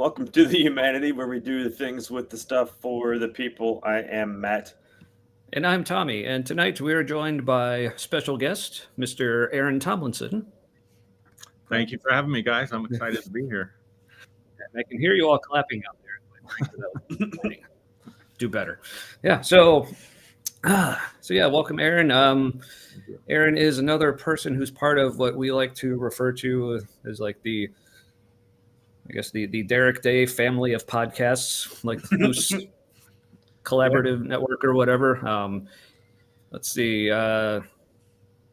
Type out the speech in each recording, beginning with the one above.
Welcome to the Humanity, where we do the things with the stuff for the people. I am Matt. And I'm Tommy, and tonight we are joined by special guest, Mr. Aaron Tomlinson. Thank you for having me, guys. I'm excited to be here. And I can hear you all clapping out there. Do better. Yeah. So welcome, Aaron. Aaron is another person who's part of what we like to refer to as like the Derek Day family of podcasts, like the Moose Collaborative Network or whatever. Let's see. I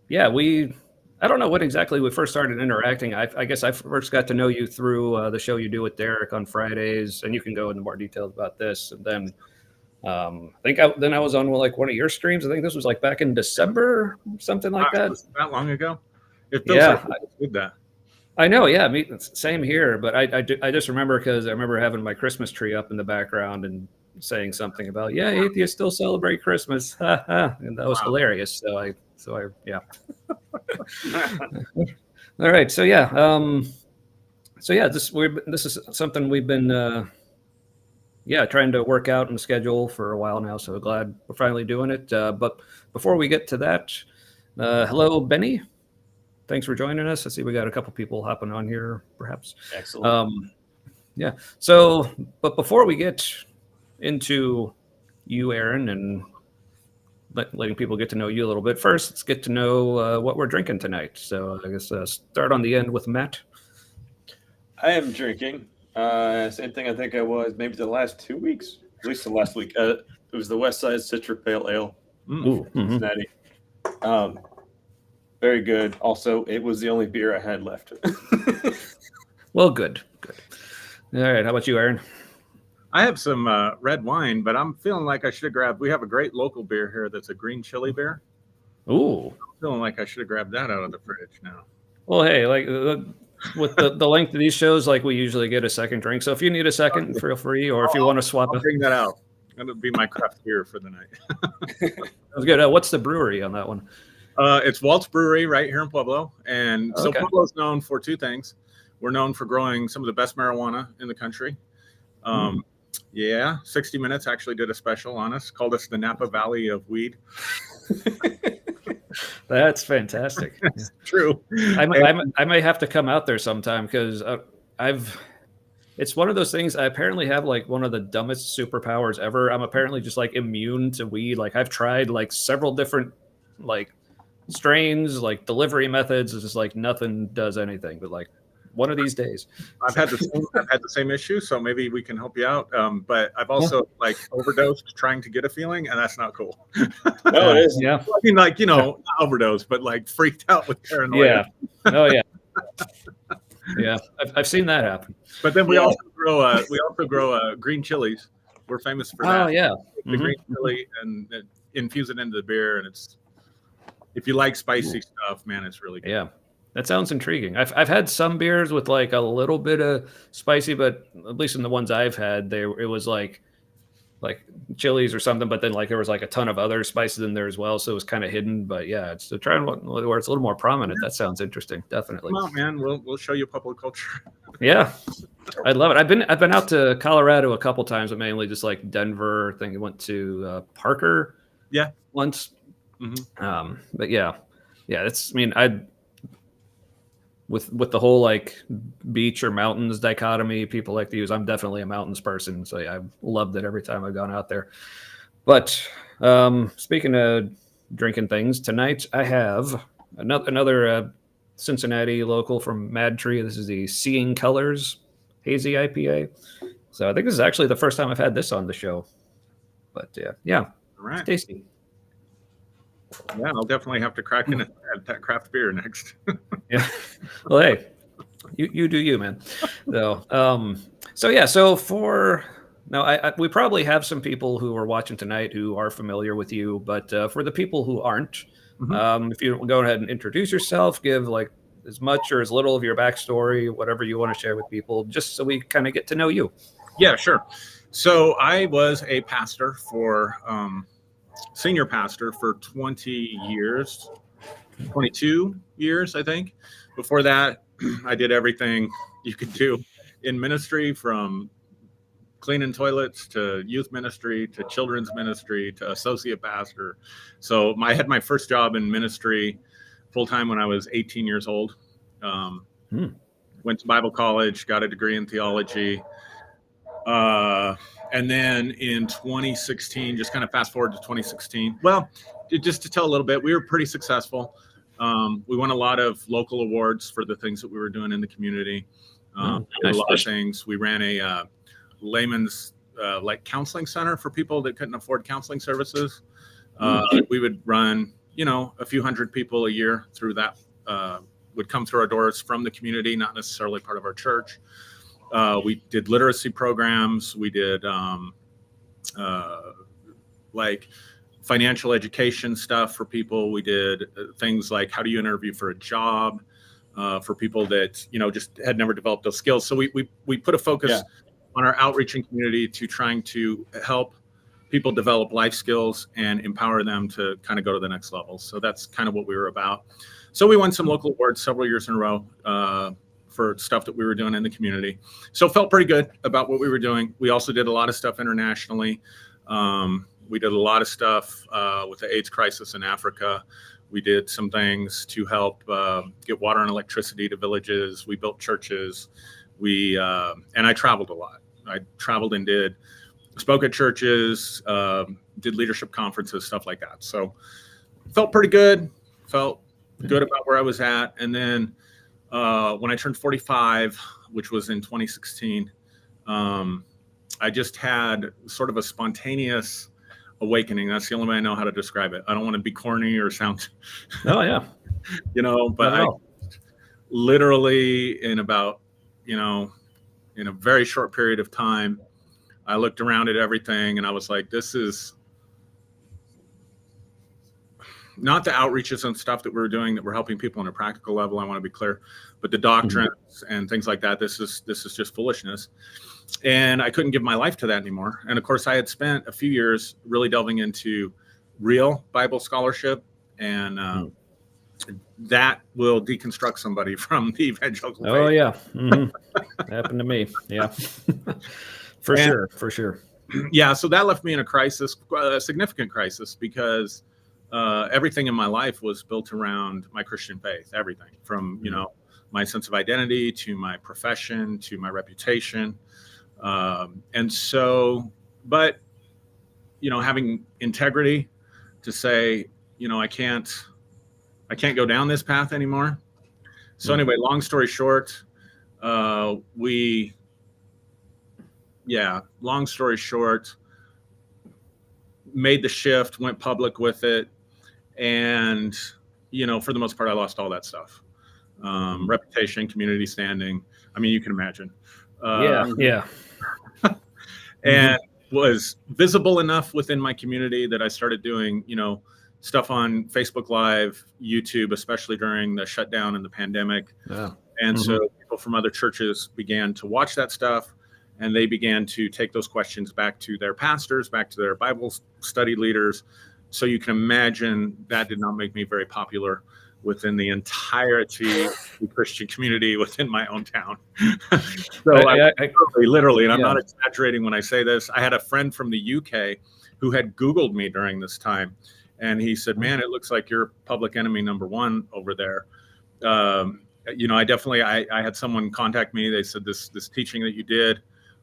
don't know what exactly we first started interacting. I guess I first got to know you through the show you do with Derek on Fridays, and you can go into more details about this. And then I was on like one of your streams. I think this was like back in December, something like that. That long ago? It feels like I did that. I know, yeah, same here. But I just remember because I remember having my Christmas tree up in the background and saying something about, atheists still celebrate Christmas, and that was hilarious. So I all right. So this is something we've been trying to work out and schedule for a while now. So glad we're finally doing it. But before we get to that, hello, Benny. Thanks for joining us. I see we got a couple people hopping on here, perhaps. Excellent. So, but before we get into you, Aaron, and letting people get to know you a little bit, first, let's get to know what we're drinking tonight. So I guess start on the end with Matt. I am drinking. Same thing I think I was maybe the last 2 weeks, at least the last week. It was the West Side Citra Pale Ale. Cincinnati. Very good. Also, it was the only beer I had left. Well, good. All right. How about you, Aaron? I have some red wine, but I'm feeling like I should have grabbed. We have a great local beer here that's a green chili beer. Ooh. I'm feeling like I should have grabbed that out of the fridge now. Well, hey, like with the length of these shows, like we usually get a second drink. So if you need a second, feel free. Or if you want to swap I'll bring that out. That'll be my craft beer for the night. That's good. What's the brewery on that one? It's Walt's Brewery right here in Pueblo. And so Pueblo's known for two things. We're known for growing some of the best marijuana in the country. 60 Minutes actually did a special on us, called us the Napa Valley of weed. That's fantastic. That's true. I may have to come out there sometime because it's one of those things. I apparently have like one of the dumbest superpowers ever. I'm apparently just like immune to weed. Like I've tried like several different like strains, like delivery methods. It's just like nothing does anything. But like one of these days, I've had the same issue. So maybe we can help you out. But I've also like overdosed trying to get a feeling, and that's not cool. No, it is. Yeah. I mean, like, not overdose, but like freaked out with paranoia. Yeah. Oh yeah. Yeah, I've seen that happen. But then we also grow green chilies. We're famous for that. Oh yeah, the green chili and infuse it into the beer, and if you like spicy stuff, man, it's really good. Yeah, that sounds intriguing. I've had some beers with like a little bit of spicy, but at least in the ones I've had, it was like chilies or something. But then like there was like a ton of other spices in there as well, so it was kind of hidden. But yeah, it's to try and where it's a little more prominent. That sounds interesting. Definitely. Come on, man. We'll show you public culture. Yeah, I'd love it. I've been out to Colorado a couple times, but mainly just like Denver. I think I went to Parker. Yeah, once. Mm-hmm. But yeah. It's. I mean, with the whole like beach or mountains dichotomy people like to use, I'm definitely a mountains person. So yeah, I've loved it every time I've gone out there. But speaking of drinking things, tonight I have another Cincinnati local from Mad Tree. This is the Seeing Colors Hazy IPA. So I think this is actually the first time I've had this on the show. But yeah, all right. It's tasty. Yeah, I'll definitely have to crack in at that craft beer next. Yeah. Well, hey, you do you, man. So for now, we probably have some people who are watching tonight who are familiar with you, but for the people who aren't, if you go ahead and introduce yourself, give like as much or as little of your backstory, whatever you want to share with people, just so we kind of get to know you. Yeah, sure. So I was a pastor for senior pastor for 20 years, 22 years, I think. Before that, I did everything you could do in ministry, from cleaning toilets to youth ministry to children's ministry to associate pastor. So I had my first job in ministry full time when I was 18 years old. Went to Bible college, got a degree in theology. And then in 2016, just kind of fast forward to 2016. Well, just to tell a little bit, we were pretty successful. We won a lot of local awards for the things that we were doing in the community. Did a lot of things. We ran a layman's like counseling center for people that couldn't afford counseling services. We would run, a few hundred people a year through that, would come through our doors from the community, not necessarily part of our church. We did literacy programs. We did like financial education stuff for people. We did things like, how do you interview for a job for people that, just had never developed those skills. So we put a focus on our outreaching community to trying to help people develop life skills and empower them to kind of go to the next level. So that's kind of what we were about. So we won some local awards several years in a row for stuff that we were doing in the community. So felt pretty good about what we were doing. We also did a lot of stuff internationally. We did a lot of stuff with the AIDS crisis in Africa. We did some things to help get water and electricity to villages. We built churches. And I traveled a lot. I traveled and spoke at churches, did leadership conferences, stuff like that. So felt pretty good. Felt good about where I was at. And then when I turned 45, which was in 2016, I just had sort of a spontaneous awakening. That's the only way I know how to describe it. I don't want to be corny or sound, but I literally in about, in a very short period of time, I looked around at everything and I was like, this is not the outreaches and stuff that we're doing that we're helping people on a practical level. I want to be clear, but the doctrines and things like that, this is just foolishness. And I couldn't give my life to that anymore. And of course I had spent a few years really delving into real Bible scholarship, and that will deconstruct somebody from the evangelical faith. Oh yeah. Happened to me. Yeah. For sure. Yeah. So that left me in a crisis, a significant crisis, because everything in my life was built around my Christian faith, everything from, my sense of identity to my profession, to my reputation. And so, but, having integrity to say, I can't go down this path anymore. So anyway, long story short, made the shift, went public with it. And, for the most part, I lost all that stuff. Reputation, community standing. I mean, you can imagine. And was visible enough within my community that I started doing, stuff on Facebook Live, YouTube, especially during the shutdown and the pandemic. And so people from other churches began to watch that stuff, and they began to take those questions back to their pastors, back to their Bible study leaders. So you can imagine that did not make me very popular within the entirety of the Christian community within my own town. So I literally, and I'm not exaggerating when I say this, I had a friend from the UK who had Googled me during this time. And he said, man, it looks like you're public enemy number one over there. I had someone contact me. They said this teaching that you did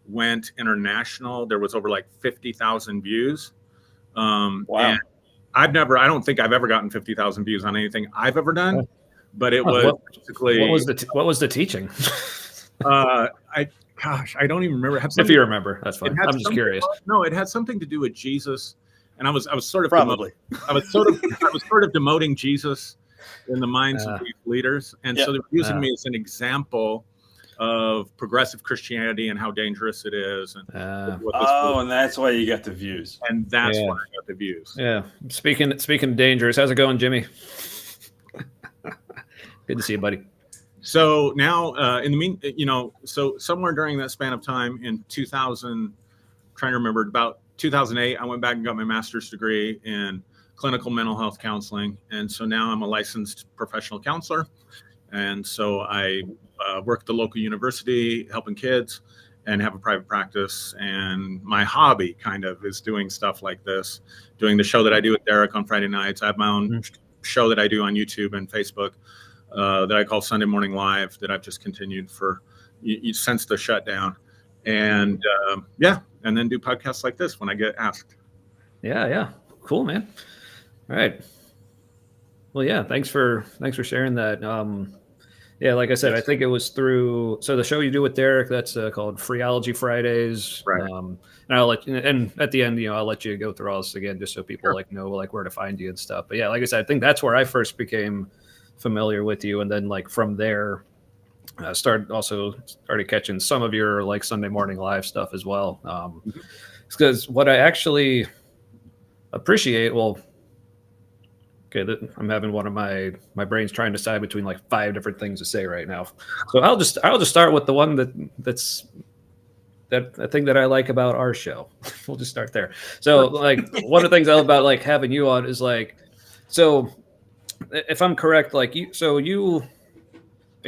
went international. There was over like 50,000 views. Wow. And I don't think I've ever gotten 50,000 views on anything I've ever done, but it was basically. What was the teaching? I don't even remember. If you remember, that's fine. I'm just curious. No, it had something to do with Jesus, and I was sort of probably I was sort of demoting Jesus in the minds of these leaders, and so they were using me as an example of progressive Christianity and how dangerous it is. And and that's why you got the views. And that's why I got the views. Yeah. Speaking of dangerous, how's it going, Jimmy? Good to see you, buddy. So now, so somewhere during that span of time in 2000, trying to remember, about 2008, I went back and got my master's degree in clinical mental health counseling. And so now I'm a licensed professional counselor. And so I work at the local university, helping kids, and have a private practice. And my hobby kind of is doing stuff like this, doing the show that I do with Derek on Friday nights. I have my own show that I do on YouTube and Facebook that I call Sunday Morning Live, that I've just continued for since the shutdown. And and then do podcasts like this when I get asked. Yeah. Cool, man. All right. Well, yeah, thanks for sharing that. Like I said, I think it was through the show you do with Derek, that's called Freeology Fridays. Right. And I'll let you, and at the end, I'll let you go through all this again, just so people know where to find you and stuff. But yeah, like I said, I think that's where I first became familiar with you, and then from there, started catching some of your Sunday morning live stuff as well. Because what I actually appreciate, I'm having one of my brain's trying to decide between 5 different things to say right now. So I'll just start with the one that's a thing that I like about our show. We'll just start there. So one of the things I love about having you on is so if I'm correct,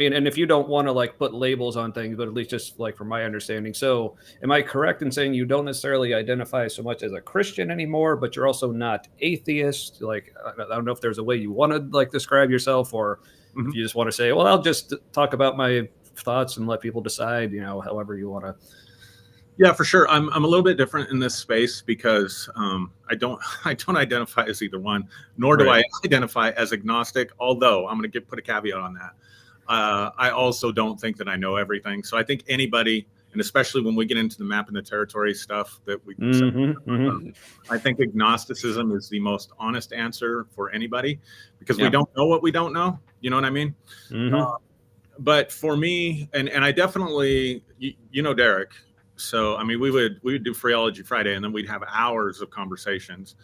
and if you don't want to put labels on things, but at least just from my understanding. So am I correct in saying you don't necessarily identify so much as a Christian anymore, but you're also not atheist? I don't know if there's a way you want to describe yourself, or if you just want to say, well, I'll just talk about my thoughts and let people decide, however you want to. Yeah, for sure. I'm a little bit different in this space because I don't identify as either one, nor do I identify as agnostic. Although I'm going to put a caveat on that. I also don't think that I know everything. So I think anybody, and especially when we get into the map and the territory stuff that we I think agnosticism is the most honest answer for anybody, because we don't know what we don't know. You know what I mean? But for me, and I definitely, Derek. So, I mean, we would do Freeology Friday, and then we'd have hours of conversations.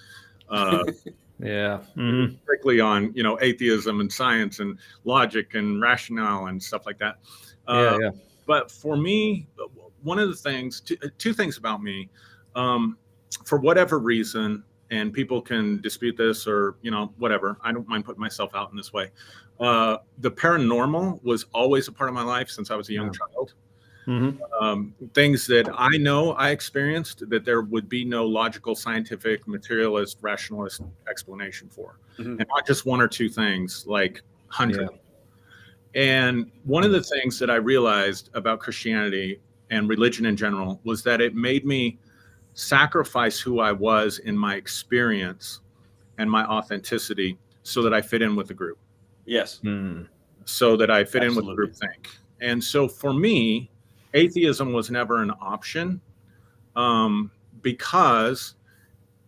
Strictly on atheism and science and logic and rationale and stuff like that. But for me, one of the things, two things about me, for whatever reason, and people can dispute this or whatever, I don't mind putting myself out in this way. The paranormal was always a part of my life since I was a young child. Things that I experienced that there would be no logical, scientific, materialist, rationalist explanation for, and not just one or two things, hundreds. And one of the things that I realized about Christianity and religion in general was that it made me sacrifice who I was in my experience and my authenticity so that I fit in with the group. Yes. So that I fit in with the group think. And so for me, atheism was never an option, because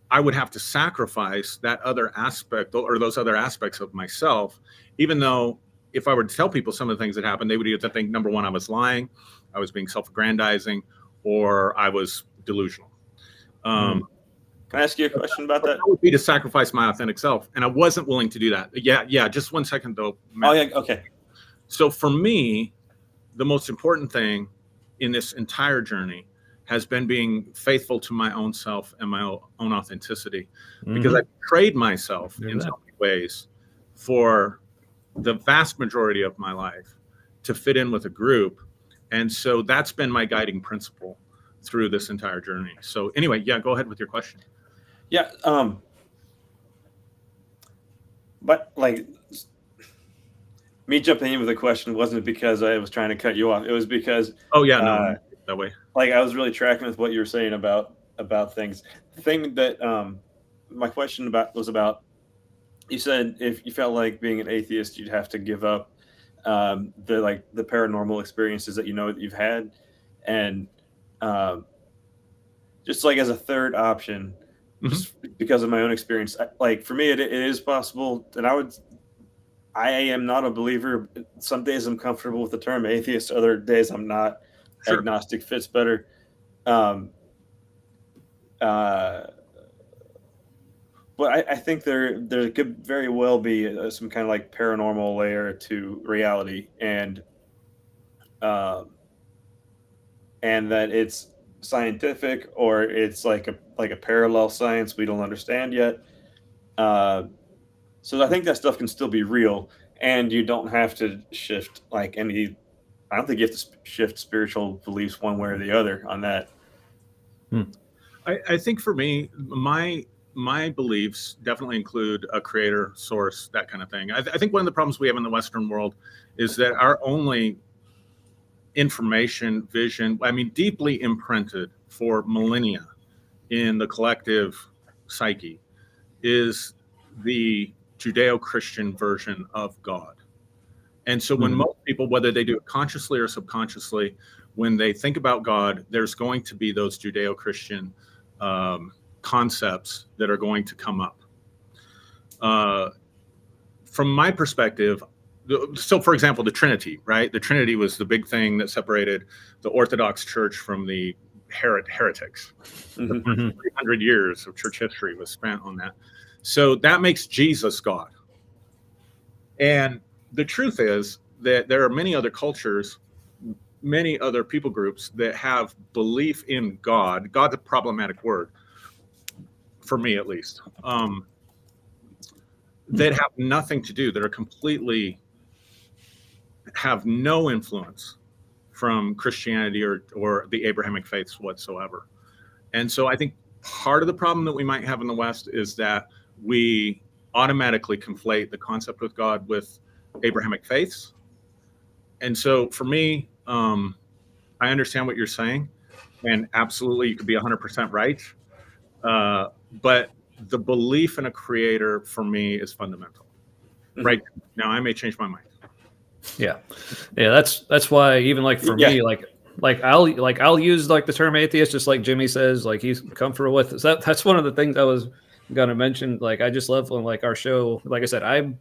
I would have to sacrifice that other aspect or those other aspects of myself, even though if I were to tell people some of the things that happened, they would either think, number one, I was lying, I was being self-aggrandizing, or I was delusional. Can I ask you a question about that? That would be to sacrifice my authentic self, and I wasn't willing to do that. Yeah. Just 1 second, though. Matt. Oh, yeah. Okay. So for me, the most important thing in this entire journey has been being faithful to my own self and my own authenticity, because I betrayed myself in so many ways for the vast majority of my life to fit in with a group. And so that's been my guiding principle through this entire journey. So anyway, go ahead with your question. Yeah. But me jumping in with a question wasn't because I was trying to cut you off. It was because that way. I was really tracking with what you were saying about things. The thing that my question was about, you said if you felt like being an atheist, you'd have to give up the paranormal experiences that that you've had, and just as a third option, just because of my own experience, for me it is possible, and I am not a believer. Some days I'm comfortable with the term atheist, other days I'm not. Sure. Agnostic fits better. But I think there could very well be some kind of paranormal layer to reality, and that it's scientific, or it's like a parallel science we don't understand yet. So I think that stuff can still be real, and you don't have to shift any I don't think you have to shift spiritual beliefs one way or the other on that. I think for me, my beliefs definitely include a creator, source, that kind of thing. I think one of the problems we have in the Western world is that our only information, vision, I mean, deeply imprinted for millennia in the collective psyche is the Judeo-Christian version of God. And so when most people, whether they do it consciously or subconsciously, when they think about God, there's going to be those Judeo-Christian concepts that are going to come up. From my perspective, so for example, the Trinity, right? The Trinity was the big thing that separated the Orthodox Church from the heretics. The first 300 years of church history was spent on that. So that makes Jesus God. And the truth is that there are many other cultures, many other people groups that have belief in God. God's a problematic word, for me at least, that have nothing to do, that are completely, have no influence from Christianity or the Abrahamic faiths whatsoever. And so I think part of the problem that we might have in the West is that we automatically conflate the concept of God with Abrahamic faiths. And so for me, I understand what you're saying, and absolutely you could be 100% right. But the belief in a creator for me is fundamental. Right now, I may change my mind. Yeah. That's why even like for me, like I'll use like the term atheist, just like Jimmy says, like he's comfortable with it. So that's one of the things I was gonna mention. Like I just love when like our show, like I said, I'm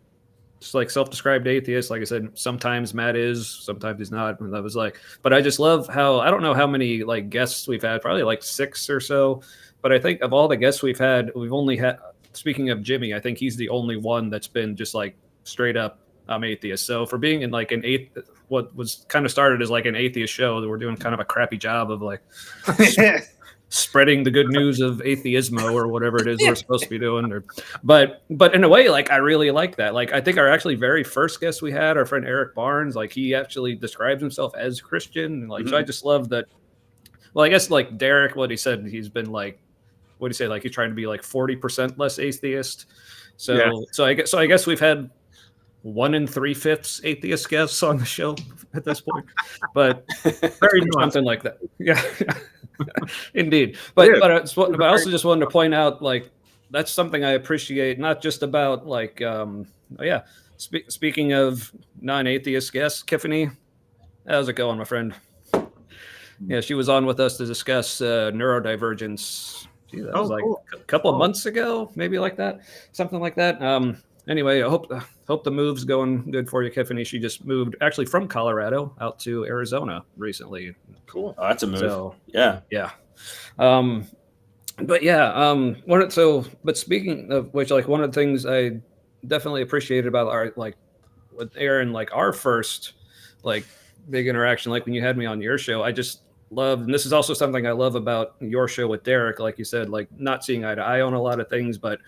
just like self-described atheist. Like I said, sometimes Matt is, sometimes he's not. And I was like, but I just love how, I don't know how many like guests we've had, probably like 6 or so. But I think of all the guests we've had, we've only had, speaking of Jimmy, I think he's the only one that's been just like straight up, I'm atheist. So for being in like what was kind of started as like an atheist show, that we're doing kind of a crappy job of like spreading the good news of atheismo or whatever it is we're supposed to be doing. But in a way, like I really like that. Like I think our actually very first guest we had, our friend Eric Barnes, like he actually describes himself as Christian. And like so I just love that. Well, I guess like Derek, what he said, he's been like, what do you say? Like he's trying to be like 40% less atheist. So I guess we've had 1 3/5 atheist guests on the show at this point, but very something like that. Yeah, indeed. But I also just wanted to point out, like that's something I appreciate, not just about like, speaking of non-atheist guests, Tiffany, how's it going, my friend? Yeah, she was on with us to discuss neurodivergence. Gee, that was like a couple of months ago, maybe like that, something like that. Anyway, I hope the move's going good for you, Tiffany. She just moved actually from Colorado out to Arizona recently. Cool. Oh, that's a move. So, yeah. But speaking of which, like one of the things I definitely appreciated about our, like with Aaron, like our first like big interaction, like when you had me on your show, I just loved, and this is also something I love about your show with Derek, like you said, like not seeing eye to eye on a lot of things, but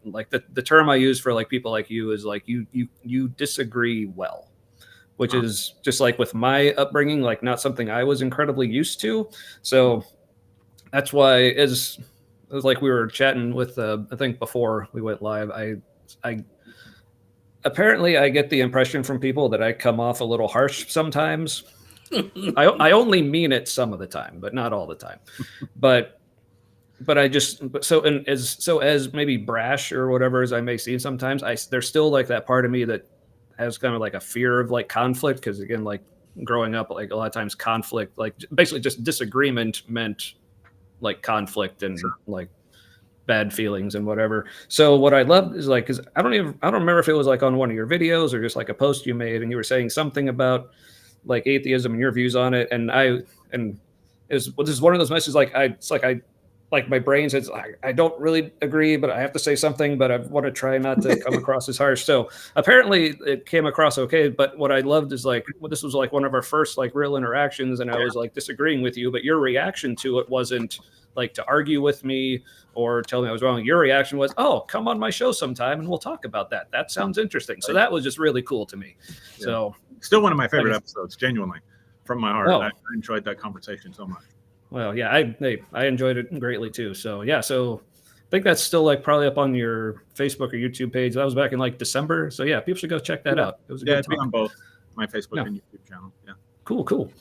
like the term I use for like people like you is like you disagree well, which is just like with my upbringing, like not something I was incredibly used to. So that's why, as like we were chatting with I think before we went live, I apparently I get the impression from people that I come off a little harsh sometimes. I only mean it some of the time, but not all the time. But I just, as maybe brash or whatever as I may seem sometimes, there's still like that part of me that has kind of like a fear of like conflict, because again, like growing up, like a lot of times conflict, like basically just disagreement meant like conflict and like bad feelings and whatever. So what I loved is like, because I don't remember if it was like on one of your videos or just like a post you made, and you were saying something about like atheism and your views on it, and this is one of those messages like my brain says I don't really agree, but I have to say something, but I want to try not to come across as harsh. So apparently it came across okay. But what I loved is like, this was like one of our first like real interactions, and I was like disagreeing with you, but your reaction to it wasn't like to argue with me or tell me I was wrong. Your reaction was, "Oh, come on my show sometime and we'll talk about that. That sounds interesting." So that was just really cool to me. Yeah. So still one of my favorite episodes, genuinely, from my heart. Oh. I enjoyed that conversation so much. Well, yeah, I enjoyed it greatly too. So yeah, so I think that's still like probably up on your Facebook or YouTube page. That was back in like December. So yeah, people should go check that out. It was a good it'd be on both my Facebook and YouTube channel. Yeah. Cool.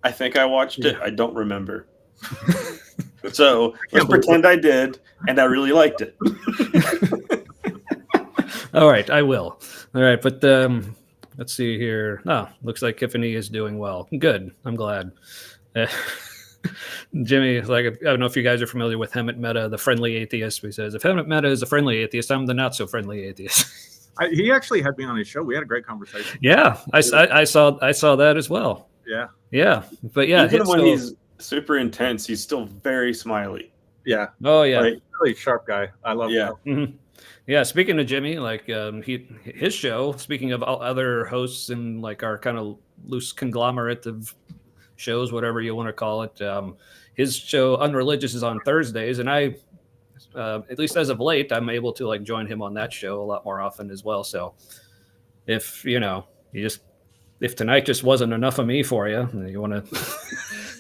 I think I watched it. I don't remember. So let's pretend I did, and I really liked it. All right, I will. All right, but let's see here. Looks like Tiffany is doing well. Good. I'm glad. Jimmy, like, I don't know if you guys are familiar with Hemet Meta, the friendly atheist. He says, if Hemet Meta is a friendly atheist, I'm the not so friendly atheist. He actually had me on his show. We had a great conversation. Yeah, I saw that as well. Yeah. But yeah, even when he's super intense, he's still very smiley. Yeah. Oh yeah, like, really sharp guy. I love him. Mm-hmm. Yeah, speaking of Jimmy, like his show. Speaking of other hosts and like our kind of loose conglomerate of shows, whatever you want to call it, his show Unreligious is on Thursdays, and I, at least as of late, I'm able to like join him on that show a lot more often as well. So if if tonight just wasn't enough of me for you, you want to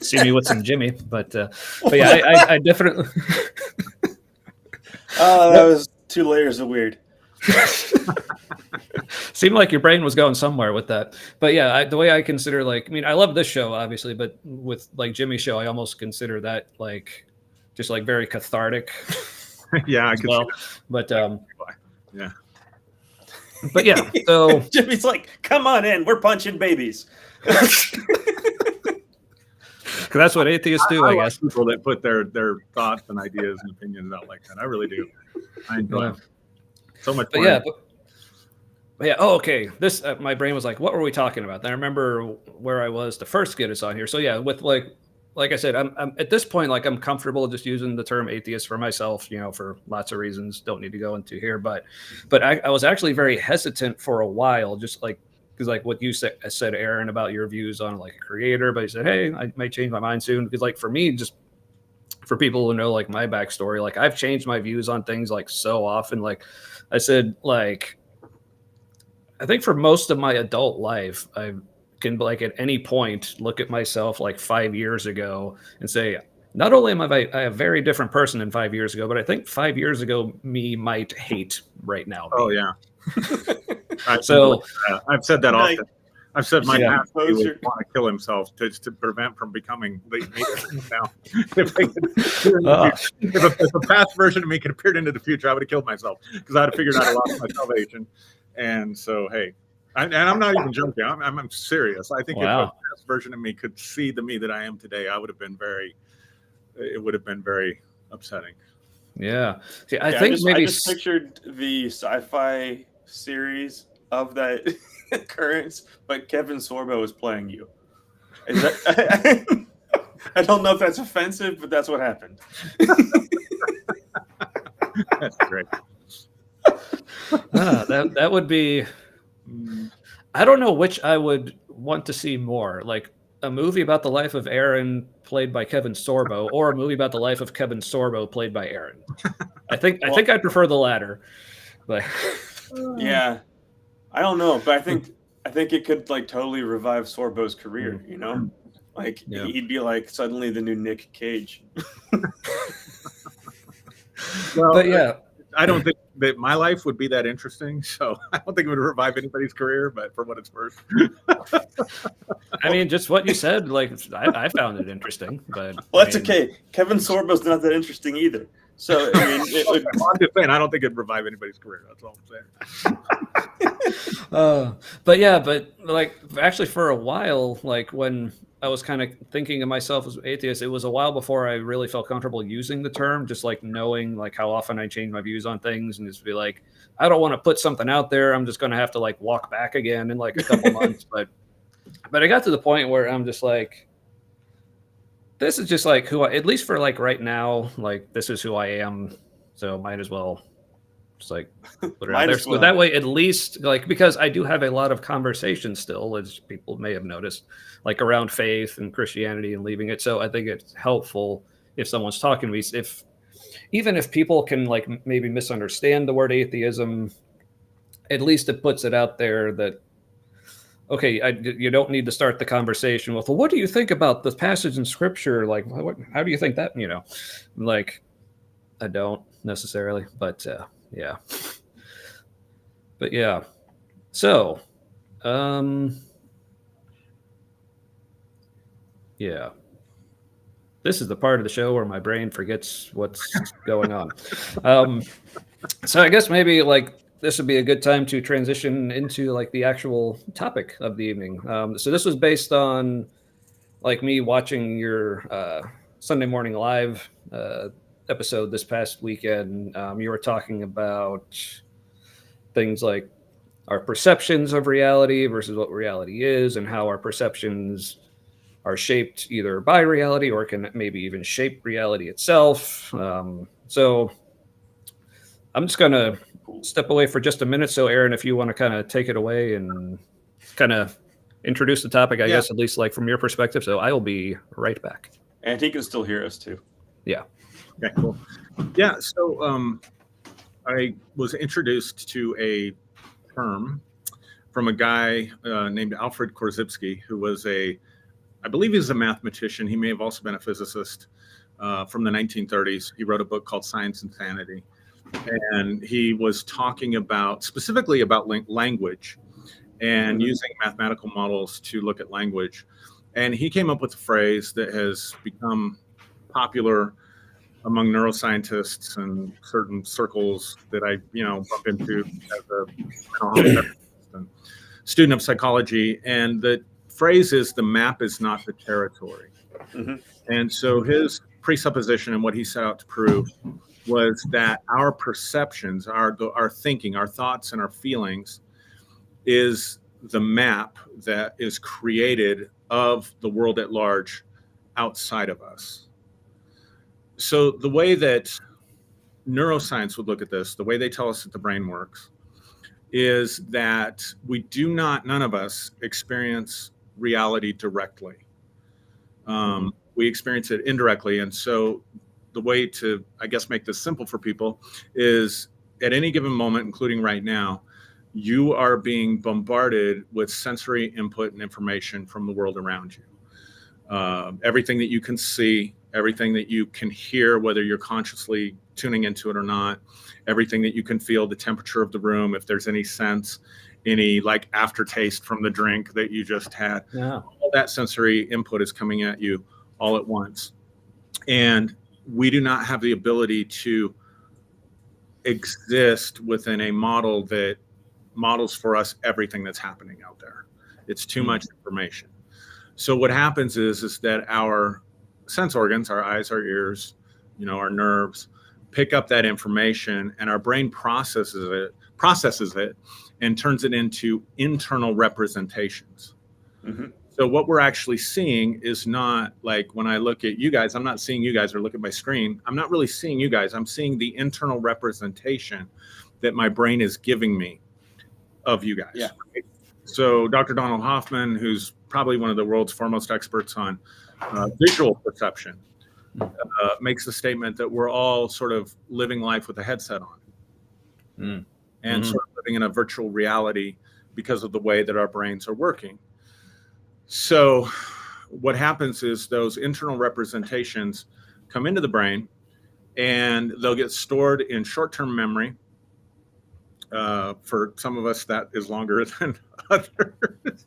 see me with some Jimmy, but yeah, I definitely. Oh, that was 2 layers of weird. Seemed like your brain was going somewhere with that, but yeah, the way I consider, like, I mean, I love this show obviously, but with like Jimmy's show, I almost consider that like just like very cathartic. Yeah, I could see that. But yeah. But yeah, so Jimmy's like, "Come on in, we're punching babies." That's what atheists do, I guess. People that put their thoughts and ideas and opinions out like that, I really do. I enjoy it. So much fun. But yeah. Oh, okay. This my brain was like, what were we talking about? And I remember where I was to first get us on here. So yeah, with like I said, I'm at this point, like, I'm comfortable just using the term atheist for myself, for lots of reasons. Don't need to go into here, but I was actually very hesitant for a while, just like, because like what you said, Aaron, about your views on like a creator, but he said, hey, I might change my mind soon. Because like for me, just for people who know like my backstory, like I've changed my views on things like so often. Like I said, like, I think for most of my adult life, I can like at any point look at myself like 5 years ago and say, not only am I a very different person than 5 years ago, but I think 5 years ago me might hate right now. Oh yeah. So I've said that often. I've said my past would want to kill himself to prevent from becoming me now. If a past version of me could appear into the future, I would have killed myself because I'd have figured out a lot of my salvation. And so, hey, and I'm not even joking. I'm serious. I think if a past version of me could see the me that I am today, it would have been very upsetting. Yeah. See, I think I just pictured the sci-fi series of that occurrence, but Kevin Sorbo is playing you. Is that, I don't know if that's offensive, but that's what happened. That's great. That would be. I don't know which I would want to see more, like a movie about the life of Aaron played by Kevin Sorbo, or a movie about the life of Kevin Sorbo played by Aaron. I think I'd prefer the latter, but yeah, I don't know, but I think it could like totally revive Sorbo's career. Like he'd be like suddenly the new Nick Cage. Well, but yeah. I don't think that my life would be that interesting, so I don't think it would revive anybody's career, but for what it's worth. I mean, just what you said, like, I found it interesting, but... Well, that's okay. Kevin Sorbo's not that interesting either. So, I mean, I'm just saying, I don't think it'd revive anybody's career. That's all I'm saying. But like, actually for a while, like when I was kind of thinking of myself as atheist, it was a while before I really felt comfortable using the term, just like knowing like how often I change my views on things and just be like, I don't want to put something out there. I'm just going to have to like walk back again in like a couple months. But I got to the point where I'm just like, this is just like who at least for like right now, like this is who I am. So might as well just like put it out there. So that way, at least like, because I do have a lot of conversations still, as people may have noticed, like around faith and Christianity and leaving it. So I think it's helpful if someone's talking to me, even if people can like maybe misunderstand the word atheism, at least it puts it out there that, okay, you don't need to start the conversation with, well, what do you think about the passage in scripture? Like, how do you think that, like, I don't necessarily, but yeah. But yeah. So, yeah. This is the part of the show where my brain forgets what's going on. So I guess maybe like this would be a good time to transition into like the actual topic of the evening. So this was based on like me watching your Sunday Morning Live episode this past weekend. You were talking about things like our perceptions of reality versus what reality is, and how our perceptions are shaped either by reality or can maybe even shape reality itself. So I'm just going to step away for just a minute. So Aaron, if you want to kind of take it away and kind of introduce the topic, I guess, at least like from your perspective. So I will be right back. And he can still hear us too. Yeah. Okay, cool. Yeah. So I was introduced to a term from a guy named Alfred Korzybski, who was I believe he's a mathematician. He may have also been a physicist from the 1930s. He wrote a book called Science and Sanity. And he was talking specifically about language and using mathematical models to look at language. And he came up with a phrase that has become popular among neuroscientists and certain circles that I, bump into as a mental health and student of psychology. And the phrase is, the map is not the territory. Mm-hmm. And so his presupposition and what he set out to prove was that our perceptions, our thinking, our thoughts, and our feelings is the map that is created of the world at large outside of us. So the way that neuroscience would look at this, the way they tell us that the brain works, is that none of us experience reality directly. We experience it indirectly. And so the way to, I guess, make this simple for people is at any given moment, including right now, you are being bombarded with sensory input and information from the world around you. Everything that you can see, everything that you can hear, whether you're consciously tuning into it or not, everything that you can feel, the temperature of the room, if there's any sense, any like aftertaste from the drink that you just had. Yeah. All that sensory input is coming at you all at once. And we do not have the ability to exist within a model that models for us everything that's happening out there. It's too much information. So what happens is that our sense organs, our eyes, our ears, our nerves, pick up that information, and our brain processes it and turns it into internal representations. Mm-hmm. So what we're actually seeing is not like when I look at you guys, I'm not seeing you guys or look at my screen. I'm not really seeing you guys. I'm seeing the internal representation that my brain is giving me of you guys. Yeah. Right? So Dr. Donald Hoffman, who's probably one of the world's foremost experts on visual perception, makes the statement that we're all sort of living life with a headset on and sort of living in a virtual reality because of the way that our brains are working. So what happens is those internal representations come into the brain and they'll get stored in short-term memory. For some of us, that is longer than others.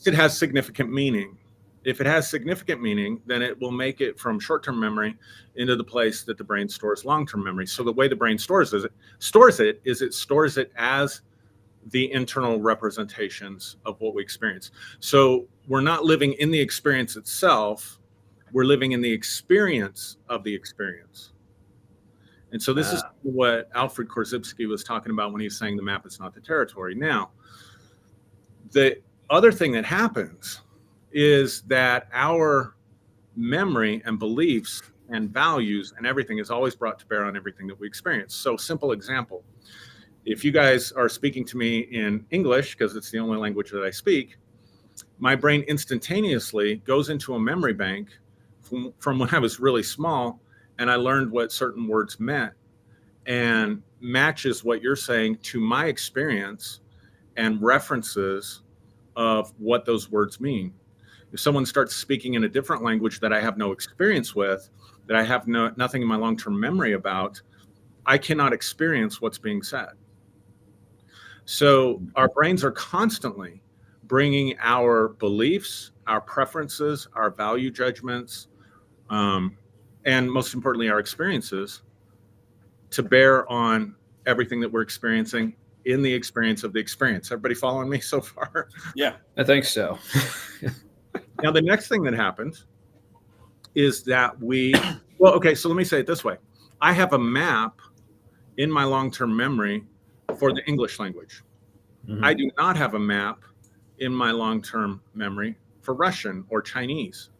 It has significant meaning. If it has significant meaning, then it will make it from short-term memory into the place that the brain stores long-term memory. So the way the brain stores it stores it as the internal representations of what we experience. So we're not living in the experience itself. We're living in the experience of the experience. And so this is what Alfred Korzybski was talking about when he's saying the map is not the territory. Now, the other thing that happens is that our memory and beliefs and values and everything is always brought to bear on everything that we experience. So simple example, if you guys are speaking to me in English, because it's the only language that I speak, my brain instantaneously goes into a memory bank from when I was really small, and I learned what certain words meant, and matches what you're saying to my experience and references of what those words mean. If someone starts speaking in a different language that I have no experience with, that I have nothing in my long-term memory about, I cannot experience what's being said. So our brains are constantly bringing our beliefs, our preferences, our value judgments, and most importantly, our experiences to bear on everything that we're experiencing in the experience of the experience. Everybody following me so far? Yeah, I think so. Now, the next thing that happens is that well, okay, so let me say it this way. I have a map in my long-term memory for the English language. Mhm. I do not have a map in my long-term memory for Russian or Chinese.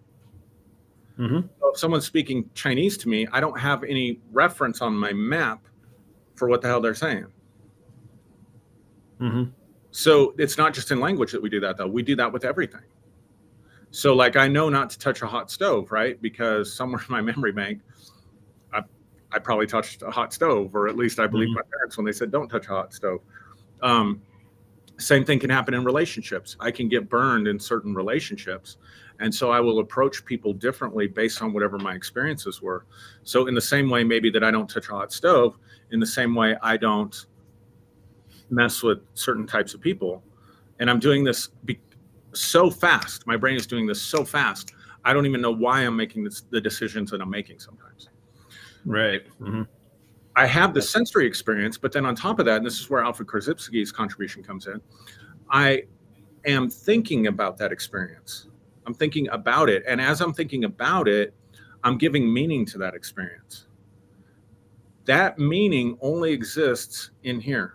Mhm. So if someone's speaking Chinese to me, I don't have any reference on my map for what the hell they're saying. Mhm. So it's not just in language that we do that, though. We do that with everything. So like, I know not to touch a hot stove, right? Because somewhere in my memory bank, I probably touched a hot stove, or at least I believe my parents when they said, don't touch a hot stove. Same thing can happen in relationships. I can get burned in certain relationships. And so I will approach people differently based on whatever my experiences were. So in the same way, maybe that I don't touch a hot stove, in the same way, I don't mess with certain types of people. And I'm doing this so fast. My brain is doing this so fast. I don't even know why I'm making the decisions that I'm making sometimes. Right. Mhm. I have the sensory experience, but then on top of that, and this is where Alfred Korzybski's contribution comes in, I am thinking about that experience. I'm thinking about it. And as I'm thinking about it, I'm giving meaning to that experience. That meaning only exists in here.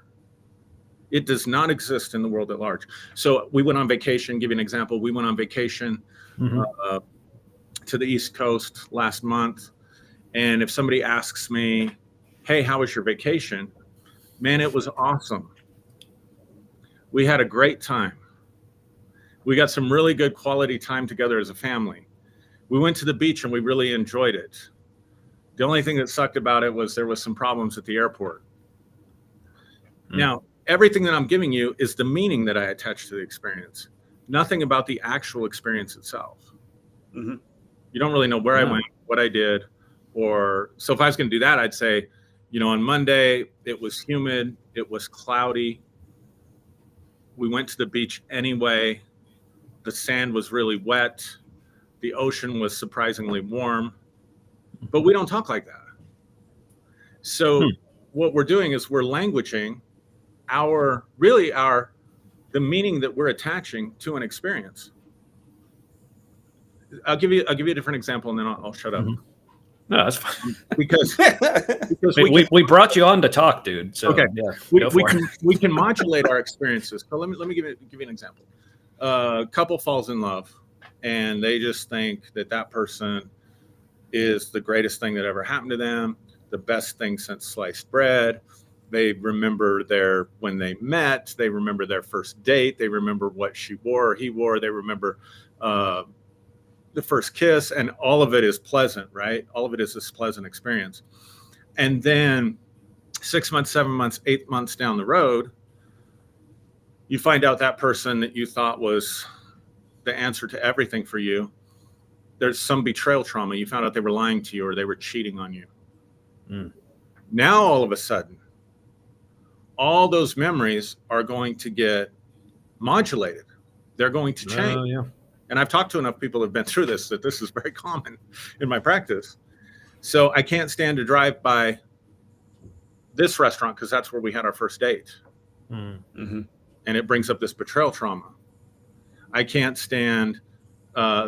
It does not exist in the world at large. So we went on vacation, give you an example. We went on vacation to the East Coast last month. And if somebody asks me, hey, how was your vacation? Man, it was awesome. We had a great time. We got some really good quality time together as a family. We went to the beach and we really enjoyed it. The only thing that sucked about it was there was some problems at the airport. Now, everything that I'm giving you is the meaning that I attach to the experience, nothing about the actual experience itself. Mhm. You don't really know where I went, what I did, or so if I was going to do that, I'd say, on Monday, it was humid, it was cloudy. We went to the beach anyway. The sand was really wet. The ocean was surprisingly warm, but we don't talk like that. So what we're doing is we're languaging the meaning that we're attaching to an experience. I'll give you a different example, and then I'll shut up. No, that's fine. Because we brought you on to talk, dude. So okay, yeah, we can modulate our experiences. So let me give you an example. A couple falls in love, and they just think that person is the greatest thing that ever happened to them, the best thing since sliced bread. They remember when they met. They remember their first date. They remember what she wore or he wore. They remember the first kiss, and all of it is pleasant, right? All of it is this pleasant experience. And then 6 months, 7 months, 8 months down the road, you find out that person that you thought was the answer to everything for you, there's some betrayal trauma. You found out they were lying to you or they were cheating on you. Now, all of a sudden, all those memories are going to get modulated. They're going to change. And I've talked to enough people who have been through this that this is very common in my practice. So I can't stand to drive by this restaurant because that's where we had our first date. And it brings up this betrayal trauma. I can't stand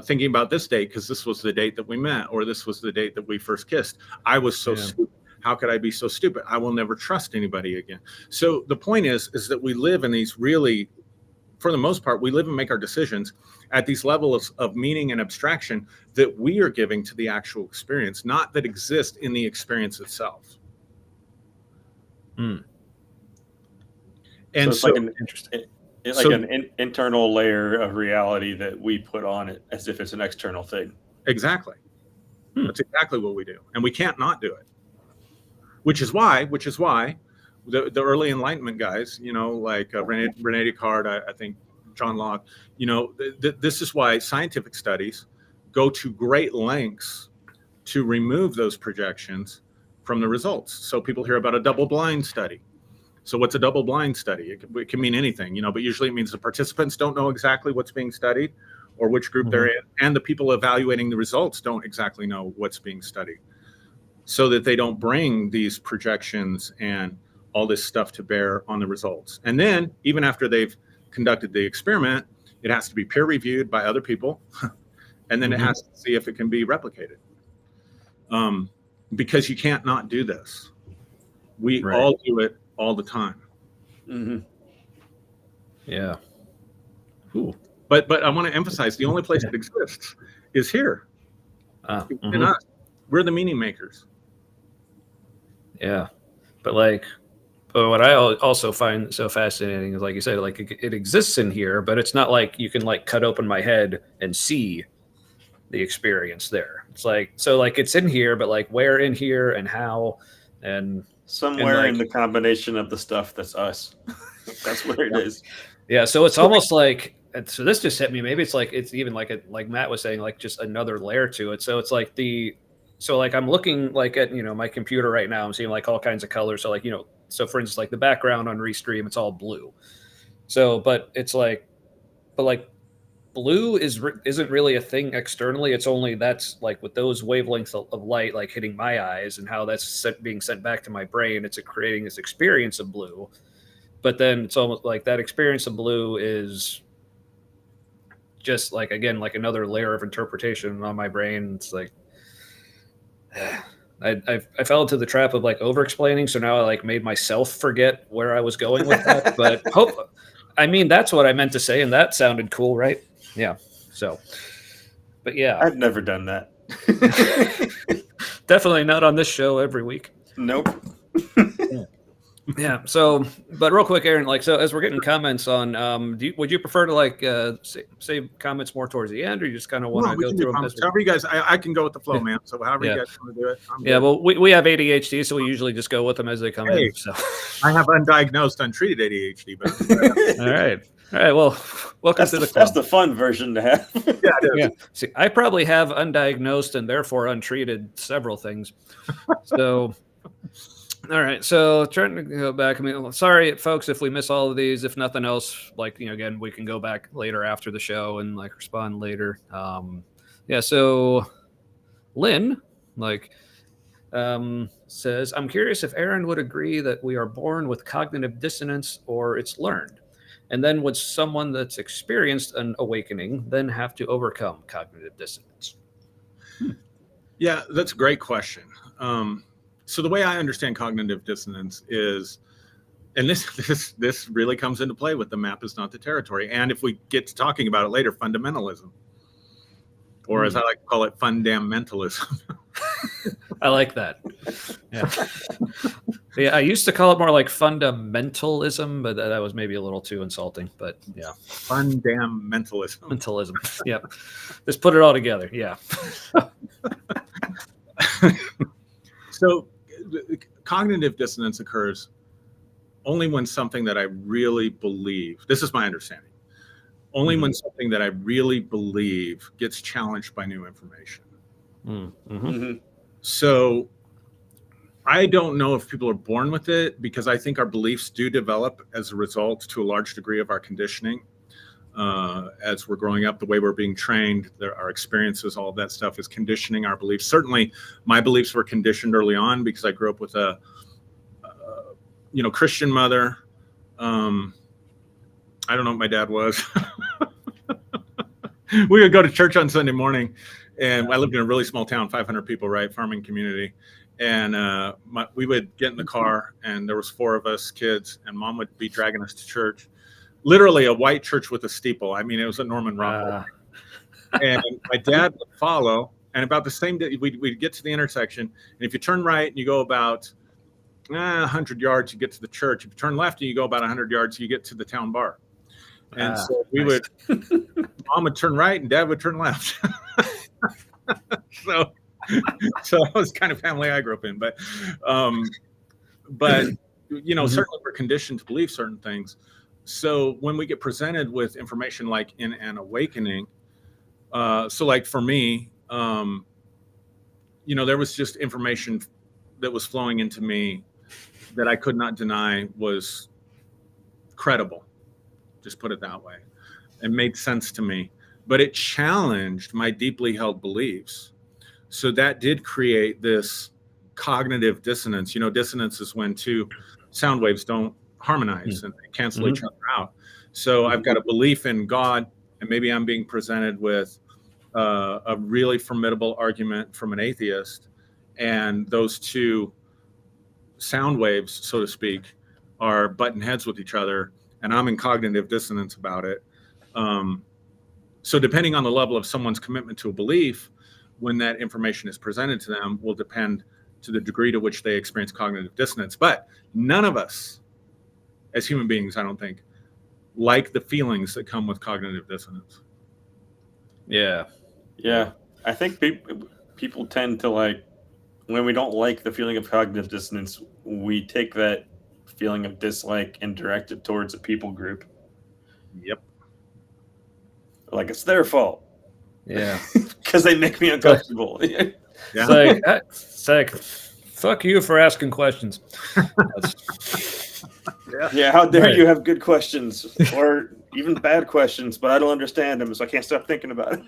thinking about this date because this was the date that we met, or this was the date that we first kissed. I was so stupid. How could I be so stupid? I will never trust anybody again. So the point is that we live in these really, for the most part, we live and make our decisions at these levels of meaning and abstraction that we are giving to the actual experience, not that exist in the experience itself. And so, if It's like an internal layer of reality that we put on it as if it's an external thing. Exactly. That's exactly what we do. And we can't not do it. Which is why the early Enlightenment guys, like Rene Descartes, I think John Locke, this is why scientific studies go to great lengths to remove those projections from the results. So people hear about a double-blind study. So what's a double-blind study? It can mean anything, but usually it means the participants don't know exactly what's being studied or which group they're in, and the people evaluating the results don't exactly know what's being studied, so that they don't bring these projections and all this stuff to bear on the results. And then even after they've conducted the experiment, it has to be peer reviewed by other people. And then it has to see if it can be replicated. Because you can't not do this. We all do it all the time. Yeah. Ooh. But I want to emphasize the only place it exists is here. In us. We're the meaning makers. Yeah. But what I also find so fascinating is, like you said, like it exists in here, but it's not like you can like cut open my head and see the experience there. It's like, so like it's in here, but like where in here and how, and somewhere in the combination of the stuff that's us. That's where it is. Yeah. So it's almost like, so this just hit me. Maybe it's even like Matt was saying, like just another layer to it. So it's like so like I'm looking like at, my computer right now, I'm seeing like all kinds of colors. So like, so for instance, like the background on Restream, it's all blue. So, but blue isn't really a thing externally. It's only that's like with those wavelengths of light, like hitting my eyes and how that's being sent back to my brain. It's creating this experience of blue. But then it's almost like that experience of blue is just like, again, like another layer of interpretation on my brain. It's like, I fell into the trap of like over explaining. So now I like made myself forget where I was going with that, but that's what I meant to say. And that sounded cool, right? Yeah. So, but yeah, I've never done that. Definitely not on this show every week. Nope. Yeah. So, but real quick, Aaron, like, so as we're getting comments on, would you prefer to like say comments more towards the end, or you just kind of want to go through them? However you guys, I can go with the flow, man. So however you guys want to do it. Well, we have ADHD, so we usually just go with them as they come in. So I have undiagnosed, untreated ADHD, but all right. Well, welcome to the club. That's the fun version to have. Yeah, it is. Yeah. See, I probably have undiagnosed and therefore untreated several things. So. All right, so trying to go back. I mean, sorry, folks, if we miss all of these. If nothing else, like, again, we can go back later after the show and like respond later. So Lynn, says, I'm curious if Aaron would agree that we are born with cognitive dissonance or it's learned. And then would someone that's experienced an awakening then have to overcome cognitive dissonance? Yeah, that's a great question. So the way I understand cognitive dissonance is, and this really comes into play with the map is not the territory. And if we get to talking about it later, fundamentalism, or as I like to call it, fundamentalism. I like that. Yeah. Yeah, I used to call it more like fundamentalism, but that was maybe a little too insulting. But yeah, fundamentalism. Mentalism. Yeah, just put it all together. Yeah. So cognitive dissonance occurs only when something that I really believe, this is my understanding, only when something that I really believe gets challenged by new information. So I don't know if people are born with it, because I think our beliefs do develop as a result to a large degree of our conditioning. As we're growing up, the way we're being trained, our experiences, all of that stuff is conditioning our beliefs. Certainly, my beliefs were conditioned early on because I grew up with a Christian mother. I don't know what my dad was. We would go to church on Sunday morning, and I lived in a really small town, 500 people, right, farming community. And we would get in the car, and there was 4 of us kids, and Mom would be dragging us to church. Literally a white church with a steeple. I mean, it was a Norman Rockwell. And my dad would follow. And about the same day, we'd get to the intersection. And if you turn right and you go about 100 yards, you get to the church. If you turn left and you go about 100 yards, you get to the town bar. And so we nice. Mom would turn right and Dad would turn left. so that was kind of family I grew up in. But certainly we're conditioned to believe certain things. So when we get presented with information like in an awakening, so like for me, there was just information that was flowing into me that I could not deny was credible. Just put it that way. It made sense to me, but it challenged my deeply held beliefs. So that did create this cognitive dissonance. Dissonance is when two sound waves don't harmonize and they cancel each other out. So I've got a belief in God, and maybe I'm being presented with a really formidable argument from an atheist, and those two sound waves, so to speak, are butting heads with each other, and I'm in cognitive dissonance about it. So depending on the level of someone's commitment to a belief, when that information is presented to them, will depend to the degree to which they experience cognitive dissonance. But none of us, as human beings, I don't think, like the feelings that come with cognitive dissonance. Yeah. I think people tend to, like, when we don't like the feeling of cognitive dissonance, we take that feeling of dislike and direct it towards a people group. Yep. Like it's their fault. Yeah. Because they make me uncomfortable. Yeah. It's like, fuck you for asking questions. Yeah, how dare you have good questions or even bad questions, but I don't understand them, so I can't stop thinking about it.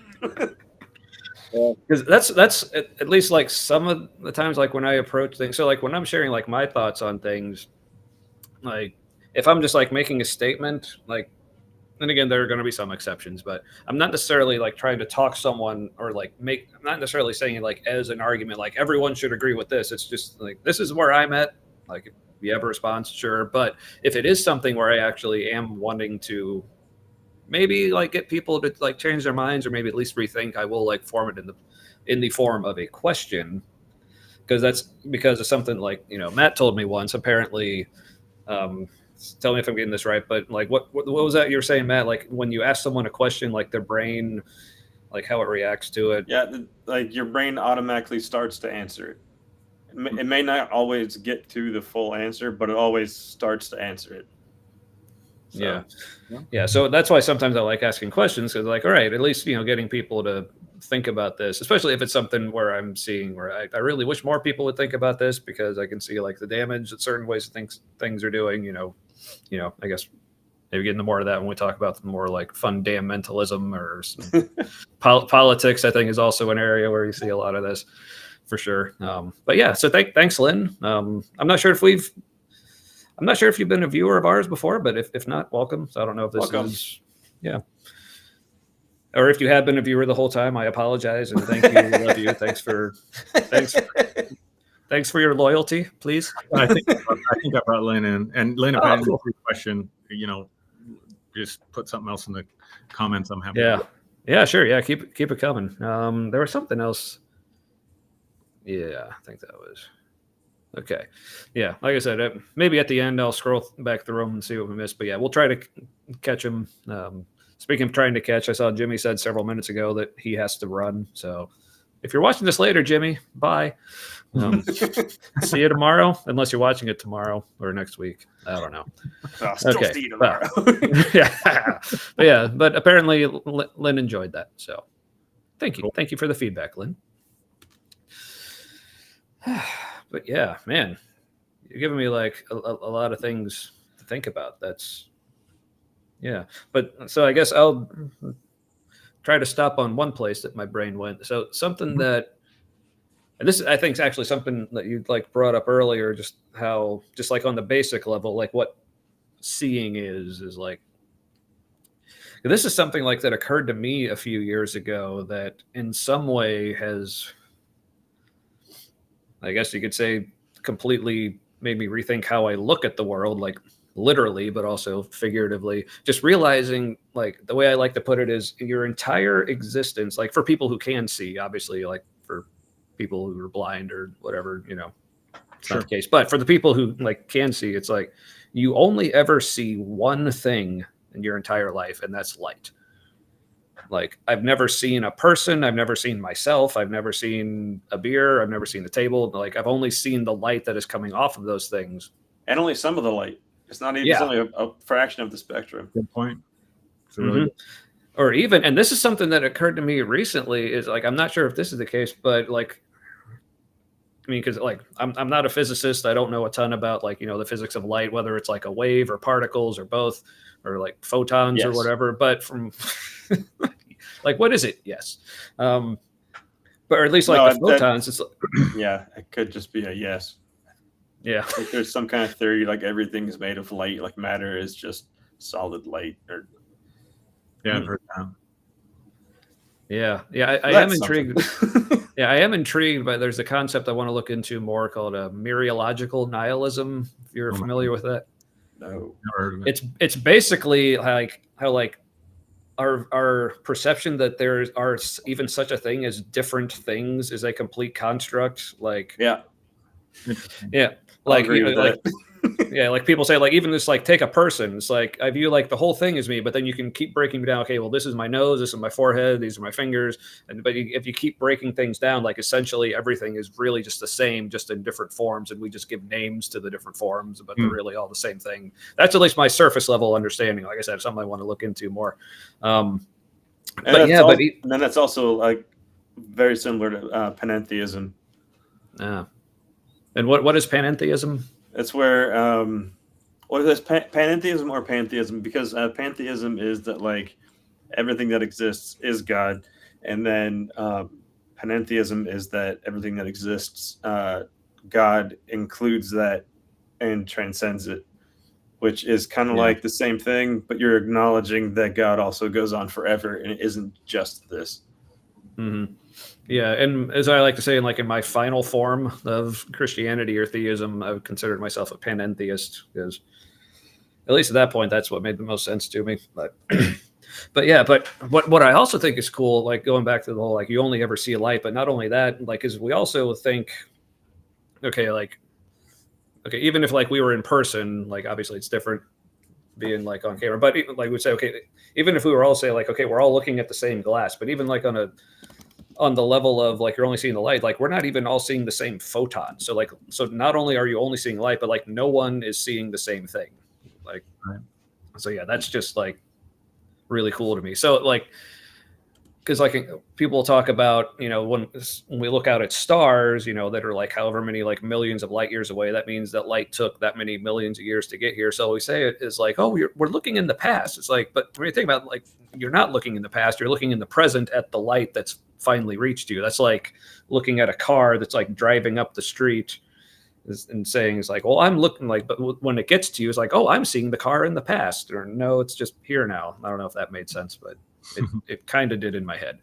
Because that's at least like some of the times, like when I approach things. So like when I'm sharing like my thoughts on things, like if I'm just like making a statement, like, and again, there are going to be some exceptions, but I'm not necessarily like trying to talk someone or like I'm not necessarily saying it like as an argument, like everyone should agree with this. It's just like, this is where I'm at. Like if you have a response, sure. But if it is something where I actually am wanting to maybe like get people to like change their minds or maybe at least rethink, I will like form it in the form of a question, because that's because of something like, Matt told me once, apparently, tell me if I'm getting this right, but like what was that you were saying, Matt? Like when you ask someone a question, like their brain, like how it reacts to it. Yeah, like your brain automatically starts to answer it. It may not always get to the full answer, but it always starts to answer it. So. Yeah. So that's why sometimes I like asking questions, because like, all right, at least, getting people to think about this, especially if it's something where I'm seeing where I really wish more people would think about this, because I can see like the damage that certain ways things are doing, I guess maybe getting more of that when we talk about the more like fundamentalism or politics, I think is also an area where you see a lot of this for sure. But yeah, so thanks, Lynn. I'm not sure if you've been a viewer of ours before, but if not, welcome. So I don't know if this is, or if you have been a viewer the whole time, I apologize and thank you. Love you. Thanks for your loyalty, please. I think I brought Lynn in, and Lynn, if I didn't answer your question, just put something else in the comments. I'm happy. Yeah, sure. Yeah, keep it coming. There was something else. Yeah, I think that was. Okay. Yeah. Like I said, maybe at the end, I'll scroll back through them and see what we missed. But yeah, we'll try to catch them. Speaking of trying to catch, I saw Jimmy said several minutes ago that he has to run. So if you're watching this later, Jimmy, bye. See you tomorrow, unless you're watching it tomorrow or next week. I don't know. I'll still see you tomorrow. But apparently Lynn enjoyed that. So thank you. Cool. Thank you for the feedback, Lynn. But yeah, man, you're giving me like a lot of things to think about. But so I guess I'll try to stop on one place that my brain went. So something that, and this I think is actually something that you like brought up earlier, just like on the basic level, like what seeing is like, this is something like that occurred to me a few years ago that in some way has, I guess you could say, completely made me rethink how I look at the world, like literally, but also figuratively. Just realizing, like, the way I like to put it is your entire existence, like for people who can see, obviously, like for people who are blind or whatever, it's not the case. But for the people who like can see, it's like you only ever see one thing in your entire life, and that's light. Like, I've never seen a person, I've never seen myself, I've never seen a beer, I've never seen a table. Like, I've only seen the light that is coming off of those things. And only some of the light. It's not even. Yeah. It's only a fraction of the spectrum. Good point. It's a really good. Or even, and this is something that occurred to me recently, is like, I'm not sure if this is the case, but like, I mean, because like I'm not a physicist, I don't know a ton about like, you know, the physics of light, whether it's like a wave or particles or both, or like photons or whatever. But from like, what is it? Yes, but or at least like the photons. It's yeah, it could just be a yes. Yeah, like there's some kind of theory like everything is made of light, like matter is just solid light. Or yeah, I've heard that. Yeah, I am intrigued. Yeah, I am intrigued, but there's a concept I want to look into more called a mereological nihilism. If you're familiar with that, no, never heard of it. It's basically like how like our perception that there are even such a thing as different things is a complete construct. Like yeah, like yeah, like people say, like even just like take a person. It's like I view like the whole thing as me, but then you can keep breaking down. Okay, well, this is my nose, this is my forehead, these are my fingers, but if you keep breaking things down, like essentially everything is really just the same, just in different forms, and we just give names to the different forms, but they're really all the same thing. That's at least my surface level understanding. Like I said, something I want to look into more. And then that's also like very similar to panentheism. And what is panentheism? It's where well, there's panentheism or pantheism, because pantheism is that like everything that exists is God, and then panentheism is that everything that exists, God includes that and transcends it, which is kind of like the same thing, but you're acknowledging that God also goes on forever and it isn't just this. Mm-hmm. Yeah, and as I like to say, in my final form of Christianity or theism, I would consider myself a panentheist, because at least at that point, that's what made the most sense to me. But but what I also think is cool, like going back to the whole like you only ever see a light, but not only that, like is we also think, okay, even if like we were in person, like obviously it's different being like on camera, but like we'd say, okay, even if we were all say like, okay, we're all looking at the same glass, but even like on the level of like you're only seeing the light, like we're not even all seeing the same photon. So not only are you only seeing light, but like no one is seeing the same thing. Like, so yeah, that's just like really cool to me. So like, because like people talk about, when we look out at stars, that are like however many like millions of light years away, that means that light took that many millions of years to get here. So we say it is like, oh, we're looking in the past. It's like, but when you think about like, you're not looking in the past, you're looking in the present at the light that's finally reached you. That's like looking at a car that's like driving up the street and saying, it's like, well, I'm looking like, but when it gets to you, it's like, oh, I'm seeing the car in the past, or no, it's just here now. I don't know if that made sense, but it kind of did in my head.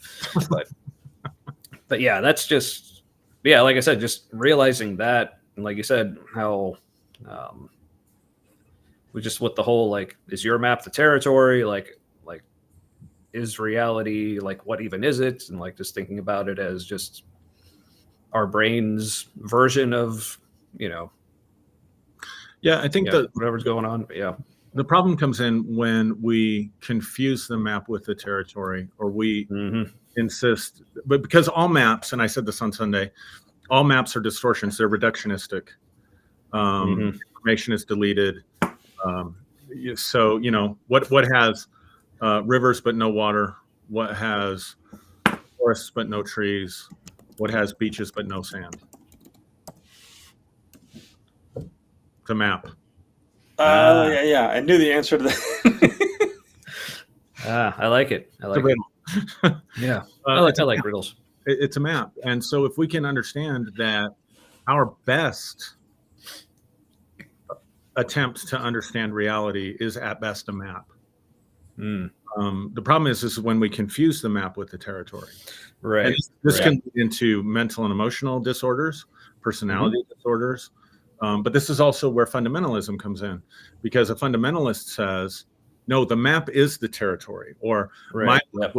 But yeah, that's just, like I said, just realizing that, and like you said, how we just with the whole like, is your map the territory? Like is reality, like what even is it? And like just thinking about it as just our brain's version of, I think whatever's going on. But yeah. The problem comes in when we confuse the map with the territory, or we insist, but because all maps, and I said this on Sunday, all maps are distortions. They're reductionistic. Information is deleted. So, what has rivers but no water? What has forests but no trees? What has beaches but no sand? The map. Yeah. I knew the answer to that. I like it. I like it. Yeah. I like riddles. It's a map. And so if we can understand that our best attempt to understand reality is at best a map. The problem is when we confuse the map with the territory. Right. And this can lead into mental and emotional disorders, personality disorders. But this is also where fundamentalism comes in, because a fundamentalist says, no, the map is the territory, or my map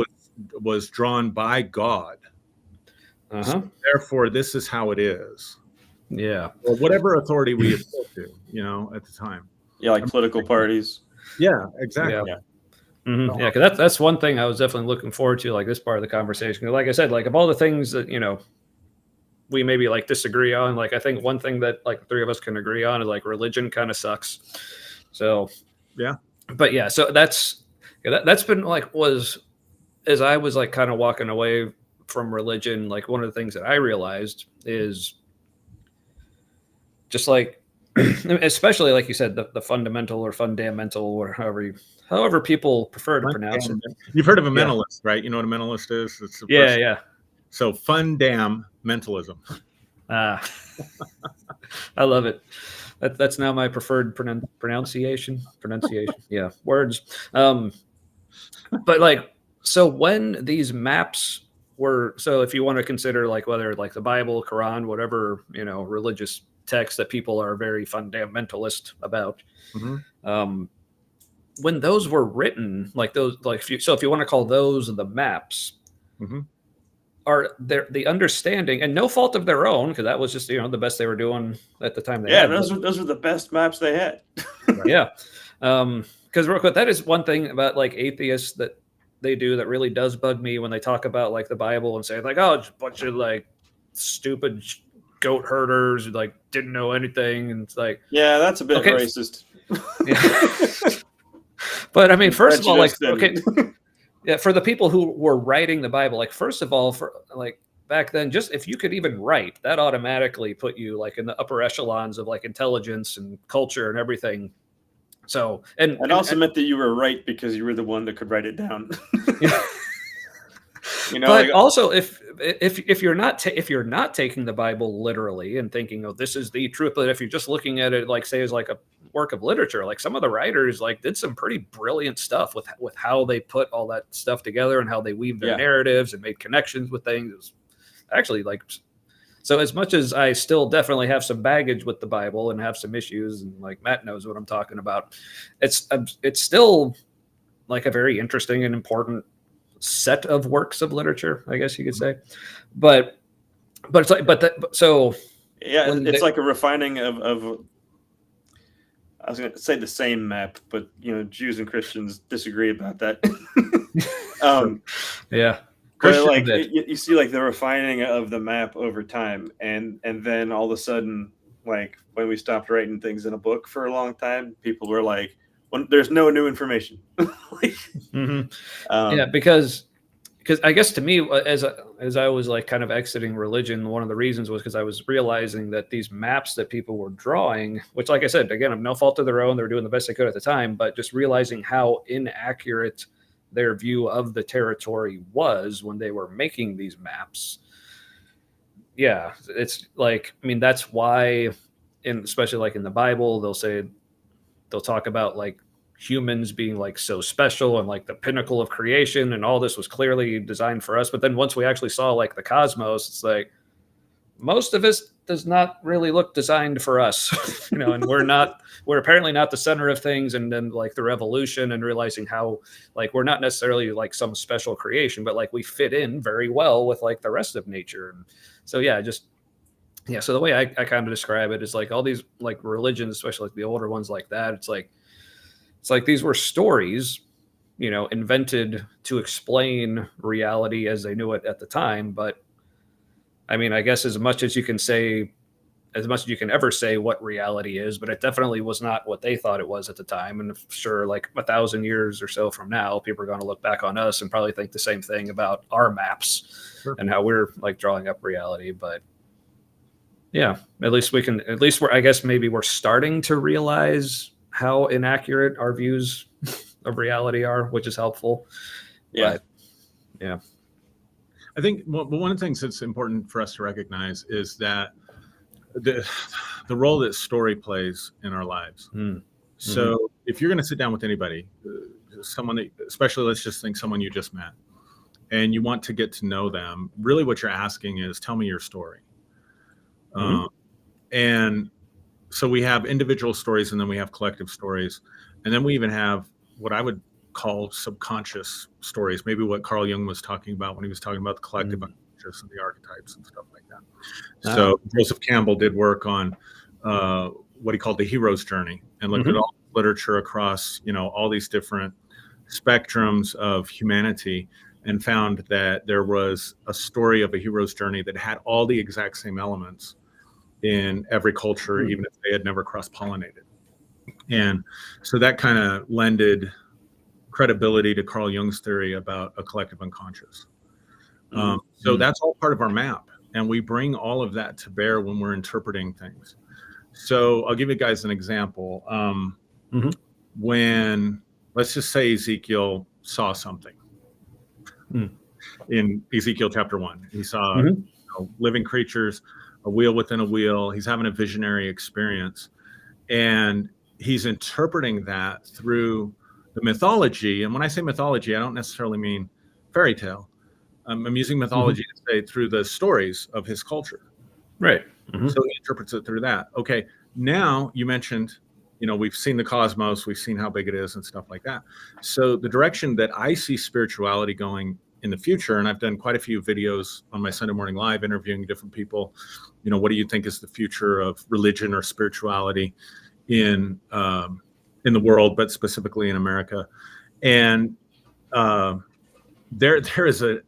was drawn by God. So therefore, this is how it is. Yeah. Or whatever authority we appeal to, at the time. Yeah, like political parties. Yeah, exactly. Yeah. Mm-hmm. Yeah, because that's one thing I was definitely looking forward to, like this part of the conversation. 'Cause like I said, like of all the things that we maybe like disagree on, like I think one thing that like the three of us can agree on is like religion kind of sucks. So Yeah. but yeah, so that's been like was as I was like kind of walking away from religion, like one of the things that I realized is just like especially like you said, the fundamental or fundamental or however people prefer to pronounce it. You've heard of a Yeah. mentalist, right? You know what a mentalist is? It's Yeah. So fundamentalism. I love it. That's now my preferred pronunciation. Yeah, words. But like, so when these maps were, so if you want to consider like whether like the Bible, Quran, whatever religious text that people are very fundamentalist about, when those were written, like those, like if you want to call those the maps, are there the understanding and no fault of their own, because that was just the best they were doing at the time. Those were the best maps they had. Yeah. Because real quick, that is one thing about like atheists that they do that really does bug me when they talk about like the Bible and say like, oh, it's a bunch of like stupid goat herders who like didn't know anything, and it's like, yeah, that's a bit racist. Yeah. But I mean, first of all, like, okay, yeah, for the people who were writing the Bible, like first of all, for like back then, just if you could even write, that automatically put you like in the upper echelons of like intelligence and culture and everything. So and also meant that you were right because you were the one that could write it down. Yeah. But like, also if you're not taking the Bible literally and thinking, oh, this is the truth, but if you're just looking at it like say as like a work of literature, like some of the writers like did some pretty brilliant stuff with how they put all that stuff together and how they weave their narratives and made connections with things. It was actually like, so as much as I still definitely have some baggage with the Bible and have some issues, and like Matt knows what I'm talking about, it's still like a very interesting and important set of works of literature, I guess you could say. But it's like, so yeah, it's like a refining of I was going to say the same map, but Jews and Christians disagree about that. Yeah. But like you see like the refining of the map over time, and then all of a sudden, like when we stopped writing things in a book for a long time, people were like, there's no new information. Yeah, because I guess to me, as I was like kind of exiting religion, one of the reasons was because I was realizing that these maps that people were drawing, which like I said, again, of no fault of their own, they were doing the best they could at the time, but just realizing how inaccurate their view of the territory was when they were making these maps. Yeah, it's like, I mean, that's why, especially like in the Bible, they'll talk about like humans being like so special and like the pinnacle of creation, and all this was clearly designed for us. But then once we actually saw like the cosmos, it's like most of us does not really look designed for us, and we're apparently not the center of things. And then like the revolution and realizing how like we're not necessarily like some special creation, but like we fit in very well with like the rest of nature. And so so the way I kind of describe it is like all these like religions, especially like the older ones like that, it's like these were stories, invented to explain reality as they knew it at the time. But I mean, I guess as much as you can ever say what reality is, but it definitely was not what they thought it was at the time. And sure, like 1,000 years or so from now, people are going to look back on us and probably think the same thing about our maps and how we're like drawing up reality. But yeah, at least I guess maybe we're starting to realize how inaccurate our views of reality are, which is helpful. Yeah. But, yeah. I think one of the things that's important for us to recognize is that the role that story plays in our lives. So if you're going to sit down with anybody, someone, especially let's just think someone you just met, and you want to get to know them, really what you're asking is, tell me your story. And so we have individual stories, and then we have collective stories. And then we even have what I would call subconscious stories, maybe what Carl Jung was talking about when he was talking about the collective unconscious and the archetypes and stuff like that. So Joseph Campbell did work on what he called the hero's journey, and looked at all literature across, all these different spectrums of humanity and found that there was a story of a hero's journey that had all the exact same elements in every culture, even if they had never cross-pollinated. And so that kind of lended credibility to Carl Jung's theory about a collective unconscious. So that's all part of our map. And we bring all of that to bear when we're interpreting things. So I'll give you guys an example. When, let's just say Ezekiel saw something in Ezekiel chapter 1, he saw living creatures, a wheel within a wheel. He's having a visionary experience, and he's interpreting that through the mythology. And when I say mythology, I don't necessarily mean fairy tale. I'm using mythology to say through the stories of his culture. Right. So he interprets it through that. Okay. Now you mentioned, we've seen the cosmos, we've seen how big it is and stuff like that. So the direction that I see spirituality going in the future, and I've done quite a few videos on my Sunday Morning Live interviewing different people, what do you think is the future of religion or spirituality in the world, but specifically in America? And there is a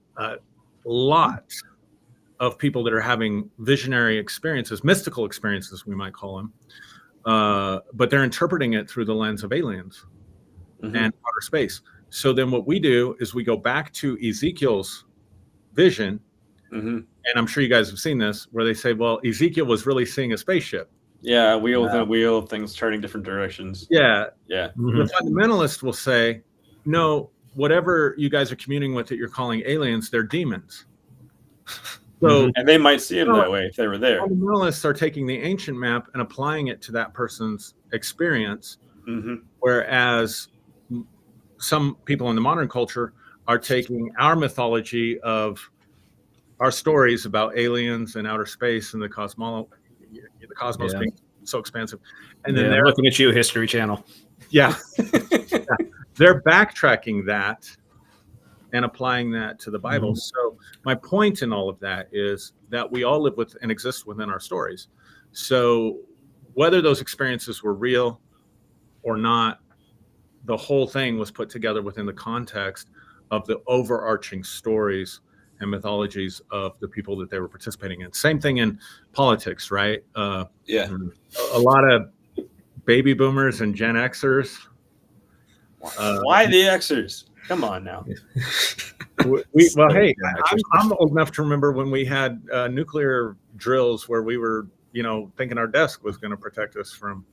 lot of people that are having visionary experiences, mystical experiences, we might call them, but they're interpreting it through the lens of aliens and outer space. So then what we do is we go back to Ezekiel's vision, and I'm sure you guys have seen this, where they say, well, Ezekiel was really seeing a spaceship. Yeah, wheel within a wheel, things turning different directions. Yeah. The fundamentalist will say, no, whatever you guys are communing with that you're calling aliens, they're demons. So, and they might see them that way if they were there. Fundamentalists are taking the ancient map and applying it to that person's experience, whereas some people in the modern culture are taking our mythology of our stories about aliens and outer space and the cosmos being so expansive, and then they're looking at you, History Channel. They're backtracking that and applying that to the Bible. So my point in all of that is that we all live with and exist within our stories. So whether those experiences were real or not, the whole thing was put together within the context of the overarching stories and mythologies of the people that they were participating in. Same thing in politics, right? A lot of baby boomers and Gen Xers. Why the Xers? Come on now. I'm old enough to remember when we had nuclear drills where we were, thinking our desk was going to protect us from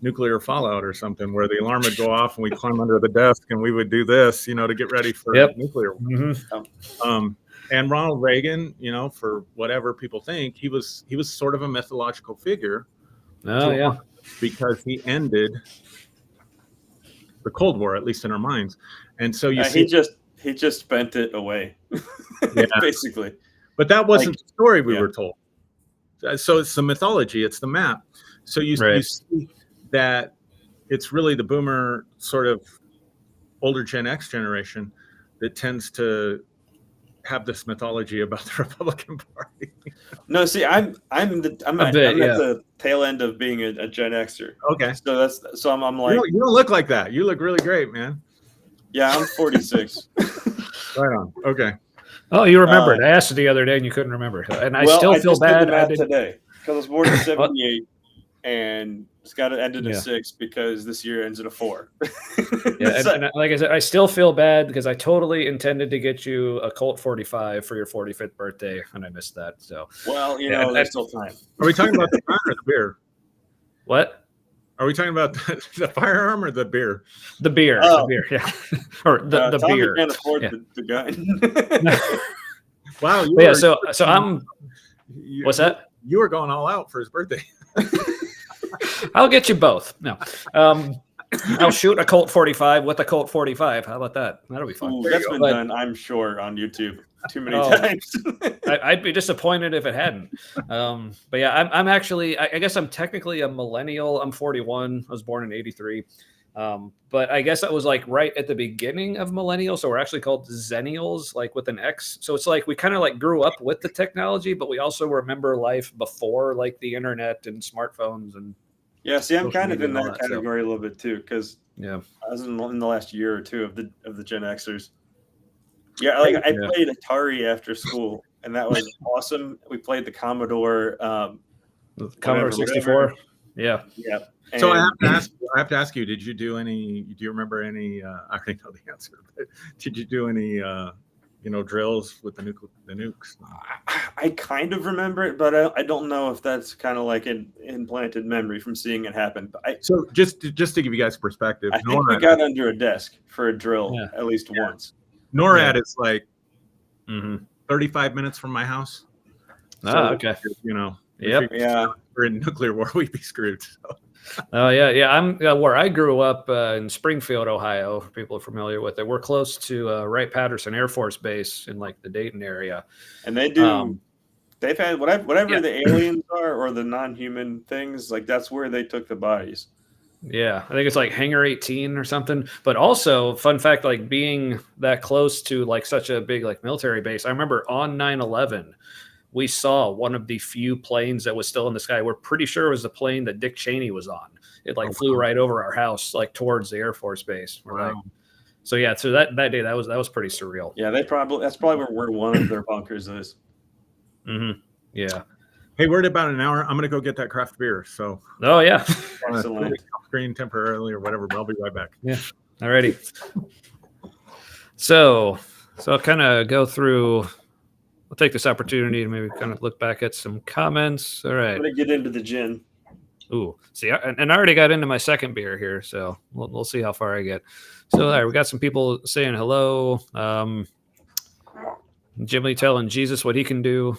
nuclear fallout or something, where the alarm would go off and we'd climb under the desk and we would do this, to get ready for nuclear. And Ronald Reagan, for whatever people think, he was sort of a mythological figure. Because he ended the Cold War, at least in our minds. And so he just spent it away, basically. But that wasn't the story we were told. So it's the mythology, it's the map. So you see that it's really the boomer sort of older Gen X generation that tends to have this mythology about the Republican Party. No, see, I'm at the tail end of being a Gen Xer. Okay, so I'm like, you don't look like that. You look really great, man. Yeah, I'm 46. Right on. Okay. Oh, you remembered. I asked it the other day and you couldn't remember. And I still feel bad. I did today because I was born in 78 and it's got to end in a 6 because this year ends in a 4. And like I said, I still feel bad because I totally intended to get you a Colt 45 for your 45th birthday and I missed that. So, well, there's still time. Are we talking about the gun or the beer? What? Are we talking about the firearm or the beer? The beer. The beer, yeah. Or the beer. Can't afford the gun. Wow. So I'm. What's that? You were going all out for his birthday. I'll get you both. No. I'll shoot a Colt 45 with a Colt 45. How about that? That'll be fun. That's been done, I'm sure, on YouTube too many times. I'd be disappointed if it hadn't. But yeah, I'm actually, I guess I'm technically a millennial. I'm 41. I was born in 83. But I guess that was like right at the beginning of millennials. So we're actually called Zennials, like with an X. So it's like we kind of like grew up with the technology, but we also remember life before like the internet and smartphones and. Yeah, see, I'm kind of in that category a little bit too, because Yeah. I was in the last year or two of the Gen Xers. Yeah, like I played Atari after school, and that was awesome. We played the Commodore, Commodore 64. Yeah. Yeah. So I have to ask you, did you do any? Do you remember any? I already know the answer, but did you do any? Drills with the nukes. I kind of remember it, but I don't know if that's kind of like an implanted memory from seeing it happen. But so just to give you guys perspective, I think we got under a desk for a drill at least once. NORAD is like 35 minutes from my house. So, okay. If we're in nuclear war, we'd be screwed. So. Oh yeah. I'm where I grew up in Springfield, Ohio. For people are familiar with it. We're close to Wright-Patterson Air Force Base in like the Dayton area, and they do. They've had whatever the aliens are or the non-human things. Like that's where they took the bodies. Yeah, I think it's like Hangar 18 or something. But also, fun fact, like being that close to like such a big like military base. I remember on 9/11. We saw one of the few planes that was still in the sky. We're pretty sure it was the plane that Dick Cheney was on. It like flew right over our house, like towards the Air Force Base. Like, so that day that was pretty surreal. Yeah, that's probably where one of their bunkers is. Mm-hmm. Yeah. Hey, we're at about an hour. I'm gonna go get that craft beer. So. Oh yeah. Screen temporarily or whatever, but I'll be right back. Yeah. Alrighty. So I'll kind of go through. We'll take this opportunity to maybe kind of look back at some comments. All right. I'm going to get into the gin. Ooh, see, and I already got into my second beer here, so we'll see how far I get. So all right, we got some people saying hello. Jimmy telling Jesus what he can do.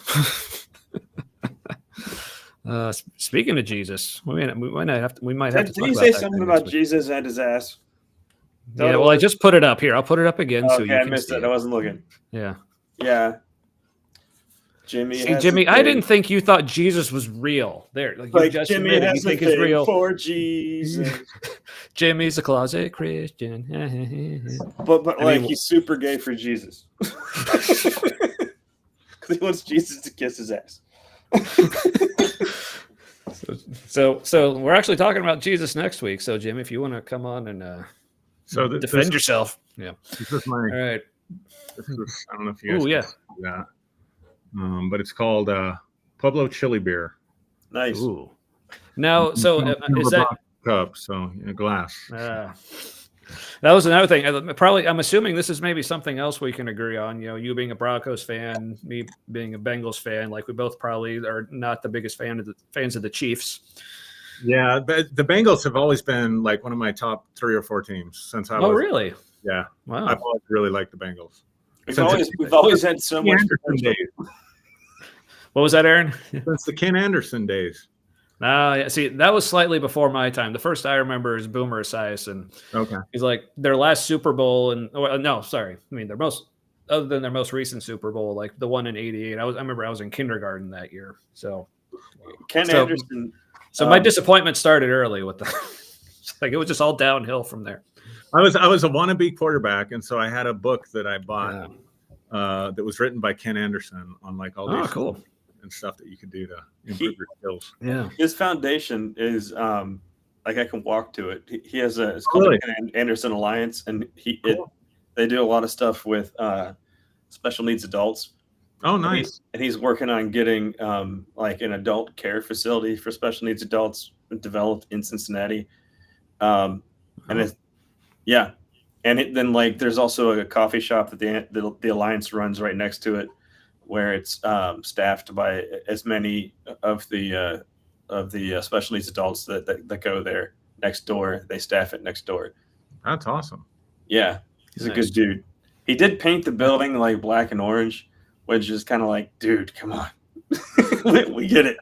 Speaking of Jesus, we might have to. Did you say something about Jesus and his ass? Yeah, well, I just put it up here. I'll put it up again. So you I can missed it. I wasn't looking. Yeah. Yeah. Jimmy, I didn't think you thought Jesus was real. There, like you Jimmy has you think he's real for Jesus. Jimmy's a closet Christian. but he's super gay for Jesus because he wants Jesus to kiss his ass. So we're actually talking about Jesus next week. So Jimmy, if you want to come on and defend yourself, This is my. All right. I don't know if you guys. Can see that. But it's called Pueblo Chili Beer. Nice. Ooh. Now, so is that cup? So a glass. That was another thing. I'm assuming this is maybe something else we can agree on. You being a Broncos fan, me being a Bengals fan. Like we both probably are not the biggest fans of the Chiefs. Yeah, but the Bengals have always been like one of my top 3 or 4 teams since I was. Oh, really? Yeah. Wow. I've always really liked the Bengals. We've always had so much. What was that, Aaron? Since the Ken Anderson days. Yeah. See, that was slightly before my time. The first I remember is Boomer Esiason. Okay. He's like their last Super Bowl, other than their most recent Super Bowl, like the one in '88. I remember I was in kindergarten that year. So Anderson. So my disappointment started early with the like it was just all downhill from there. I was a wannabe quarterback, and so I had a book that I bought that was written by Ken Anderson on like all these cool and stuff that you could do to improve your skills. Yeah, his foundation is like I can walk to it. He has it's called the Ken Anderson Alliance, and they do a lot of stuff with special needs adults. Oh, nice! And he's working on getting like an adult care facility for special needs adults developed in Cincinnati. And it's then like there's also a coffee shop that the Alliance runs right next to it, where it's staffed by as many of the special needs adults that go there next door. They staff it next door. That's awesome. Yeah, he's a good dude. He did paint the building like black and orange, which is kind of like, dude, come on, we get it.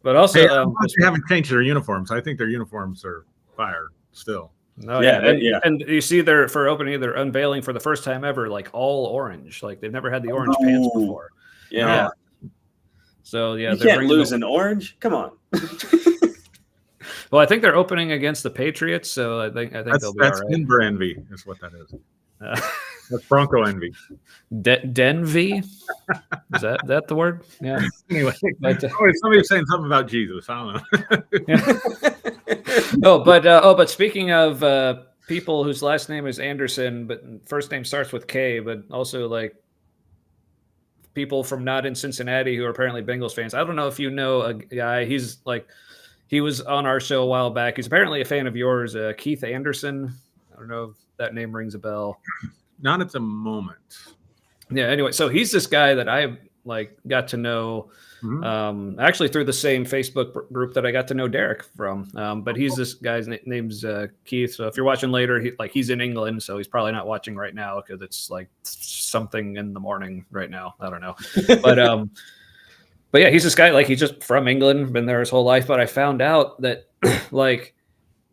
But also, they haven't changed their uniforms. I think their uniforms are fire still. No, and you see they're unveiling for the first time ever, like all orange. Like they've never had the orange pants before. Yeah. So you can't lose an orange. Come on. Well, I think they're opening against the Patriots, so I think they'll be all right. That's Denver envy, is what that is. That's Bronco envy. Denvy? Is that the word? Yeah. Anyway, But, somebody was saying something about Jesus. I don't know. yeah. But speaking of people whose last name is Anderson, but first name starts with K, but also like people from not in Cincinnati who are apparently Bengals fans. I don't know if you know a guy. He was on our show a while back. He's apparently a fan of yours, Keith Anderson. I don't know if that name rings a bell. Not at the moment. Yeah. Anyway, so he's this guy that I like got to know actually through the same Facebook group that I got to know Derek from. But he's this guy's name's Keith. So if you're watching later, he's in England, so he's probably not watching right now because it's like something in the morning right now. I don't know, but yeah, he's this guy, like he's just from England, been there his whole life. But I found out that like,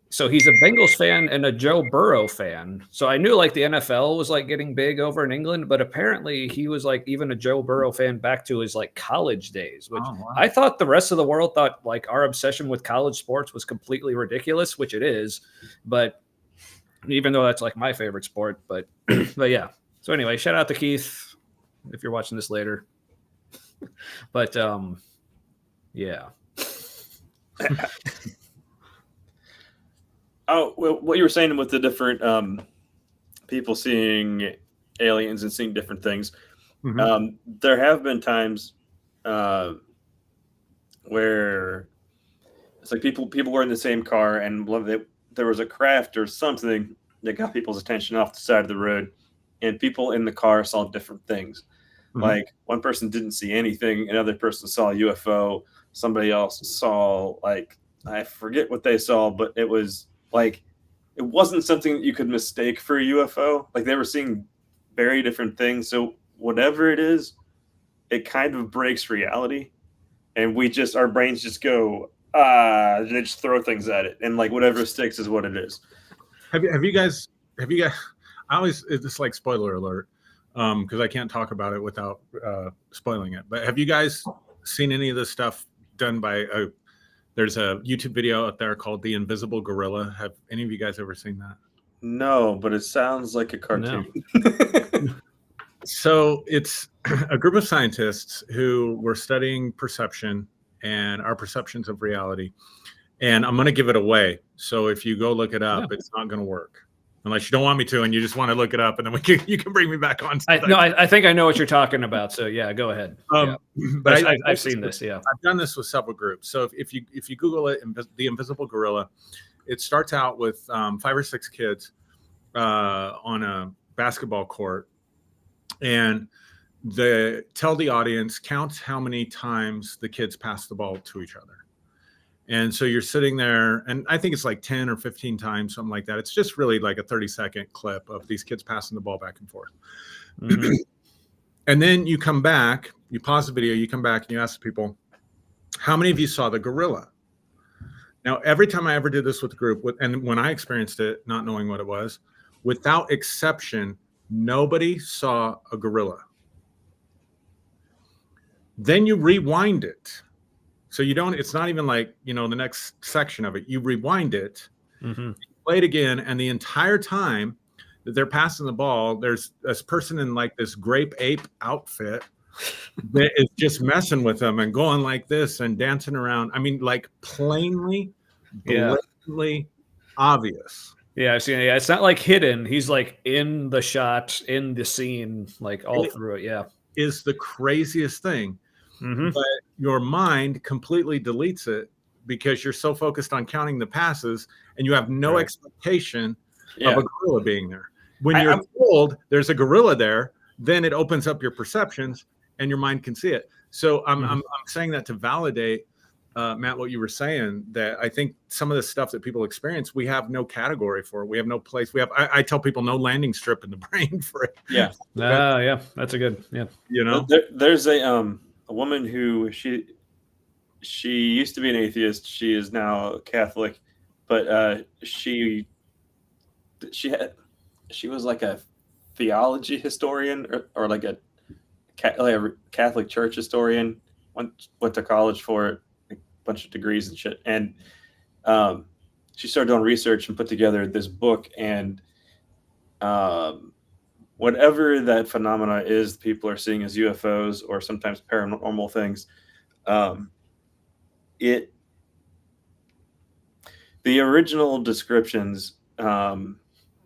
so he's a Bengals fan and a Joe Burrow fan. So I knew like the NFL was like getting big over in England, but apparently he was like even a Joe Burrow fan back to his like college days, which I thought the rest of the world thought like our obsession with college sports was completely ridiculous, which it is. But even though that's like my favorite sport, but yeah. So anyway, shout out to Keith if you're watching this later. But yeah. Oh, well, what you were saying with the different people seeing aliens and seeing different things. There have been times where it's like people were in the same car and there was a craft or something that got people's attention off the side of the road, and people in the car saw different things. Like one person didn't see anything, another person saw a UFO, somebody else saw like, I forget what they saw, but it was like, it wasn't something that you could mistake for a UFO. Like they were seeing very different things. So whatever it is, it kind of breaks reality. And our brains just go, they just throw things at it. And like whatever sticks is what it is. Have you guys, I always, it's like spoiler alert, because I can't talk about it without spoiling it. But have you guys seen any of this stuff done by there's a YouTube video out there called The Invisible Gorilla. Have any of you guys ever seen that? No, but it sounds like a cartoon. No. So it's a group of scientists who were studying perception and our perceptions of reality. And I'm going to give it away. So if you go look it up, it's not going to work. Unless you don't want me to, and you just want to look it up, and then you can bring me back on. I think I know what you're talking about. So yeah, go ahead. But I've seen this. Yeah, I've done this with several groups. So if you Google it, The Invisible Gorilla, it starts out with 5 or 6 kids on a basketball court, and they tell the audience, count how many times the kids pass the ball to each other. And so you're sitting there, and I think it's like 10 or 15 times, something like that. It's just really like a 30-second clip of these kids passing the ball back and forth. And then you come back, you pause the video, you come back, and you ask people, how many of you saw the gorilla? Now, every time I ever did this with the group, and when I experienced it, not knowing what it was, without exception, nobody saw a gorilla. Then you rewind it. So you don't, it's not even like, the next section of it. You rewind it, you play it again, and the entire time that they're passing the ball, there's this person in like this grape ape outfit that is just messing with them and going like this and dancing around. I mean, like plainly, blatantly obvious. Yeah, I've seen it. Yeah, it's not like hidden. He's like in the shot, in the scene, like all through it. Yeah. Is the craziest thing. But your mind completely deletes it because you're so focused on counting the passes and you have no expectation of a gorilla being there. When you're told there's a gorilla there, then it opens up your perceptions and your mind can see it. So I'm saying that to validate, Matt, what you were saying, that I think some of the stuff that people experience, we have no category for it. We have no place. I tell people no landing strip in the brain for it. Yeah. Yeah. That's a good, There's a woman who she used to be an atheist. She is now Catholic, but she was like a theology historian or like a Catholic Church historian. Went to college for it, a bunch of degrees and shit. And she started doing research and put together this book. And whatever that phenomena is people are seeing as UFOs or sometimes paranormal things, it the original descriptions,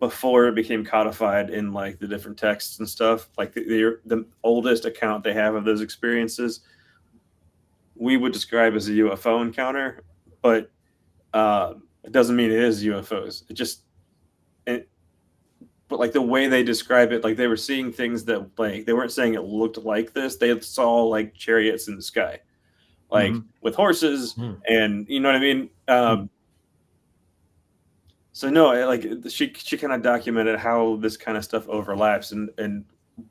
before it became codified in like the different texts and stuff, like the oldest account they have of those experiences, we would describe as a UFO encounter, but it doesn't mean it is UFOs. But like the way they describe it, like they were seeing things that like they weren't saying it looked like this. They saw like chariots in the sky, like with horses, and you know what I mean. So no, like she kind of documented how this kind of stuff overlaps and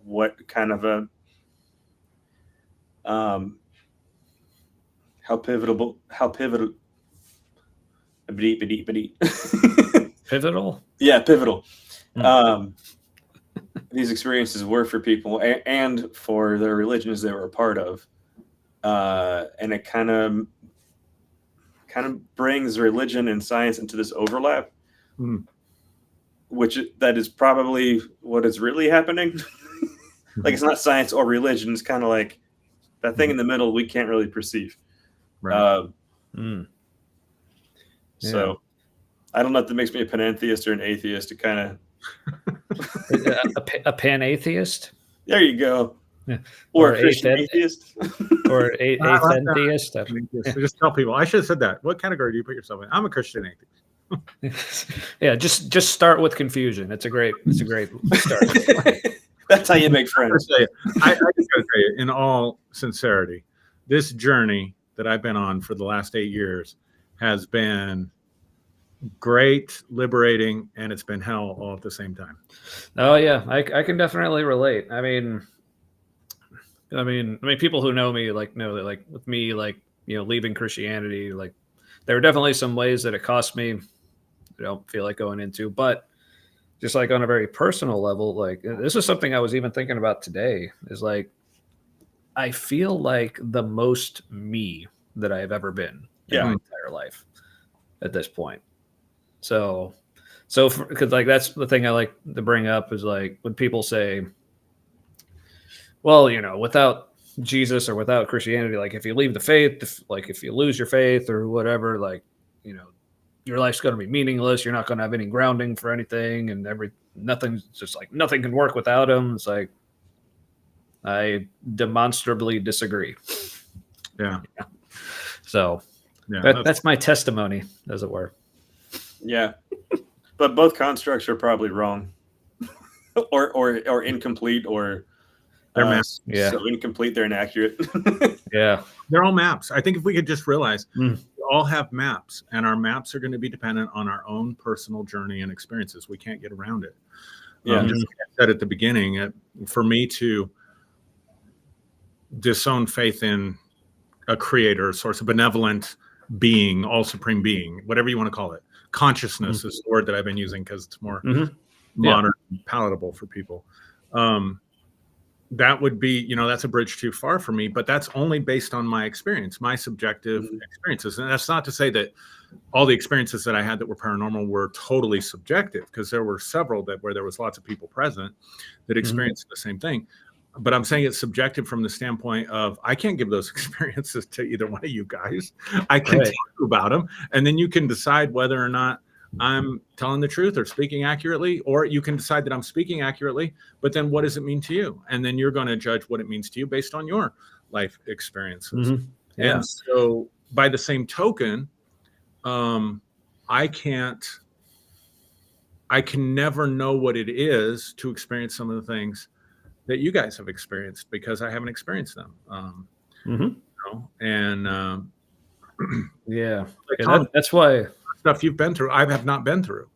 what kind of a how pivotal Pivotal. Yeah, pivotal. These experiences were for people and for their religions they were a part of, and it kind of brings religion and science into this overlap, which that is probably what is really happening. Like it's not science or religion; it's kind of like that thing in the middle we can't really perceive. Right. So I don't know if that makes me a panentheist or an atheist. To kind of a pan-atheist. There you go. Yeah. Or a Christian atheist. Or atheist. Just tell people. I should have said that. What category do you put yourself in? I'm a Christian atheist. Yeah, just start with confusion. It's a great start. That's how you make friends. I just gotta tell you, in all sincerity, this journey that I've been on for the last 8 years has been great, liberating, and it's been hell all at the same time. Oh yeah, I can definitely relate. I mean, people who know me know that like with me, like, you know, leaving Christianity, like there were definitely some ways that it cost me. I don't feel like going into, but just like on a very personal level, like this is something I was even thinking about today. Is like I feel like the most me that I've ever been in my entire life at this point. So because like that's the thing I like to bring up is like when people say, well, you know, without Jesus or without Christianity, like if you leave the faith, if you lose your faith or whatever, like, you know, your life's going to be meaningless. You're not going to have any grounding for anything, and nothing's just like nothing can work without him. It's like I demonstrably disagree. Yeah. So that's my testimony, as it were. Yeah, but both constructs are probably wrong, or incomplete, or they're maps. Yeah, so incomplete they're inaccurate. Yeah, they're all maps. I think if we could just realize we all have maps, and our maps are going to be dependent on our own personal journey and experiences. We can't get around it. Yeah, just like I said at the beginning, for me to disown faith in a creator, source, of benevolent being, all supreme being, whatever you want to call it. Consciousness is the word that I've been using because it's more modern and palatable for people. That would be, you know, that's a bridge too far for me, but that's only based on my experience, my subjective experiences. And that's not to say that all the experiences that I had that were paranormal were totally subjective, because there were several where there was lots of people present that experienced the same thing. But I'm saying it's subjective from the standpoint of I can't give those experiences to either one of you guys. I can tell you about them, and then you can decide whether or not I'm telling the truth or speaking accurately, or you can decide that I'm speaking accurately, but then what does it mean to you? And then you're going to judge what it means to you based on your life experiences. Yeah. And so by the same token, I can never know what it is to experience some of the things that you guys have experienced, because I haven't experienced them. You know? And that's why stuff you've been through, I have not been through.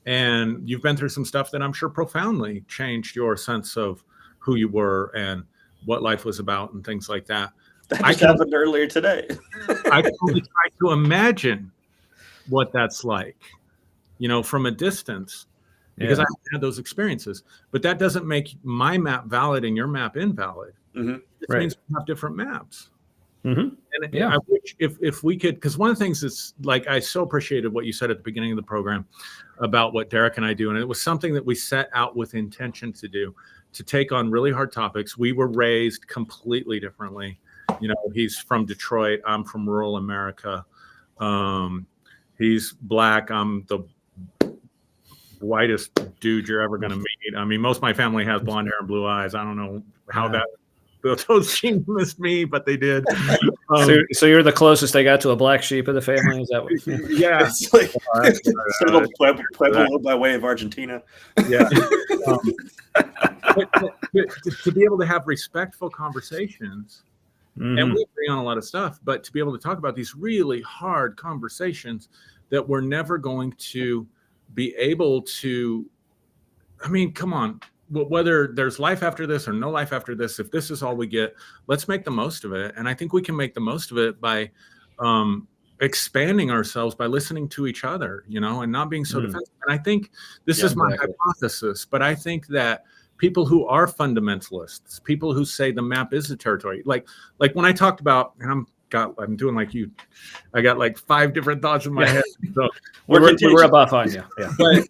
And you've been through some stuff that I'm sure profoundly changed your sense of who you were and what life was about and things like that. That just happened earlier today. I can only try to imagine what that's like, you know, from a distance, because I haven't had those experiences. But that doesn't make my map valid and your map invalid. It means we have different maps. Mm-hmm. And Yeah. I wish if we could, because one of the things that's like, I so appreciated what you said at the beginning of the program about what Derek and I do. And it was something that we set out with intention to do, to take on really hard topics. We were raised completely differently. You know, he's from Detroit. I'm from rural America. He's black. I'm the whitest dude you're ever going to meet. I mean, most of my family has blonde hair and blue eyes. I don't know how those genes missed me, but they did. So you're the closest they got to a black sheep of the family? Is that what? Yeah. It's like Pueblo by way of Argentina. Yeah. To be able to have respectful conversations, and we agree on a lot of stuff, but to be able to talk about these really hard conversations that we're never going to be able to, I mean, come on, whether there's life after this or no life after this, if this is all we get, let's make the most of it. And I think we can make the most of it by expanding ourselves, by listening to each other, you know, and not being so defensive. And I think this is my hypothesis, but I think that people who are fundamentalists, people who say the map is the territory, like when I talked about, and I'm doing like you, I got like 5 different thoughts in my head. So we were a buff on you. Yeah. But,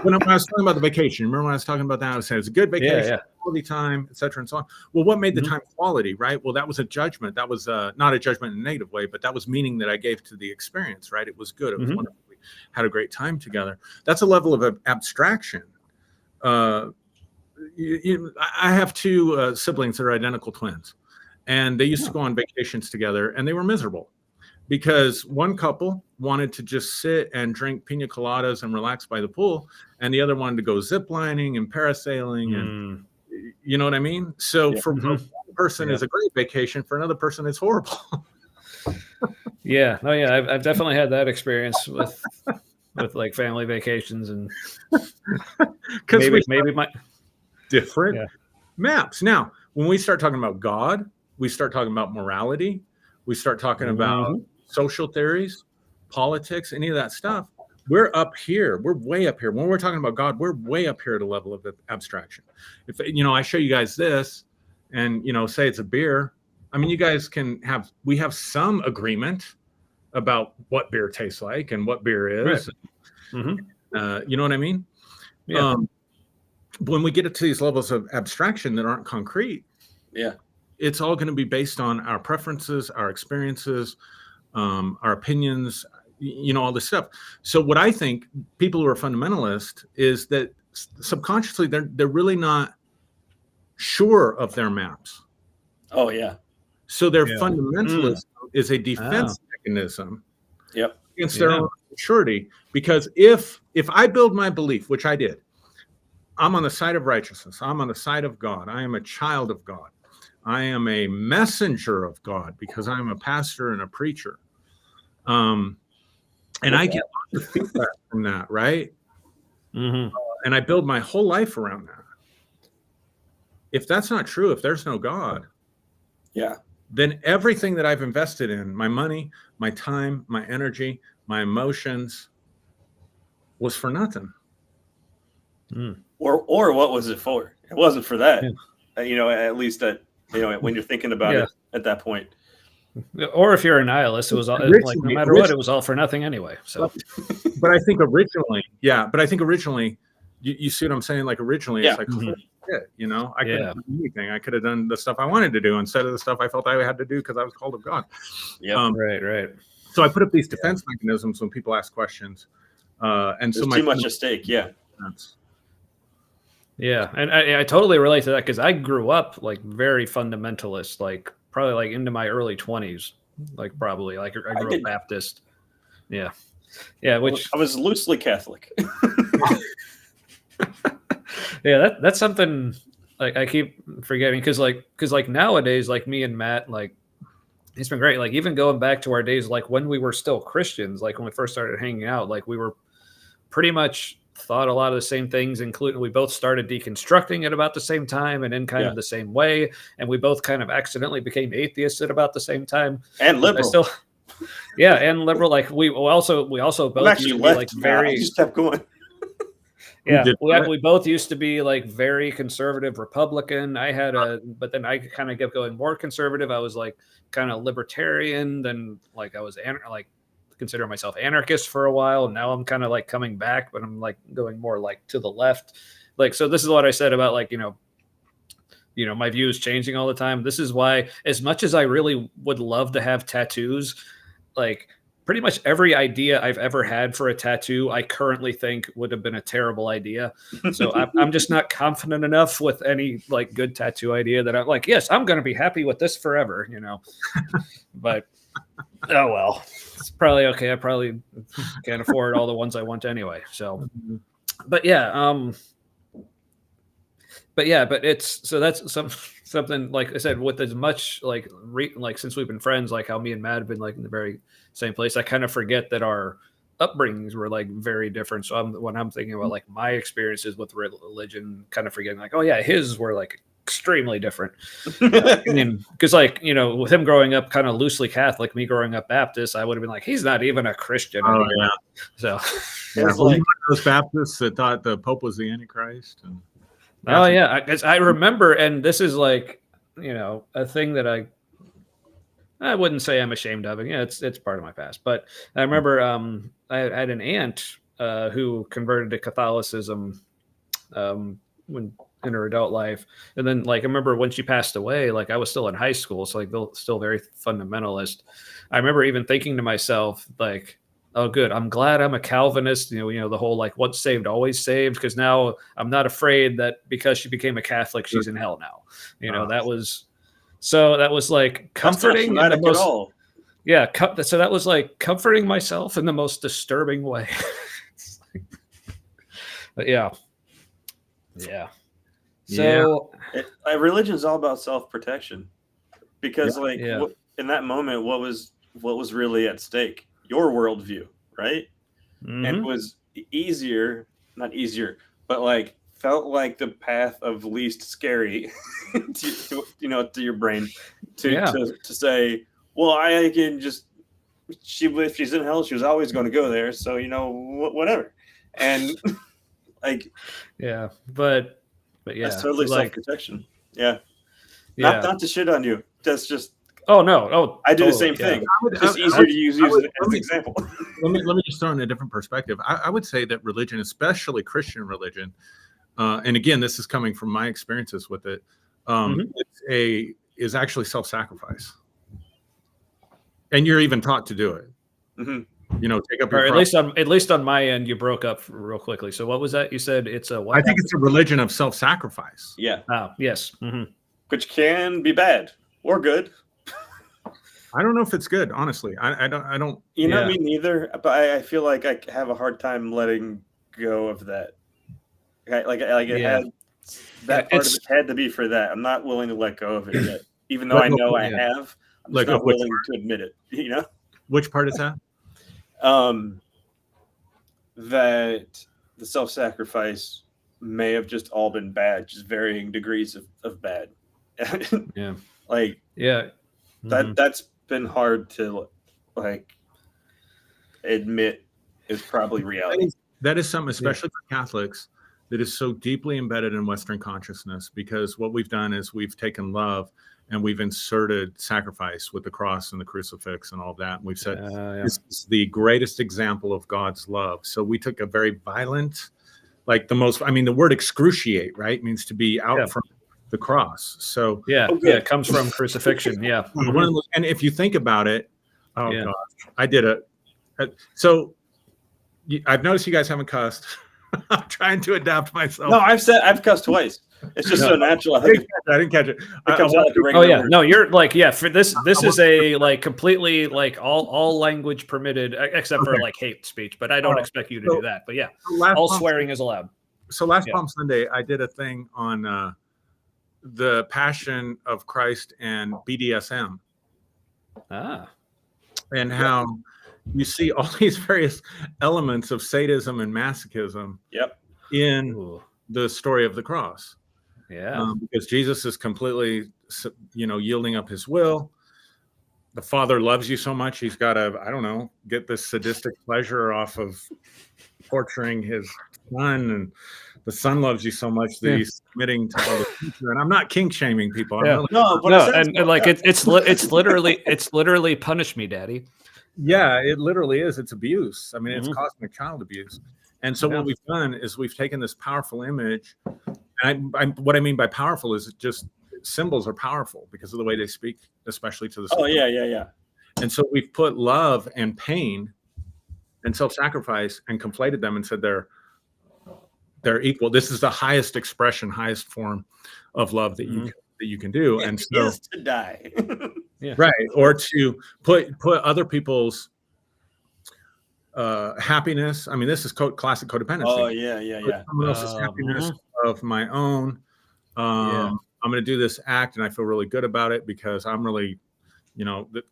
when I was talking about the vacation, remember when I was talking about that? I was saying it's a good vacation, quality time, et cetera, and so on. Well, what made the time quality, right? Well, that was a judgment. That was not a judgment in a negative way, but that was meaning that I gave to the experience, right? It was good. It was wonderful. We had a great time together. That's a level of abstraction. I have 2 siblings that are identical twins, and they used to go on vacations together, and they were miserable because one couple wanted to just sit and drink pina coladas and relax by the pool, and the other wanted to go zip lining and parasailing, and you know what I mean? So for one person is a great vacation, for another person it's horrible. Yeah. Oh yeah. I've definitely had that experience with like family vacations, and maybe my different maps. Now, when we start talking about God, we start talking about morality, we start talking about social theories, politics, any of that stuff. We're up here. We're way up here. When we're talking about God, we're way up here at a level of abstraction. If I show you guys this, and say it's a beer, I mean, you guys we have some agreement about what beer tastes like and what beer is. Right. You know what I mean? Yeah. When we get to these levels of abstraction that aren't concrete, it's all going to be based on our preferences, our experiences, our opinions, all this stuff. So what I think people who are fundamentalist is that subconsciously they're really not sure of their maps. Oh yeah. So their fundamentalism is a defense mechanism against their own maturity. Because if I build my belief, which I did, I'm on the side of righteousness, I'm on the side of God, I am a child of God, I am a messenger of God because I'm a pastor and a preacher. And I get lots of feedback from that, right? And I build my whole life around that. If that's not true, if there's no God, then everything that I've invested in, my money, my time, my energy, my emotions, was for nothing. Or what was it for? It wasn't for that. At least when you're thinking about it at that point. Or if you're a nihilist, it was all, like no matter what, it was all for nothing anyway. So, but I think originally, you see what I'm saying? Like originally, it's like, holy shit, I could have done anything. I could have done the stuff I wanted to do instead of the stuff I felt I had to do because I was called of God. Yeah, right. So I put up these defense mechanisms when people ask questions, and there's too much at stake. Yeah. Yeah, and I totally relate to that because I grew up like very fundamentalist, like probably like into my early 20s, like probably like I grew up Baptist. Yeah, which I was loosely Catholic. That's something like I keep forgetting because nowadays, like me and Matt, like it's been great. Like even going back to our days, like when we were still Christians, like when we first started hanging out, like we were pretty much thought a lot of the same things, including we both started deconstructing at about the same time and in kind of the same way. And we both kind of accidentally became atheists at about the same time. And liberal. And liberal. Like we also both actually used to left, be like very. I just kept going. Yeah, did what? we both used to be like very conservative Republican. I had but then I kind of kept going more conservative. I was like kind of libertarian. Then like I was like consider myself anarchist for a while. Now I'm kind of like coming back, but I'm like going more like to the left. Like, so this is what I said about like, my views changing all the time. This is why, as much as I really would love to have tattoos, like pretty much every idea I've ever had for a tattoo, I currently think would have been a terrible idea. So I'm just not confident enough with any like good tattoo idea that I'm like, yes, I'm going to be happy with this forever, but oh, well, it's probably okay. I probably can't afford all the ones I want anyway. So, but yeah, but it's so that's something like I said, with as much like since we've been friends, like how me and Matt have been like in the very same place, I kind of forget that our upbringings were like very different. So when I'm thinking about like my experiences with religion, kind of forgetting like, oh yeah, his were like extremely different. Because like, with him growing up kind of loosely Catholic, me growing up Baptist, I would have been like, he's not even a Christian anymore. Yeah. So it's like those Baptists that thought the Pope was the Antichrist. Oh yeah, I remember, and this is like, a thing that I wouldn't say I'm ashamed of. Yeah, it's part of my past. But I remember I had an aunt who converted to Catholicism when in her adult life, and then like I remember when she passed away, like I was still in high school, so like still very fundamentalist. I remember even thinking to myself like, oh, good. I'm glad I'm a Calvinist. The whole like once saved, always saved, because now I'm not afraid that because she became a Catholic, she's in hell now. That was like comforting. That's not at all. Yeah. So that was like comforting myself in the most disturbing way. But yeah. Yeah. So religion is all about self-protection, because in that moment, what was really at stake? Your worldview, right? Mm-hmm. And it was not easier, but like felt like the path of least scary to your brain to say, well, I can just if she's in hell, she was always going to go there, so whatever. And like but yeah, that's totally like, self-protection. Not to shit on you, that's just oh no! Oh, I do the same thing. It's just easier to use it as an example. Let me just throw in a different perspective. I would say that religion, especially Christian religion, and again, this is coming from my experiences with it, is actually self-sacrifice, and you're even taught to do it. Mm-hmm. Take up or your at least on my end, you broke up real quickly. So what was that? You said it's a what? I think it's a religion of self-sacrifice. Yeah. Yes. Mm-hmm. Which can be bad or good. I don't know if it's good, honestly. I don't. Me neither. But I feel like I have a hard time letting go of that. It had that part of it had to be for that. I'm not willing to let go of it yet, even though I know I have. I'm just not willing to admit it. Which part is that? That the self-sacrifice may have just all been bad, just varying degrees of bad. That's been hard to admit is probably reality. That is something, especially for Catholics, that is so deeply embedded in Western consciousness, because what we've done is we've taken love and we've inserted sacrifice with the cross and the crucifix and all that. And we've said this is the greatest example of God's love. So we took a very violent, the word excruciate, right, means to be out from the cross. So it comes from crucifixion. Yeah. And if you think about it, gosh, I did it. So I've noticed you guys haven't cussed. I'm trying to adapt myself. No, I've cussed twice. It's just so natural. I didn't catch it. No, you're like, for this is a completely all language permitted except for hate speech, but I don't expect you to do that. But all swearing is allowed. So last Palm Sunday, I did a thing on the Passion of Christ and BDSM. And how you see all these various elements of sadism and masochism in the story of the cross. Because Jesus is completely, yielding up his will. the father loves you so much, he's got to, I don't know, get this sadistic pleasure off of torturing his son, and the son loves you so much that he's submitting to all the future. And I'm not kink shaming people. I'm really, No, but No, and like it's literally punish me, daddy. yeah, it literally is. It's abuse. I mean, it's Mhm. cosmic child abuse. And so Yeah. what we've done is we've taken this powerful image. And what I mean by powerful is just symbols are powerful because of the way they speak, especially to the Oh yeah. And so we've put love and pain and self-sacrifice and conflated them and said they're equal. This is the highest expression, highest form of love that you can do. And so is to die. right, or to put other people's happiness. I mean, this is classic codependency. Oh yeah. Put someone else's happiness of my own. I'm going to do this act, and I feel really good about it because I'm really,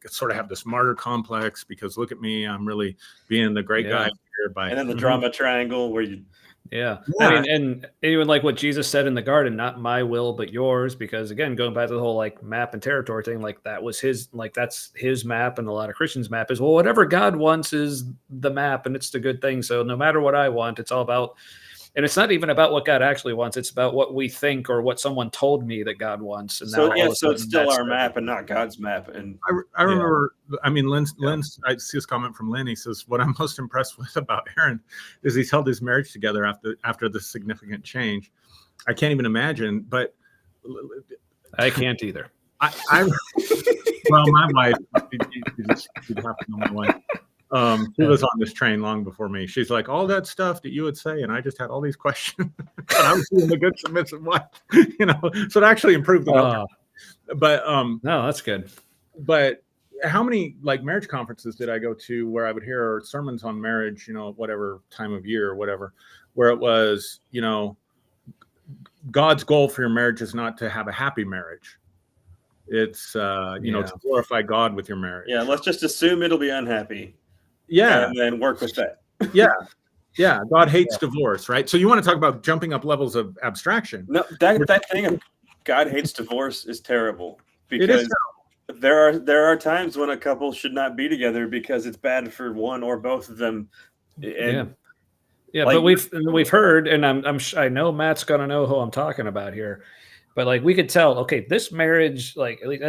sort of have this martyr complex because look at me, I'm really being the great guy here. And then the drama triangle where you. Yeah. I mean, and even like what Jesus said in the garden, not my will, but yours, because again, going back to the whole like map and territory thing, like that was that's his map. And a lot of Christians' map is, well, whatever God wants is the map and it's the good thing. So no matter what I want, it's all about, and it's not even about what God actually wants. It's about what we think or what someone told me that God wants. And So now so it's still our map and not God's map. And I remember, I mean, Lynn, I see this comment from Lynn. He says, what I'm most impressed with about Aaron is he's held his marriage together after this significant change. I can't even imagine, but I can't either. Well, my wife, you'd have to know my wife. She was on this train long before me. She's like, all that stuff that you would say, and I just had all these questions. But I was being a good submissive wife, So it actually improved the But no, that's good. But how many like marriage conferences did I go to where I would hear sermons on marriage, whatever time of year or whatever, where it was, God's goal for your marriage is not to have a happy marriage. It's to glorify God with your marriage. Yeah, let's just assume it'll be unhappy. Yeah. And then work with that. Yeah. God hates divorce, right? So you want to talk about jumping up levels of abstraction. No, that thing of God hates divorce is terrible because it is terrible. there are times when a couple should not be together because it's bad for one or both of them. And like, but we've heard, and I know Matt's gonna know who I'm talking about here, but like we could tell, okay, this marriage, like at least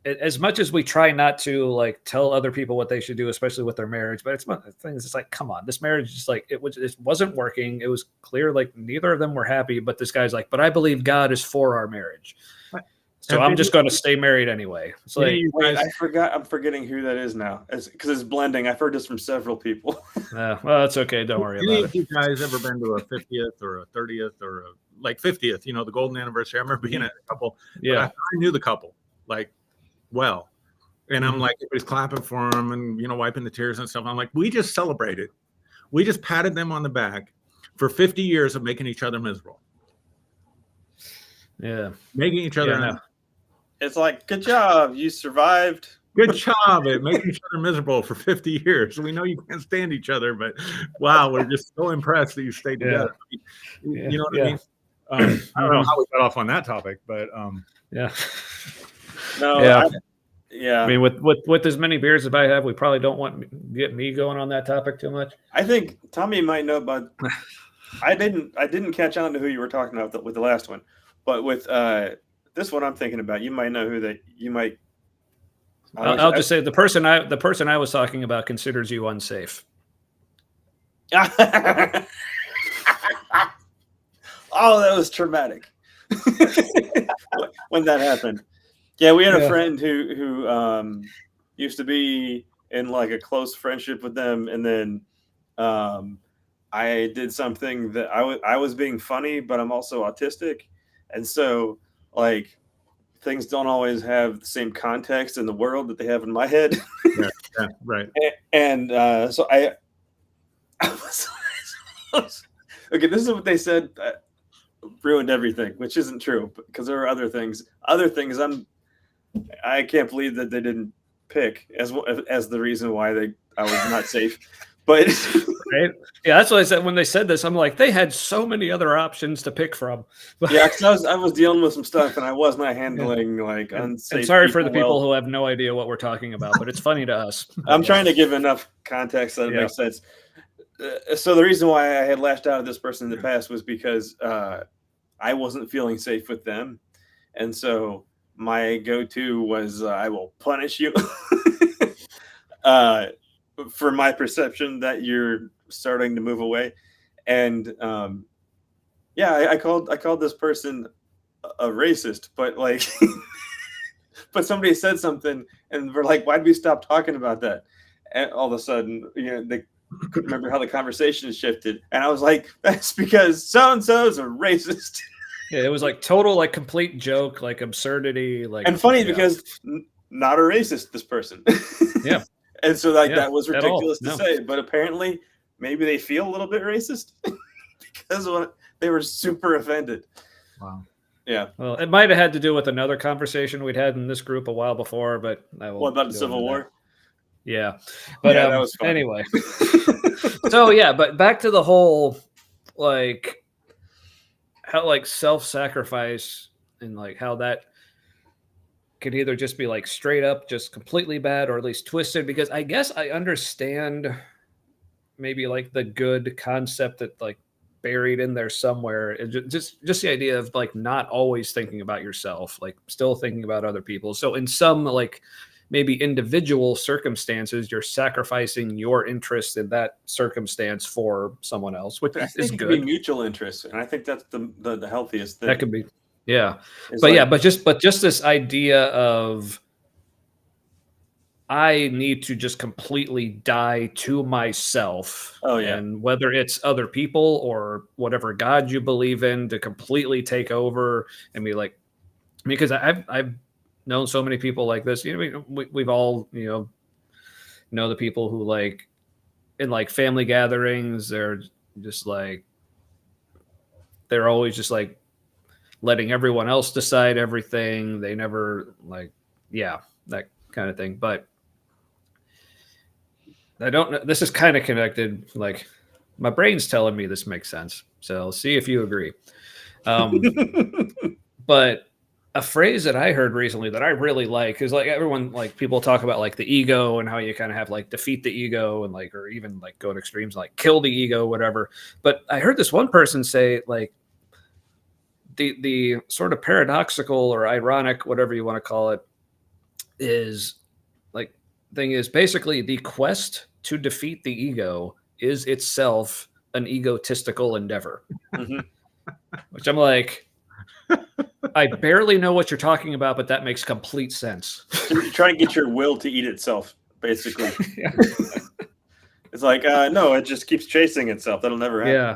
as much as we try not to like tell other people what they should do, especially with their marriage, but it's one of the things. It's like, come on, this marriage is like it wasn't working. It was clear like neither of them were happy. But this guy's like, but I believe God is for our marriage, so I'm just going to stay married anyway. It's like, wait, I'm forgetting who that is now, because it's blending. I've heard this from several people. Well, that's okay. Don't worry about it. You guys ever been to a 50th or a 30th or like 50th? The golden anniversary. I remember being at a couple. Yeah, I knew the couple like. Well, and I'm like, everybody's clapping for them and, wiping the tears and stuff. I'm like, we just celebrated. We just patted them on the back for 50 years of making each other miserable. Yeah. Making each other. It's like, good job. You survived. Good job at making each other miserable for 50 years. We know you can't stand each other, but wow, we're just so impressed that you stayed together. Yeah. You know what I mean? I don't know how we got off on that topic, but yeah. No, yeah. I mean, with as many beers as I have, we probably don't want to get me going on that topic too much. I think Tommy might know, but I didn't catch on to who you were talking about with the last one, but with this one, I'm thinking about. You might know who that you might. I'll just say the person I was talking about considers you unsafe. Oh, that was traumatic when that happened. Yeah, we had a friend who used to be in like a close friendship with them, and then I did something that I was being funny, but I'm also autistic, and so like things don't always have the same context in the world that they have in my head. Yeah, right. And so I was okay. This is what they said. Ruined everything, which isn't true because there are other things. I can't believe that they didn't pick as the reason why I was not safe. But Right? Yeah, that's what I said when they said this. I'm like, they had so many other options to pick from. Yeah, because I was dealing with some stuff, and I was not handling like unsafe. And sorry for the people people who have no idea what we're talking about, but it's funny to us. I'm trying to give enough context that it makes sense. So the reason why I had lashed out at this person in the past was because I wasn't feeling safe with them, and so my go-to was I will punish you for my perception that you're starting to move away, and I called this person a racist, but like, but somebody said something, and we're like, why'd we stop talking about that? And all of a sudden, they couldn't remember how the conversation shifted, and I was like, that's because so and so is a racist. Yeah, it was like total, like complete joke, like absurdity, like and funny because not a racist, this person. Yeah. And so that was ridiculous to say, but apparently maybe they feel a little bit racist because they were super offended. Wow. Yeah. Well, it might have had to do with another conversation we'd had in this group a while before, but what about the Civil War? Yeah. But that was fun. Anyway. So yeah, but back to the whole like how like self-sacrifice and like how that could either just be like straight up just completely bad or at least twisted, because I guess I understand maybe like the good concept that like buried in there somewhere, just the idea of like not always thinking about yourself, like still thinking about other people. So in some like maybe individual circumstances, you're sacrificing your interest in that circumstance for someone else, which is good. Be mutual interest, and I think that's the healthiest thing. That could be, yeah. But but just this idea of I need to just completely die to myself. Oh yeah, and whether it's other people or whatever God you believe in, to completely take over and be like, because I've known so many people like this. We've all know the people who like in like family gatherings, they're just like they're always just like letting everyone else decide everything. They never like that kind of thing. But I don't know. This is kind of connected. Like my brain's telling me this makes sense. So see if you agree. But a phrase that I heard recently that I really like is like everyone, like people talk about like the ego and how you kind of have like defeat the ego and like, or even like go to extremes, like kill the ego, whatever. But I heard this one person say like the sort of paradoxical or ironic, whatever you want to call it, is like thing is basically the quest to defeat the ego is itself an egotistical endeavor. Mm-hmm. Which I'm like, I barely know what you're talking about, but that makes complete sense. You're trying to get your will to eat itself, basically. Yeah. It's like, no, it just keeps chasing itself. That'll never happen. Yeah.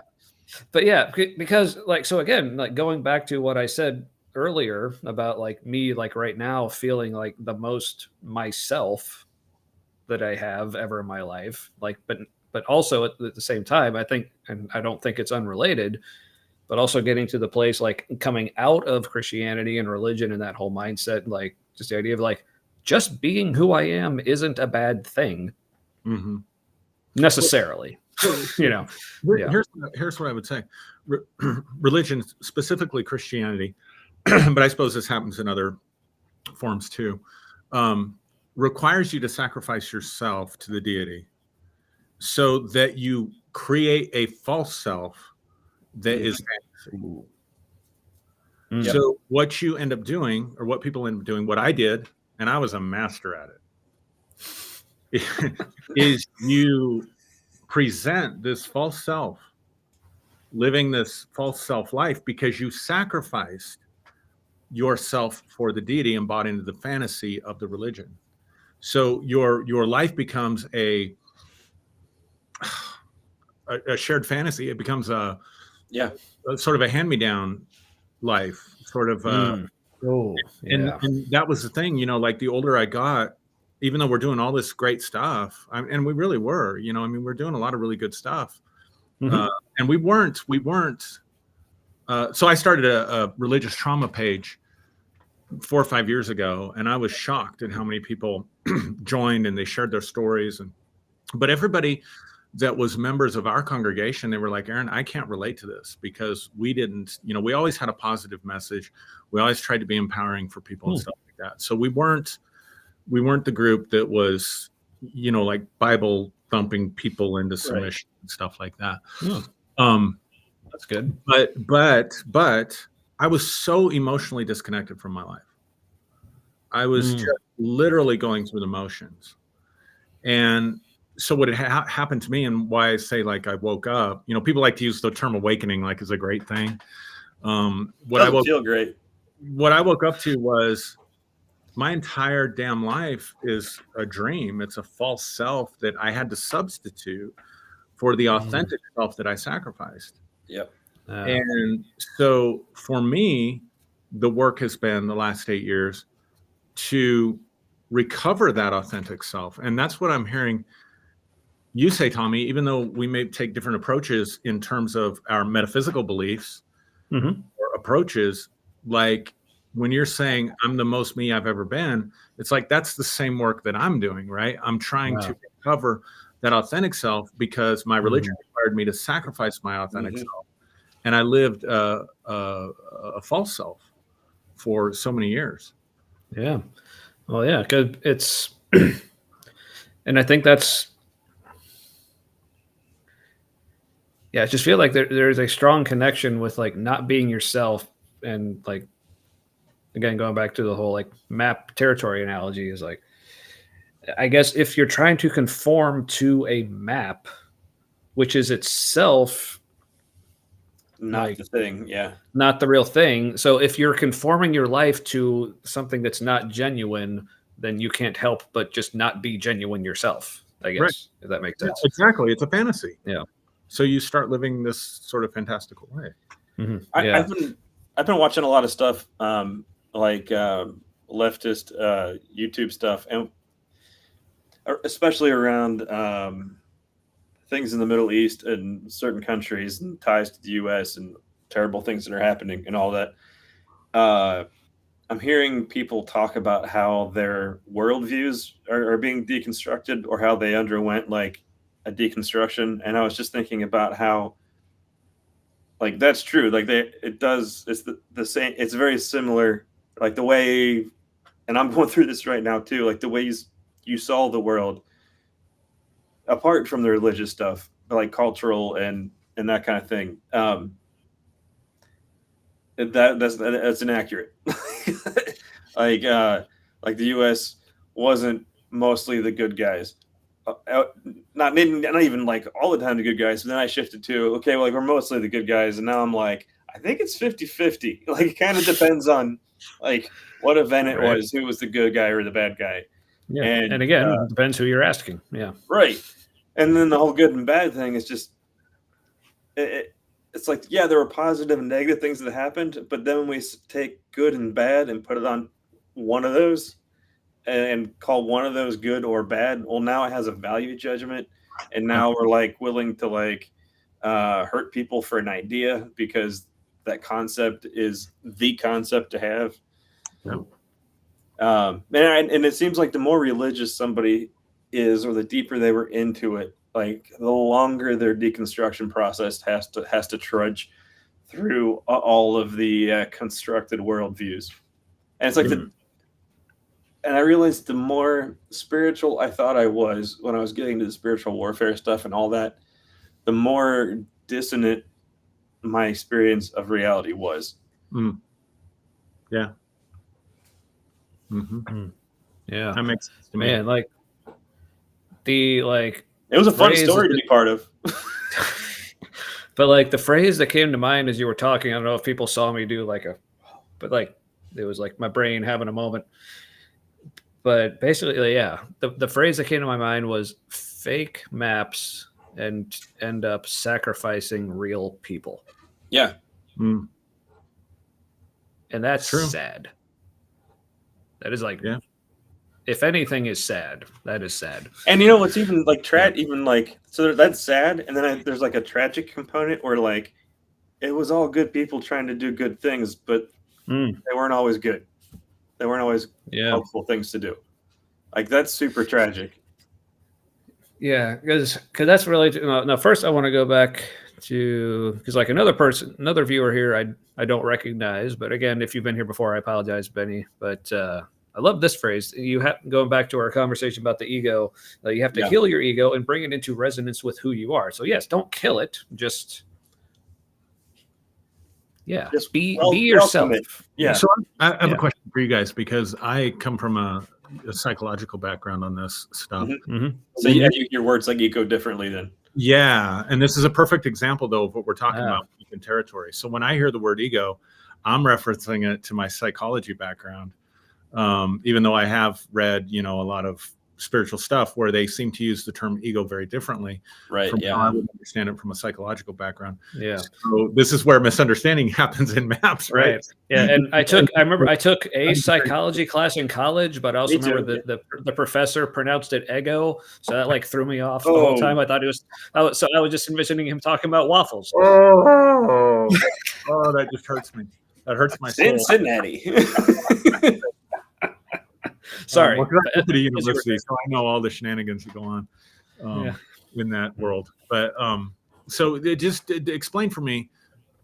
But yeah, because like, so again, like going back to what I said earlier about like me, like right now feeling like the most myself that I have ever in my life, like, but also at the same time, I think, and I don't think it's unrelated, but also getting to the place, like coming out of Christianity and religion and that whole mindset, like just the idea of like, just being who I am isn't a bad thing necessarily. Here's what I would say. Religion, specifically Christianity, but I suppose this happens in other forms too, requires you to sacrifice yourself to the deity so that you create a false self that is fantasy. So what you end up doing, or what people end up doing, what I did, and I was a master at it, is you present this false self, living this false self life because you sacrificed yourself for the deity embodied in the fantasy of the religion. So your life becomes a shared fantasy. It becomes a sort of a hand-me-down life, sort of. And that was the thing, like the older I got, even though we're doing all this great stuff, and we really were, we're doing a lot of really good stuff. And we weren't. So I started a religious trauma page 4 or 5 years ago, and I was shocked at how many people joined and they shared their stories. But everybody, that was members of our congregation. They were like, Aaron, I can't relate to this because we didn't, we always had a positive message. We always tried to be empowering for people and stuff like that. So we weren't the group that was, like Bible thumping people into submission and stuff like that. That's good. But I was so emotionally disconnected from my life. I was just literally going through the motions. And so what had happened to me, and why I say like I woke up, people like to use the term awakening like is a great thing. What I woke up to was my entire damn life is a dream. It's a false self that I had to substitute for the authentic self that I sacrificed. Yep. And so for me, the work has been the last 8 years to recover that authentic self. And that's what I'm hearing you say, Tommy, even though we may take different approaches in terms of our metaphysical beliefs or approaches, like when you're saying I'm the most me I've ever been, it's like that's the same work that I'm doing, right? I'm trying to recover that authentic self because my religion required me to sacrifice my authentic self. And I lived a false self for so many years. Yeah. Well, yeah, because it's, and I think that's, I just feel like there's a strong connection with like not being yourself. And like, again, going back to the whole like map territory analogy is like, I guess if you're trying to conform to a map, which is itself not the thing, not the real thing. So if you're conforming your life to something that's not genuine, then you can't help but just not be genuine yourself, I guess, if that makes sense. Yeah, exactly. It's a fantasy. Yeah. So you start living this sort of fantastical way. I've been watching a lot of stuff like leftist YouTube stuff, and especially around things in the Middle East and certain countries and ties to the U.S. and terrible things that are happening and all that. I'm hearing people talk about how their worldviews are being deconstructed or how they underwent like a deconstruction. And I was just thinking about how, like, that's true. Like it's the same. It's very similar. Like the way, and I'm going through this right now too. Like the way you saw the world, apart from the religious stuff, like cultural and that kind of thing. That's inaccurate. like the U.S. wasn't mostly the good guys. Not even like all the time the good guys. But then I shifted to, okay, well, like we're mostly the good guys. And now I'm like, I think it's 50-50. Like it kind of depends on like what event it was, who was the good guy or the bad guy. Yeah. And again, it depends who you're asking. Yeah. Right. And then the whole good and bad thing is just, it's like, yeah, there were positive and negative things that happened. But then when we take good and bad and put it on one of those, and call one of those good or bad, well, now it has a value judgment, and now we're like willing to like hurt people for an idea because that concept is the concept to have. And it seems like the more religious somebody is, or the deeper they were into it, like the longer their deconstruction process has to trudge through all of the constructed worldviews. And it's like and I realized the more spiritual I thought I was when I was getting to the spiritual warfare stuff and all that, the more dissonant my experience of reality was. Yeah. Yeah. That makes sense to me. Man, like it was a fun story to be part of. But like the phrase that came to mind as you were talking, I don't know if people saw me do but like it was like my brain having a moment. But basically, yeah, the phrase that came to my mind was fake maps and end up sacrificing real people. Yeah. And that's sad. That is like, if anything is sad, that is sad. And you know what's even like so that's sad. And then there's like a tragic component where like it was all good people trying to do good things, but they weren't always good. They weren't always helpful things to do. Like that's super tragic. Yeah, because that's really now. First, I want to go back to because like another viewer here, I don't recognize. But again, if you've been here before, I apologize, Benny. But I love this phrase. You have going back to our conversation about the ego. You have to heal your ego and bring it into resonance with who you are. So yes, don't kill it. Just be yourself. Yeah. So I have a question for you guys because I come from a psychological background on this stuff. Mm-hmm. So you use your words like ego differently then. Yeah, and this is a perfect example though of what we're talking about in territory. So when I hear the word ego, I'm referencing it to my psychology background. Even though I have read, a lot of spiritual stuff where they seem to use the term ego very differently. Right. From how I would understand it from a psychological background. Yeah. So this is where misunderstanding happens in maps, right? Yeah. And I remember I took a psychology class in college, but I also remember the professor pronounced it ego. So that like threw me off the whole time. I thought so I was just envisioning him talking about waffles. Oh, that just hurts me. That hurts my soul. Cincinnati. Sorry. I went to the university, so I know all the shenanigans that go on in that world. But so just explain for me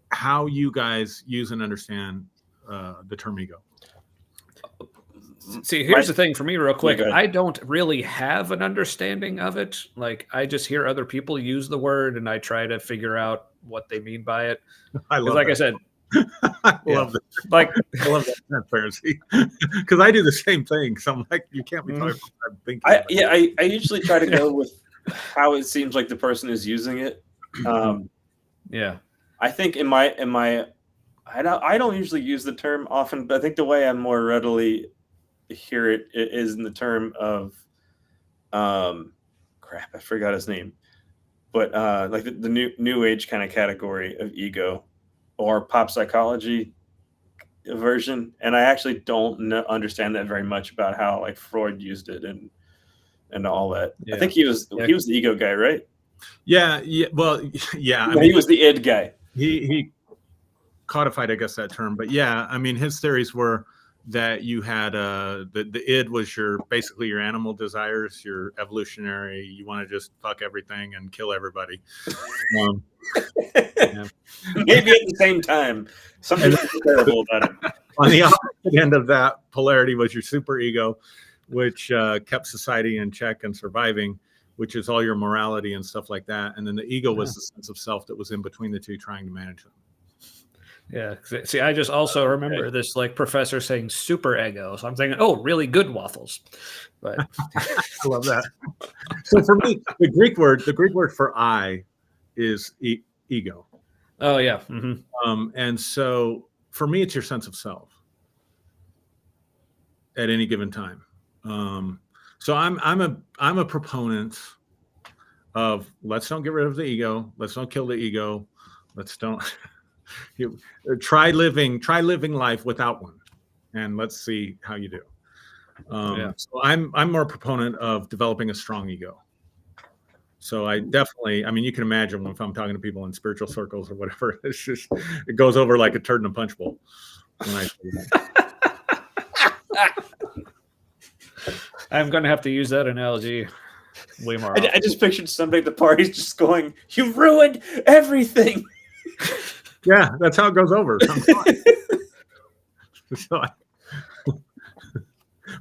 how you guys use and understand the term ego. See, here's the thing for me real quick. I don't really have an understanding of it. Like I just hear other people use the word and I try to figure out what they mean by it. I love like that. I said, I love that. Like I love that transparency because I do the same thing. So I'm like, you can't be talking about what I'm thinking. I usually try to go with how it seems like the person is using it. I think in my I don't usually use the term often, but I think the way I more readily hear it is in the term of crap, I forgot his name, but like the new age kind of category of ego or pop psychology version, and I actually don't understand that very much about how like Freud used it and all that. I think he was the ego guy, right? Yeah. Well, yeah. He was the id guy. He codified, I guess, that term. But yeah, I mean, his theories were that you had the id was basically your animal desires, your evolutionary. You want to just fuck everything and kill everybody. Maybe at the same time, something terrible about it. On the opposite end of that polarity was your super ego, which kept society in check and surviving, which is all your morality and stuff like that. And then the ego was the sense of self that was in between the two, trying to manage them. Yeah. See, I just also remember this like professor saying super ego. So I'm thinking, oh, really good waffles. But I love that. So for me, the Greek word for I is ego. Oh yeah. Mm-hmm. And so for me, it's your sense of self at any given time. So I'm a proponent of let's don't get rid of the ego. Let's don't kill the ego. Let's don't try living life without one, and let's see how you do. So I'm more a proponent of developing a strong ego. So I definitely, I mean, you can imagine if I'm talking to people in spiritual circles or whatever, it goes over like a turd in a punch bowl when I say that. I'm going to have to use that analogy way more. I just pictured somebody at the party just going, "You ruined everything." Yeah, that's how it goes over.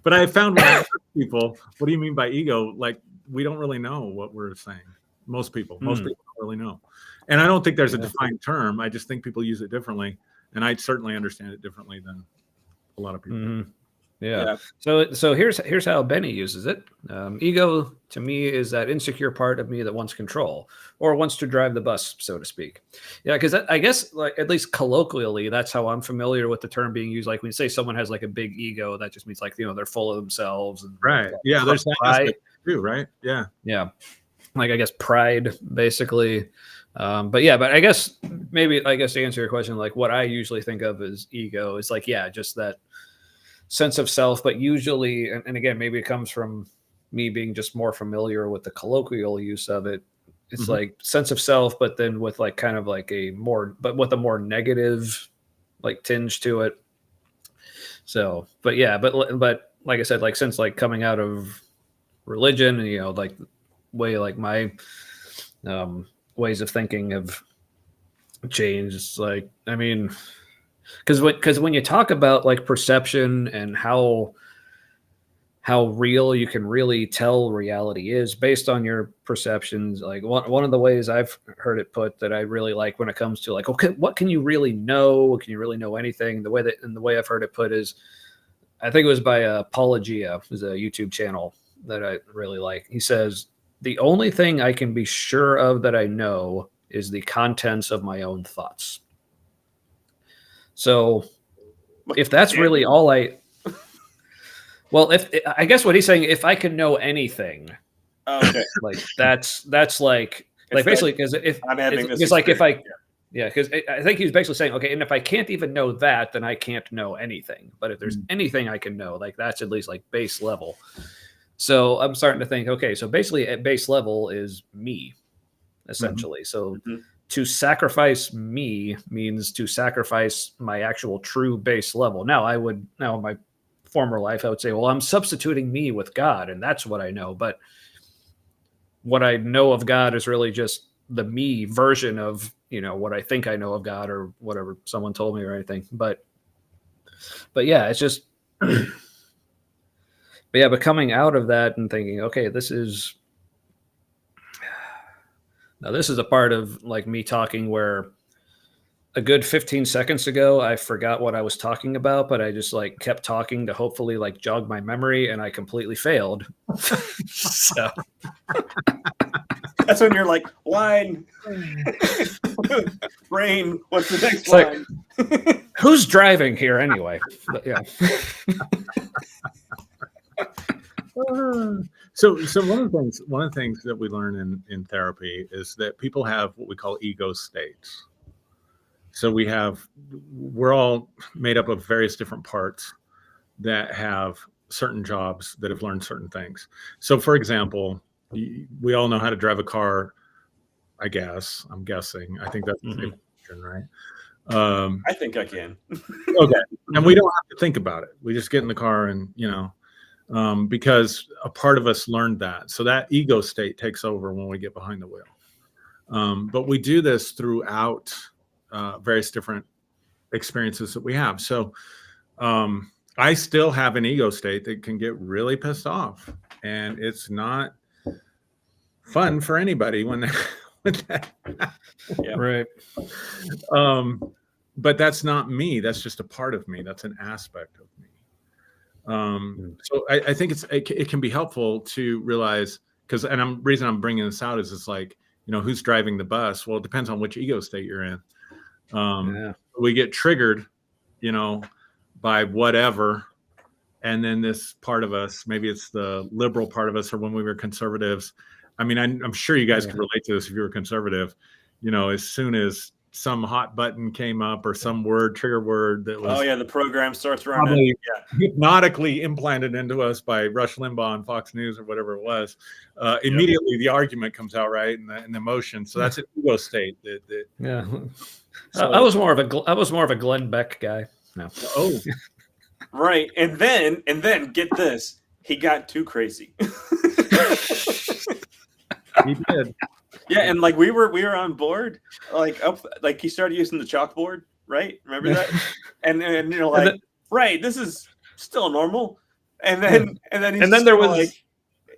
But I found when I ask people, what do you mean by ego? Like, we don't really know what we're saying. Most people don't really know. And I don't think there's a defined term. I just think people use it differently. And I certainly understand it differently than a lot of people. Mm-hmm. Yeah. So here's how Benny uses it. Ego to me is that insecure part of me that wants control or wants to drive the bus, so to speak. Yeah, because I guess like at least colloquially, that's how I'm familiar with the term being used. Like when you say someone has like a big ego, that just means like they're full of themselves. And, right. Yeah. There's that aspect too, right? Yeah. Yeah. Like I guess pride, basically. But I guess to answer your question, like what I usually think of as ego is like just that sense of self, but usually, and again, maybe it comes from me being just more familiar with the colloquial use of it. It's like sense of self, but then with like kind of like with a more negative like tinge to it. So, but like I said, like since like coming out of religion and like way like my ways of thinking have changed. It's like, I mean, because when you talk about like perception and how real you can really tell reality is based on your perceptions, like one of the ways I've heard it put that I really like when it comes to like, okay, what can you really know? Can you really know anything? The way I've heard it put is, I think it was by Apologia, who's a YouTube channel that I really like. He says, the only thing I can be sure of that I know is the contents of my own thoughts. So if that's really all well, if I guess what he's saying, if I can know anything, okay, like that's like basically, because if I'm having this, it's like if I, yeah, because I think he's basically saying, okay, and if I can't even know that, then I can't know anything. But if there's anything I can know, like that's at least like base level. So I'm starting to think, okay, so basically at base level is me, essentially. So to sacrifice me means to sacrifice my actual true base level. Now in my former life, I would say, well, I'm substituting me with God, and that's what I know. But what I know of God is really just the me version of, what I think I know of God or whatever someone told me or anything. But yeah, it's just, but coming out of that and thinking, okay, this is a part of like me talking where a good 15 seconds ago, I forgot what I was talking about, but I just like kept talking to hopefully like jog my memory, and I completely failed. So that's when you're like, line, rain. What's the next line? Like, who's driving here anyway? But, yeah. So one of the things that we learn in therapy is that people have what we call ego states. So we're all made up of various different parts that have certain jobs that have learned certain things. So for example, we all know how to drive a car, I guess. I'm guessing. I think that's the same question, right? I think I can. Okay. And we don't have to think about it. We just get in the car and, because a part of us learned that. So that ego state takes over when we get behind the wheel. But we do this throughout various different experiences that we have. So I still have an ego state that can get really pissed off, and it's not fun for anybody when that yeah. Right. But that's not me. That's just a part of me. That's an aspect of me. So I think it can be helpful to realize, reason I'm bringing this out is it's like, who's driving the bus? Well, it depends on which ego state you're in. We get triggered, by whatever. And then this part of us, maybe it's the liberal part of us, or when we were conservatives. I mean, I'm sure you guys can relate to this if you were conservative. As soon as some hot button came up or some trigger word that was the program starts running, hypnotically implanted into us by Rush Limbaugh on Fox News or whatever it was, immediately the argument comes out, right, and the emotion. So that's an ego state. So, I was more of a Glenn Beck guy. No. Oh, right, and then get this, he got too crazy. He did. Yeah, and like we were on board, like he started using the chalkboard, right? Remember that? and right, this is still normal. And then there was like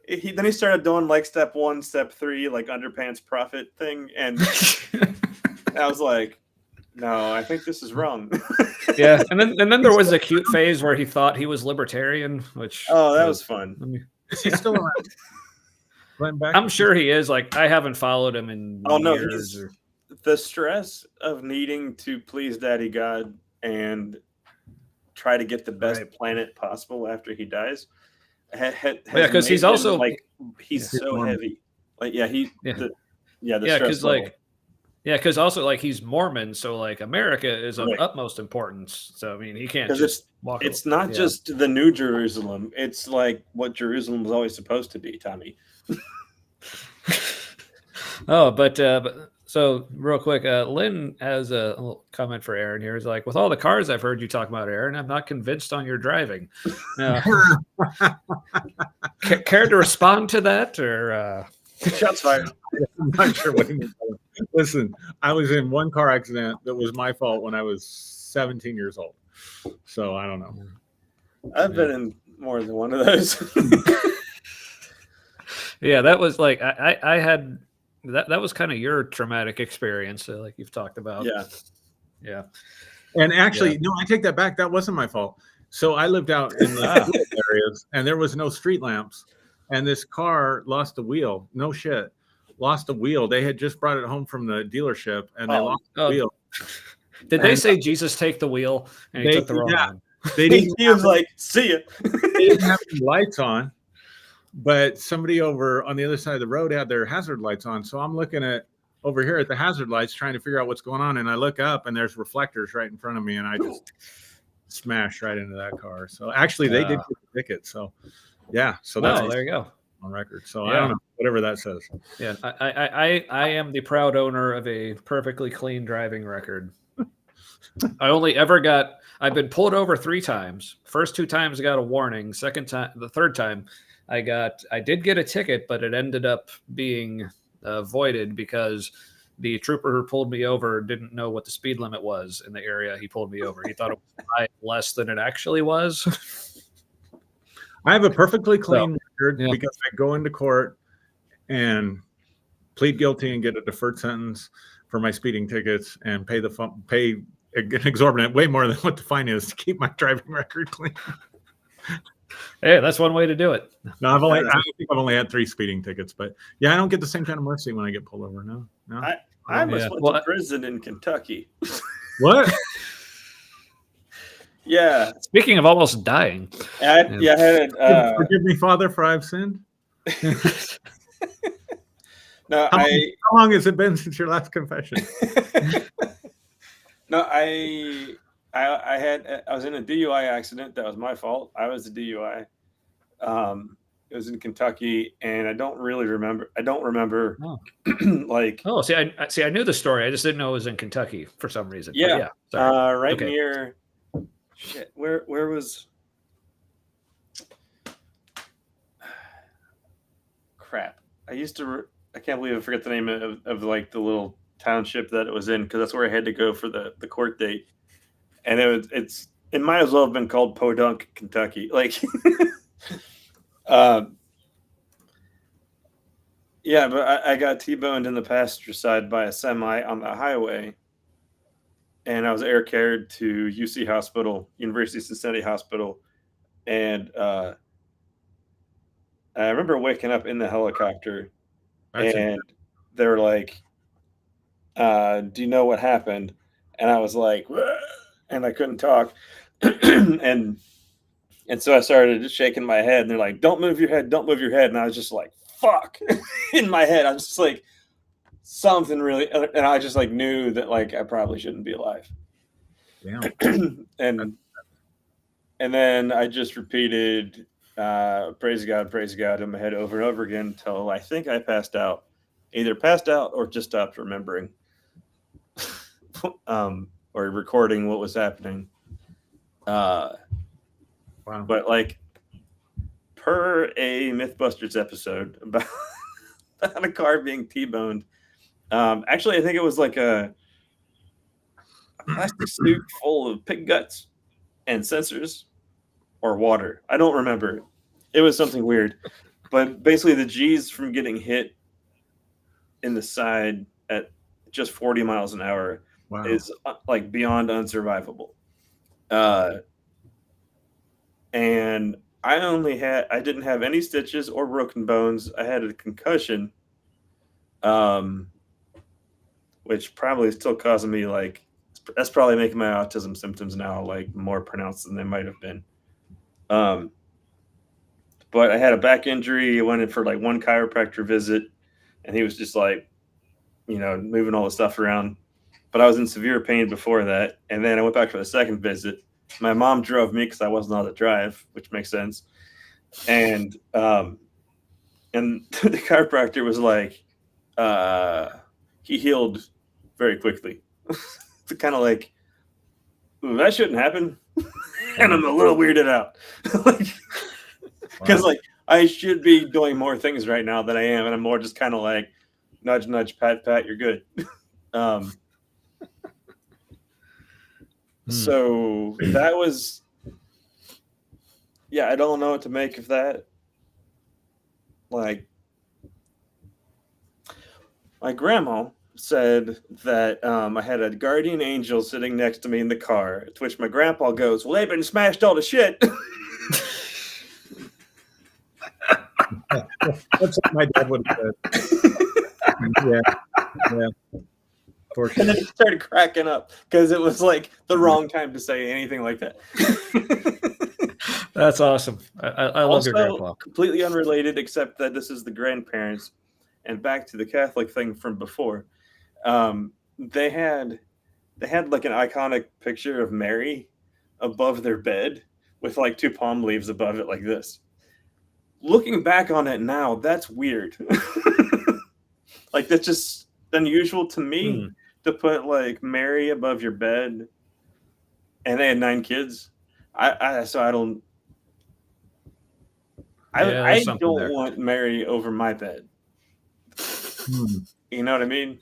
he started doing like step 1, step 3, like underpants profit thing, and I was like, no, I think this is wrong. Yeah, and then there was a cute phase where he thought he was libertarian, which that was fun. Is he still around? I'm sure he is. Like, I haven't followed him in years. The stress of needing to please Daddy God and try to get the best planet possible after he dies. Because he's also like he's so heavy. Like because also like he's Mormon, so like America is of utmost importance. So I mean, he can't just walk. It's not just the New Jerusalem. It's like what Jerusalem was always supposed to be, Tommy. But so real quick, Lynn has a little comment for Aaron here. He's like, with all the cars I've heard you talk about, Aaron, I'm not convinced on your driving. Care to respond to that, or? Shots fired. I'm not sure what he means. Listen, I was in one car accident that was my fault when I was 17 years old. So I don't know. I've been in more than one of those. Yeah, that was like I had that was kind of your traumatic experience, like you've talked about. Yeah. And actually, no, I take that back. That wasn't my fault. So I lived out in the areas, and there was no street lamps, and this car lost a wheel. No shit, lost a wheel. They had just brought it home from the dealership, and they lost the wheel. Did they say Jesus take the wheel? And he took the wrong one. They didn't. He was like, "See ya." They didn't have any lights on, but somebody over on the other side of the road had their hazard lights on. So I'm looking at over here at the hazard lights, trying to figure out what's going on, and I look up, and there's reflectors right in front of me, and I just smashed right into that car. So actually, they did get the ticket. So yeah, so that's there you go on record. So I don't know, whatever that says. Yeah, I am the proud owner of a perfectly clean driving record. I've been pulled over 3 times. First 2 times I got a warning. The third time I did get a ticket, but it ended up being voided because the trooper who pulled me over didn't know what the speed limit was in the area he pulled me over. He thought it was less than it actually was. I have a perfectly clean record because I go into court and plead guilty and get a deferred sentence for my speeding tickets and pay an exorbitant, way more than what the fine is, to keep my driving record clean. Hey, that's one way to do it. No, I think I've only had 3 speeding tickets, but yeah, I don't get the same kind of mercy when I get pulled over. No. I almost went to prison in Kentucky. What? Yeah. Speaking of almost dying. I had forgive me, Father, for I've sinned. No, how long has it been since your last confession? No, I was in a DUI accident. That was my fault. I was the DUI. It was in Kentucky, and I don't remember. Like. Oh, I knew the story. I just didn't know it was in Kentucky for some reason. Yeah. Right near. Shit. Where was? Crap. I can't believe I forget the name of like the little township that it was in, because that's where I had to go for the court date. And it might as well have been called Podunk, Kentucky. Like, yeah, but I got T-boned in the passenger side by a semi on the highway, and I was air carried to UC Hospital, University of Cincinnati Hospital, and I remember waking up in the helicopter, and they were like, "Do you know what happened?" And I was like, "Whoa," and I couldn't talk, and so I started just shaking my head, and they're like, "Don't move your head, don't move your head," and I was just like, "Fuck!" In my head, I was just like, something really, and I just like knew that like I probably shouldn't be alive. Yeah. and then I just repeated, praise God in my head over and over again until I think I passed out, either passed out or just stopped remembering, or recording what was happening. Wow. But like, per a Mythbusters episode about a car being T-boned, actually I think it was like a plastic suit full of pig guts and sensors or water. I don't remember. It was something weird. But basically the G's from getting hit in the side at just 40 miles an hour is like beyond unsurvivable. And I didn't have any stitches or broken bones. I had a concussion, which probably is still causing me like, that's probably making my autism symptoms now like more pronounced than they might have been. But I had a back injury. I went in for like one chiropractor visit, and he was just like, moving all the stuff around. But I was in severe pain before that. And then I went back for the second visit. My mom drove me because I wasn't allowed to drive, which makes sense. And the chiropractor was like, he healed very quickly. It's kind of like, that shouldn't happen. And I'm a little weirded out. Because like I should be doing more things right now than I am, and I'm more just kind of like nudge, nudge, pat, pat. You're good. So that was, yeah. I don't know what to make of that. Like, my grandma said that I had a guardian angel sitting next to me in the car, to which my grandpa goes, "Well, they've been smashed all to shit." That's what my dad would have said. Yeah. For sure. And then he started cracking up because it was like the wrong time to say anything like that. That's awesome. I love your Also, grandpa. completely unrelated, except that this is the grandparents. And back to the Catholic thing from before. They had like an iconic picture of Mary above their bed with like 2 palm leaves above it like this. Looking back on it now, that's weird. Like, that's just unusual to me to put like Mary above your bed. And they had 9 kids. I don't want Mary over my bed. You know what I mean?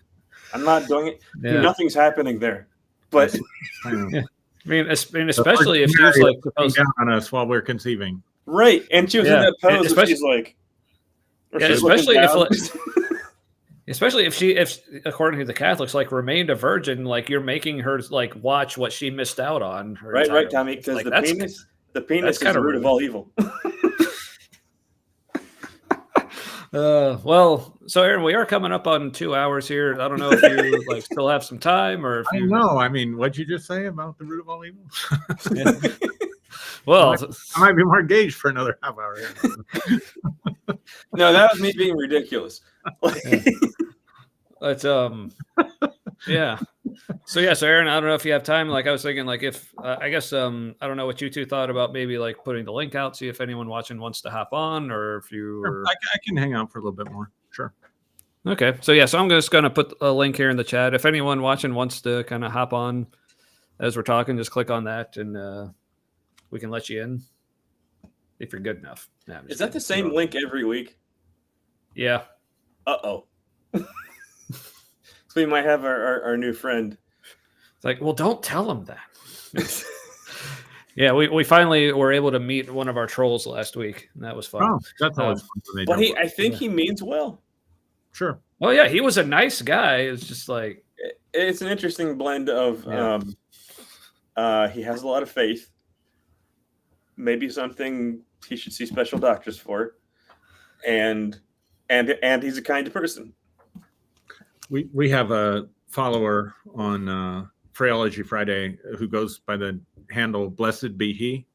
I'm not doing it. Yeah. Nothing's happening there. But I mean, especially if she was like supposed down on us while we're conceiving. Right. And she was in that pose where she's like, especially if according to the Catholics, like, remained a virgin, like, you're making her like watch what she missed out on. Right, Tommy, because like, the penis is the root of all evil. Well, so Aaron, we are coming up on 2 hours here. I don't know if you like still have some time, or if you know. I mean, what'd you just say about the root of all evil? Well, I might be more engaged for another half hour. No, that was me being ridiculous. But yeah. So Aaron, I don't know if you have time. Like, I was thinking, like, if I guess I don't know what you two thought about maybe like putting the link out, see if anyone watching wants to hop on, or if you were... I can hang out for a little bit more. Sure. Okay. So I'm just gonna put a link here in the chat. If anyone watching wants to kind of hop on as we're talking, just click on that and we can let you in if you're good enough. No, is that the same link every week? Yeah. So we might have our new friend. It's like, well, don't tell him that. Yeah, we finally were able to meet one of our trolls last week, and that was fun. Oh, that's always fun. But I think he means well. Sure. Well, yeah, he was a nice guy. It's just like, it's an interesting blend of he has a lot of faith. Maybe something he should see special doctors for, and he's a kind person. We have a follower on Phraseology Friday who goes by the handle "Blessed Be He."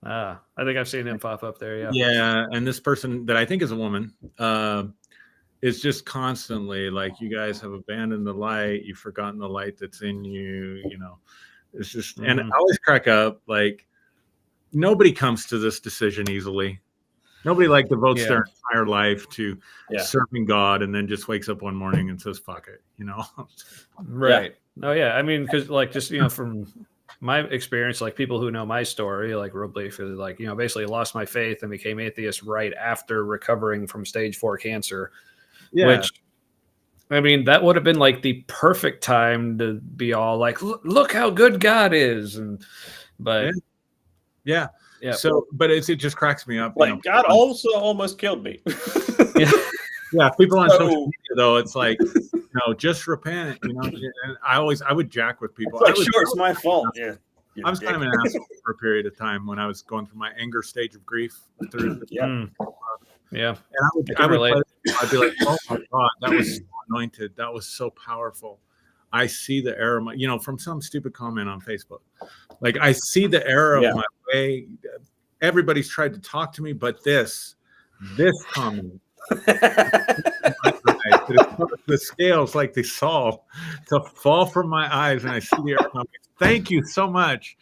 I think I've seen him pop up there. Yeah. Yeah, and this person that I think is a woman is just constantly like, "You guys have abandoned the light. You've forgotten the light that's in you." You know, it's just, and I always crack up. Like, nobody comes to this decision easily. Nobody like devotes their entire life to serving God and then just wakes up one morning and says, "Fuck it," you know? Right. Yeah. Oh yeah. I mean, because like, just, from my experience, like, people who know my story, like, real briefly, like, basically lost my faith and became atheist right after recovering from stage 4 cancer. Yeah. Which, I mean, that would have been like the perfect time to be all like, look how good God is. But yeah. So, but it just cracks me up. Like, God also almost killed me. Yeah. People on social media, though, it's like, just repent. And I would jack with people. It's like, sure, it's my fault. Yeah. I was kind of an asshole for a period of time when I was going through my anger stage of grief. Yeah. And I'd be like, "Oh my God, that was so anointed. That was so powerful. I see the error of from some stupid comment on Facebook. Like, I see the error of my way. Everybody's tried to talk to me, but this comment, the scales, like they saw, to fall from my eyes, and I see the error. Thank you so much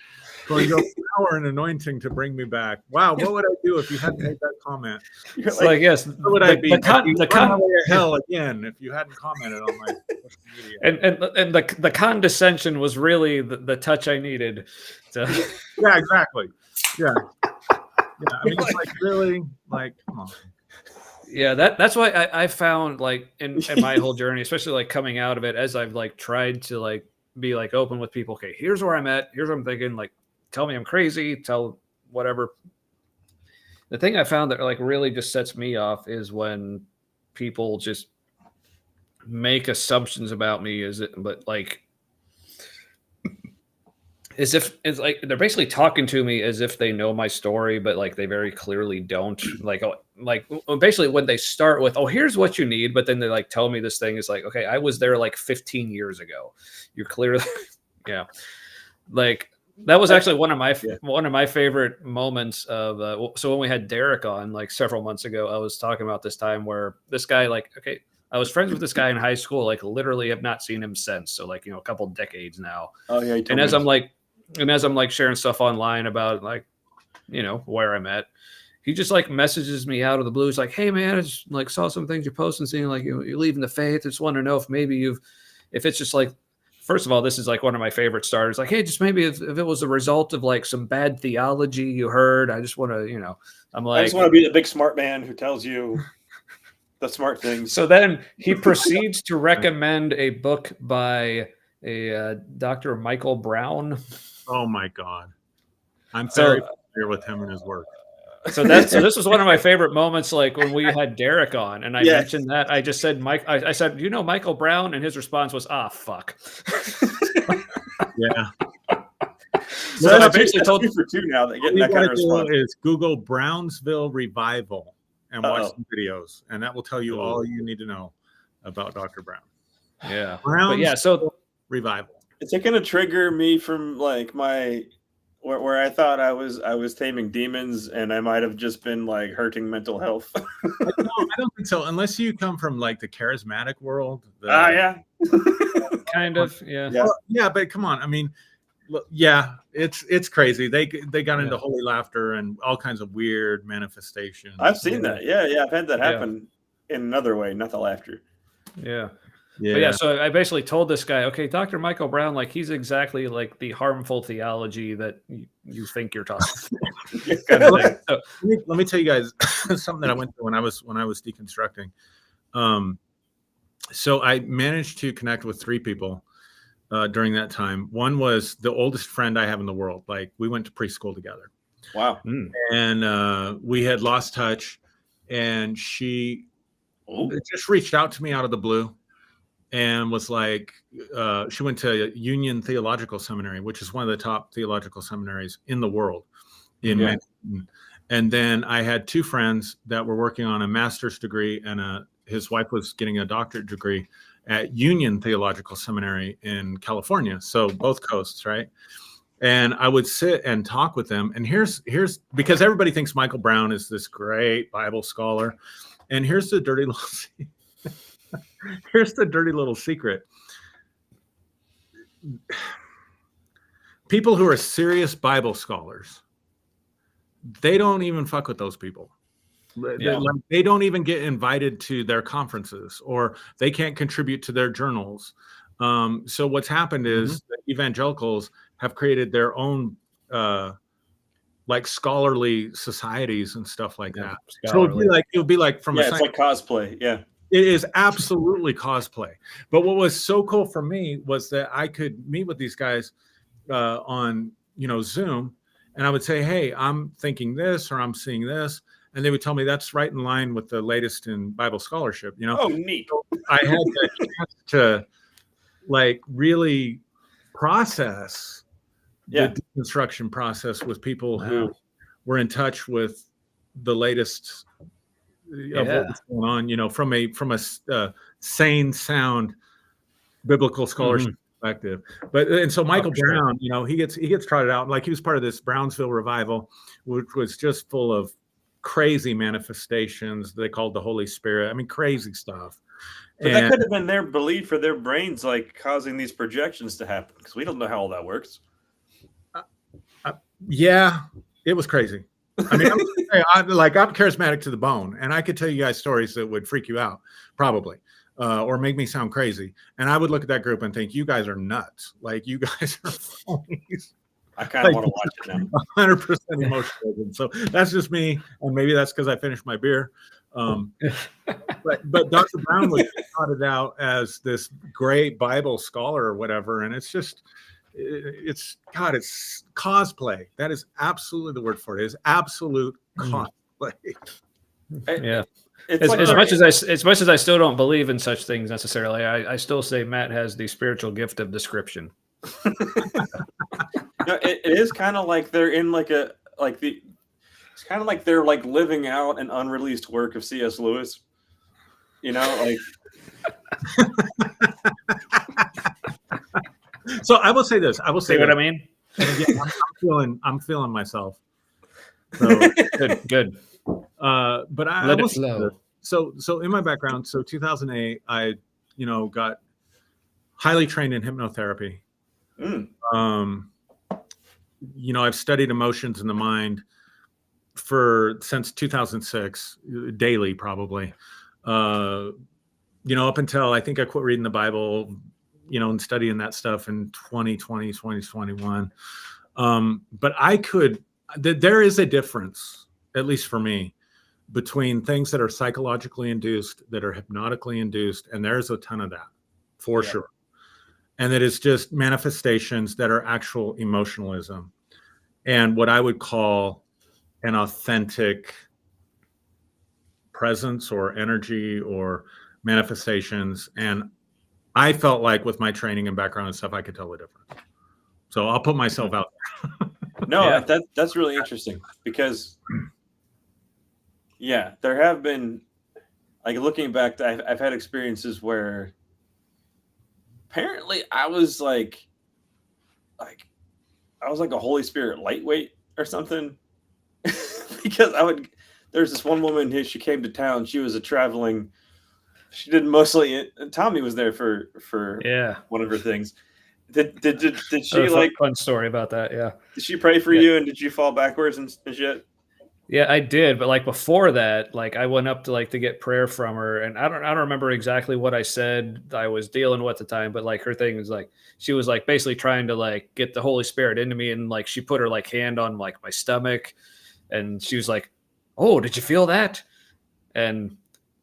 for your power and anointing to bring me back. Wow, what would I do if you hadn't made that comment? It's like, yes, what would I be? The hell again if you hadn't commented on my social media. And the condescension was really the touch I needed. So. Yeah, exactly. Yeah. Yeah, I mean, it's like really, like, come on. Yeah, that's why I found like in my whole journey, especially like coming out of it, as I've like tried to like be like open with people. Okay, here's where I'm at. Here's what I'm thinking. Like, tell me I'm crazy. Tell whatever. The thing I found that like really just sets me off is when people just make assumptions about me. But like as if it's like they're basically talking to me as if they know my story, but like they very clearly don't. Like basically when they start with, oh, here's what you need, but then they like tell me this thing is like, okay, I was there like 15 years ago. You're clearly, yeah. Like that was actually one of my favorite moments of. So when we had Derek on like several months ago, I was talking about this time where this guy like, okay, I was friends with this guy in high school, like literally have not seen him since. So like, a couple decades now. Oh yeah. And as I'm like sharing stuff online about like, where I'm at, he just like messages me out of the blue. He's like, hey man, I just like saw some things you're posting, seeing like you're leaving the faith. I just want to know if maybe if it's just like, first of all, this is like one of my favorite starters. Like, hey, just maybe if it was a result of like some bad theology you heard, I just want to, I'm like, I just want to be the big smart man who tells you the smart things. So then he proceeds to recommend a book by a Dr. Michael Brown. Oh my God. I'm very familiar with him and his work. So this was one of my favorite moments, like when we had Derek on and I mentioned that. I just said, Mike, I said, Michael Brown? And his response was, fuck. Yeah. So that's basically told you for two now that getting that kind of response. Is Google Brownsville Revival and watch some videos, and that will tell you all you need to know about Dr. Brown. Yeah. So Revival. Is it going to trigger me from like my where I thought I was taming demons and I might have just been like hurting mental health? No, I don't think so. Unless you come from like the charismatic world. Yeah. Kind of. Yeah. Well, yeah, but come on. I mean, yeah, it's crazy. They got into holy laughter and all kinds of weird manifestations. I've seen that. Yeah. I've had that happen in another way, not the laughter. Yeah. Yeah. So I basically told this guy, okay, Dr. Michael Brown, like he's exactly like the harmful theology that you think you're talking. Kind of thing. So, let me tell you guys something that I went through when I was deconstructing. So I managed to connect with 3 people during that time. One was the oldest friend I have in the world. Like we went to preschool together. Wow. And we had lost touch, and she just reached out to me out of the blue and was like, she went to Union Theological Seminary, which is one of the top theological seminaries in the world in Manhattan. And then I had 2 friends that were working on a master's degree, and his wife was getting a doctorate degree at Union Theological Seminary in California. So both coasts, right? And I would sit and talk with them. And here's because everybody thinks Michael Brown is this great Bible scholar. And here's the dirty little secret. People who are serious Bible scholars, they don't even fuck with those people. They don't even get invited to their conferences, or they can't contribute to their journals. So what's happened is the evangelicals have created their own like scholarly societies and stuff like that. So it would be like from it's like cosplay. Yeah. It is absolutely cosplay. But what was so cool for me was that I could meet with these guys on Zoom, and I would say, hey, I'm thinking this, or I'm seeing this. And they would tell me that's right in line with the latest in Bible scholarship. Oh, neat. So I had the chance to like really process the deconstruction process with people who were in touch with the latest of what was going on, from a sane, sound biblical scholarship perspective. And so Michael Brown, he gets trotted out, like he was part of this Brownsville revival, which was just full of crazy manifestations they called the Holy Spirit. I mean, crazy stuff. But that could have been their belief or their brains like causing these projections to happen, because we don't know how all that works. Yeah, it was crazy. I mean, I'm charismatic to the bone, and I could tell you guys stories that would freak you out, probably, or make me sound crazy. And I would look at that group and think, you guys are nuts. Like, you guys are phonies. I kind of want to watch it now. 100% emotional. So that's just me, and maybe that's because I finished my beer. But Dr. Brown would trot it out as this great Bible scholar or whatever, and it's just it's cosplay. That is absolutely the word for it. It is absolute cosplay. Yeah. It's As, like as much as I still don't believe in such things necessarily, I still say Matt has the spiritual gift of description. it is kind of like they're in it's kind of like they're like living out an unreleased work of C.S. Lewis. You know, like. So I will say this. I will say See what I mean? And again, I'm feeling myself. So, good. But I Let will it say flow. this. So in my background, so 2008, I got highly trained in hypnotherapy. I've studied emotions in the mind since 2006, daily probably. Up until I think I quit reading the Bible, and studying that stuff in 2020, 2021. But there is a difference, at least for me, between things that are psychologically induced, that are hypnotically induced, and there's a ton of that, for sure. And that is just manifestations that are actual emotionalism and what I would call an authentic presence or energy or manifestations. And I felt like with my training and background and stuff, I could tell the difference. So I'll put myself out there. No, that's really interesting because, there have been, like, looking back, I've had experiences where apparently I was like a Holy Spirit lightweight or something. Because there's this one woman who, she came to town. She was she did mostly, Tommy was there for one of her things. Did she fun story about that? Yeah. Did she pray for you, and did you fall backwards and shit? Yeah, I did, but before that, I went up to get prayer from her, and I don't remember exactly what I said I was dealing with at the time, but her thing was she was basically trying to get the Holy Spirit into me, and she put her hand on my stomach, and she was like, "Oh, did you feel that?" And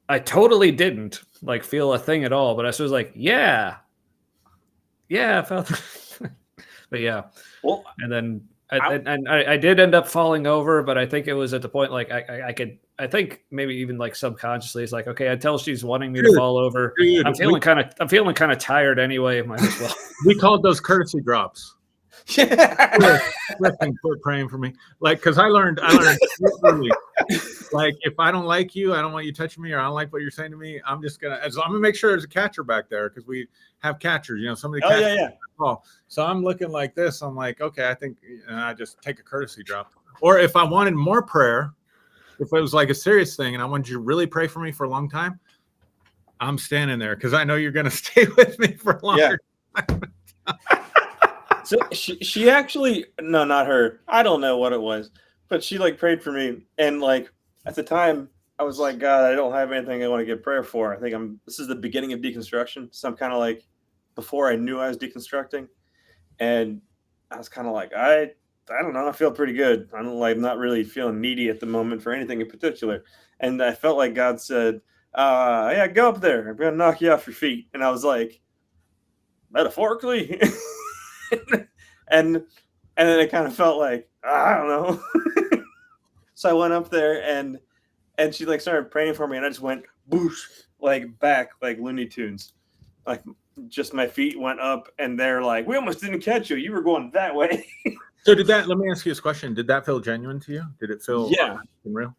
I totally didn't feel a thing at all, but I was like, "Yeah, I felt." But yeah, well, and then. I did end up falling over, but I think it was at the point I think maybe even subconsciously it's okay, until she's wanting me to fall over. I'm feeling kind of tired anyway. Might as well. We called those courtesy drops. Yeah. Quit praying for me, because I learned early, if I don't like you, I don't want you touching me, or I don't like what you're saying to me, I'm gonna make sure there's a catcher back there, because we have catchers. Somebody. Oh yeah. Oh, so I'm looking like this. I'm like, okay, I think, and I just take a courtesy drop. Or if I wanted more prayer, if it was a serious thing, and I wanted you to really pray for me for a long time, I'm standing there because I know you're going to stay with me for a longer time. So she actually, no, not her. I don't know what it was, but she prayed for me, and at the time I was like, God, I don't have anything I want to get prayer for. I think this is the beginning of deconstruction, so I'm kind of before I knew I was deconstructing, and I was kind of I don't know, I feel pretty good. I'm not really feeling needy at the moment for anything in particular, and I felt like God said, yeah, go up there, I'm gonna knock you off your feet. And I was like, metaphorically. and then it kind of felt I don't know. So I went up there, and she started praying for me, and I just went boosh, back like Looney Tunes, just my feet went up, and they're we almost didn't catch you were going that way. So let me ask you this question, did that feel genuine to you? Did it feel real?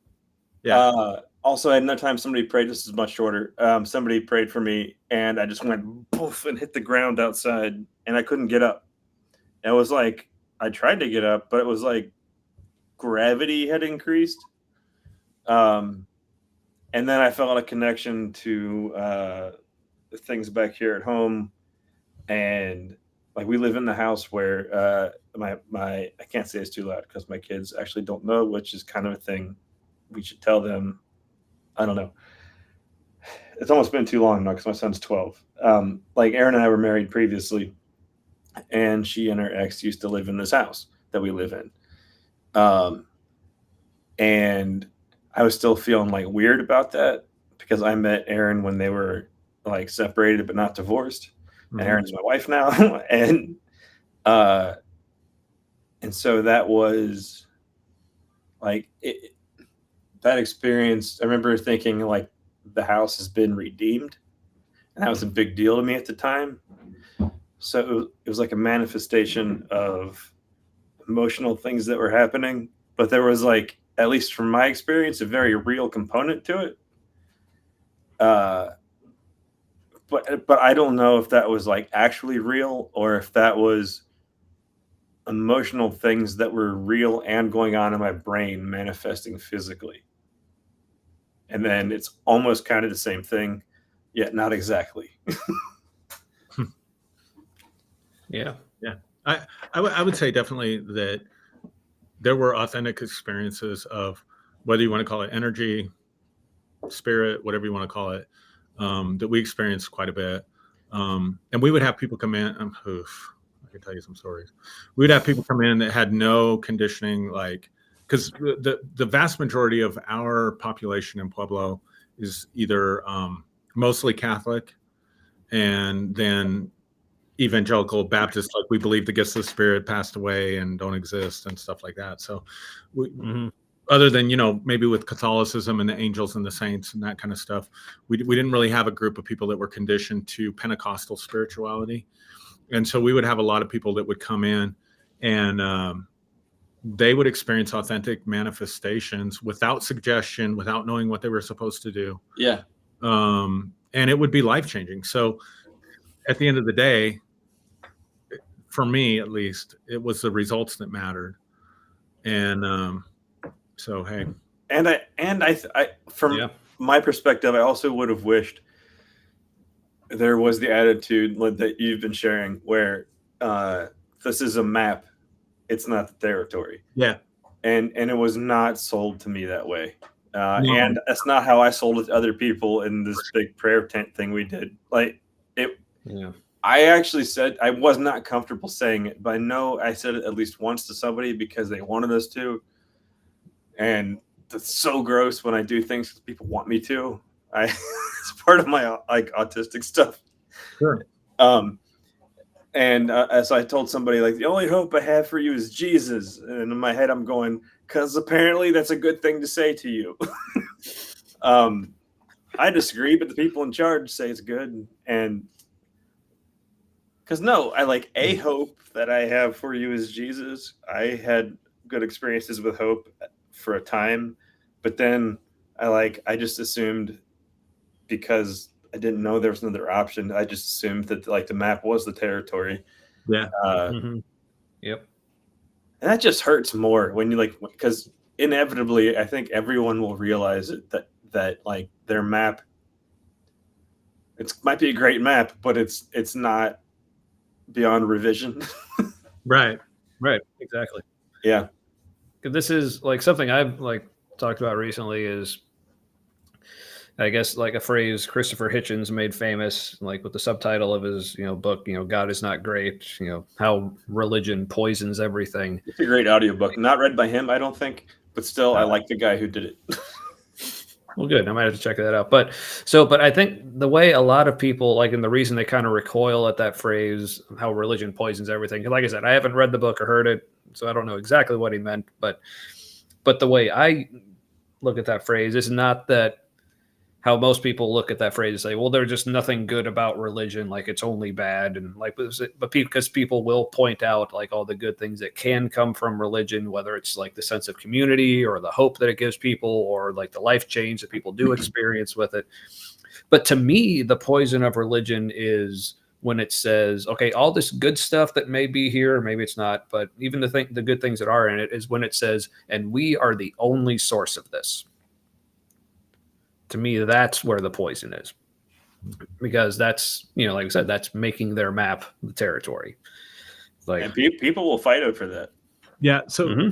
Yeah. Also, at another time, somebody prayed. This is much shorter. Somebody prayed for me, and I just went poof and hit the ground outside, and I couldn't get up. And it was I tried to get up, but it was gravity had increased. And then I felt a connection to things back here at home, and we live in the house where my I can't say it's too loud because my kids actually don't know, which is kind of a thing we should tell them. I don't know. It's almost been too long now because my son's 12. Aaron and I were married previously, and she and her ex used to live in this house. that we live in. And I was still feeling like weird about that because I met Aaron when they were like separated but not divorced. And Aaron's my wife now. And so that was like that experience. I remember thinking like the house has been redeemed, and that was a big deal to me at the time. So it was like a manifestation of emotional things that were happening, but there was like, at least from my experience, a very real component to it. But I don't know if that was like actually real or if that was emotional things that were real and going on in my brain manifesting physically. And then it's almost kind of the same thing, yet not exactly. Yeah. I would say definitely that there were authentic experiences of, whether you want to call it energy, spirit, whatever you want to call it, that we experienced quite a bit. And we would have people come in. I can tell you some stories. We would have people come in that had no conditioning, like, because the vast majority of our population in Pueblo is either mostly Catholic and then evangelical Baptist, like we believe the gifts of the Spirit passed away and don't exist and stuff like that. So other than, maybe with Catholicism and the angels and the saints and that kind of stuff, we didn't really have a group of people that were conditioned to Pentecostal spirituality. And so we would have a lot of people that would come in and they would experience authentic manifestations without suggestion, without knowing what they were supposed to do. Yeah. And it would be life-changing. So at the end of the day, for me, at least, it was the results that mattered. And so, hey. And I from my perspective, I also would have wished there was the attitude that you've been sharing where this is a map. It's not the territory. Yeah. And it was not sold to me that way. And that's not how I sold it to other people in this big prayer tent thing we did. Like it. Yeah. I actually said I was not comfortable saying it, but I know I said it at least once to somebody because they wanted us to. And it's so gross when I do things because people want me to. It's part of my like autistic stuff. Sure. And as I told somebody, like, the only hope I have for you is Jesus. And in my head, I'm going, because apparently that's a good thing to say to you. I disagree, but the people in charge say it's good. And because I like a hope that I have for you is Jesus. I had good experiences with hope for a time, but then I just assumed, because I didn't know there was another option, I just assumed that like the map was the territory. Yeah. Yep. And that just hurts more when you because inevitably I think everyone will realize it, that like their map, it might be a great map, but it's not beyond revision. Right. Exactly. Yeah. This is like something I've talked about recently is, I guess, like a phrase Christopher Hitchens made famous, like with the subtitle of his, book, God is Not Great, how religion poisons everything. It's a great audiobook. Not read by him, I don't think, but still, I like the guy who did it. Well, good. I might have to check that out. But I think the way a lot of people, and the reason they kind of recoil at that phrase, how religion poisons everything. Like I said, I haven't read the book or heard it, so I don't know exactly what he meant. But the way I look at that phrase is not that how most people look at that phrase and say, well, there's just nothing good about religion, like it's only bad, and but because people will point out like all the good things that can come from religion, whether it's like the sense of community or the hope that it gives people or like the life change that people do experience with it. But to me, the poison of religion is when it says, okay, all this good stuff that may be here, maybe it's not, but even the good things that are in it, is when it says, and we are the only source of this. To me, that's where the poison is, because that's, like I said, that's making their map the territory. And people will fight over that. Yeah. So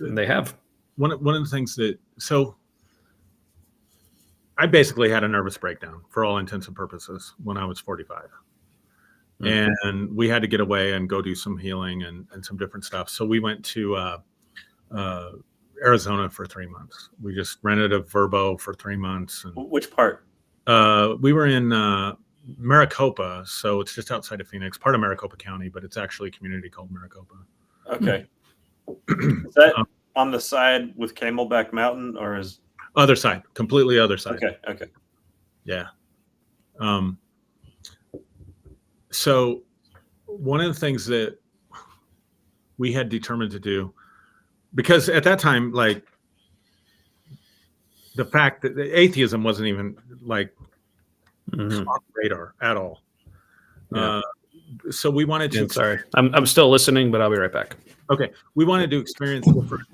they have one of the things so I basically had a nervous breakdown for all intents and purposes when I was 45. and we had to get away and go do some healing and some different stuff. So we went to Arizona for 3 months. We just rented a Verbo for 3 months. And, Which part? we were in Maricopa, so it's just outside of Phoenix, part of Maricopa County, but it's actually a community called Maricopa. Okay. Is that on the side with Camelback Mountain, or is other side, completely other side? Okay. Yeah. So one of the things that we had determined to do, because at that time, like, the fact that atheism wasn't even like on the radar at all. Yeah. So we wanted to. Sorry, I'm still listening, but I'll be right back. Okay, we wanted to experience different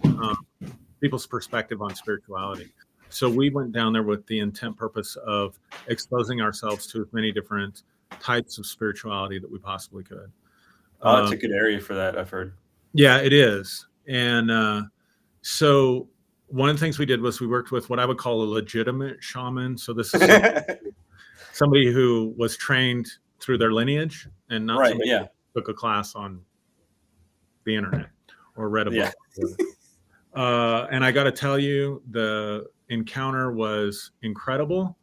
people's perspective on spirituality. So we went down there with the intent purpose of exposing ourselves to as many different types of spirituality that we possibly could. That's a good area for that, I've heard. Yeah, it is. And so one of the things we did was we worked with what I would call a legitimate shaman. So this is somebody who was trained through their lineage and not somebody who took a class on the internet or read a book. And I got to tell you, the encounter was incredible,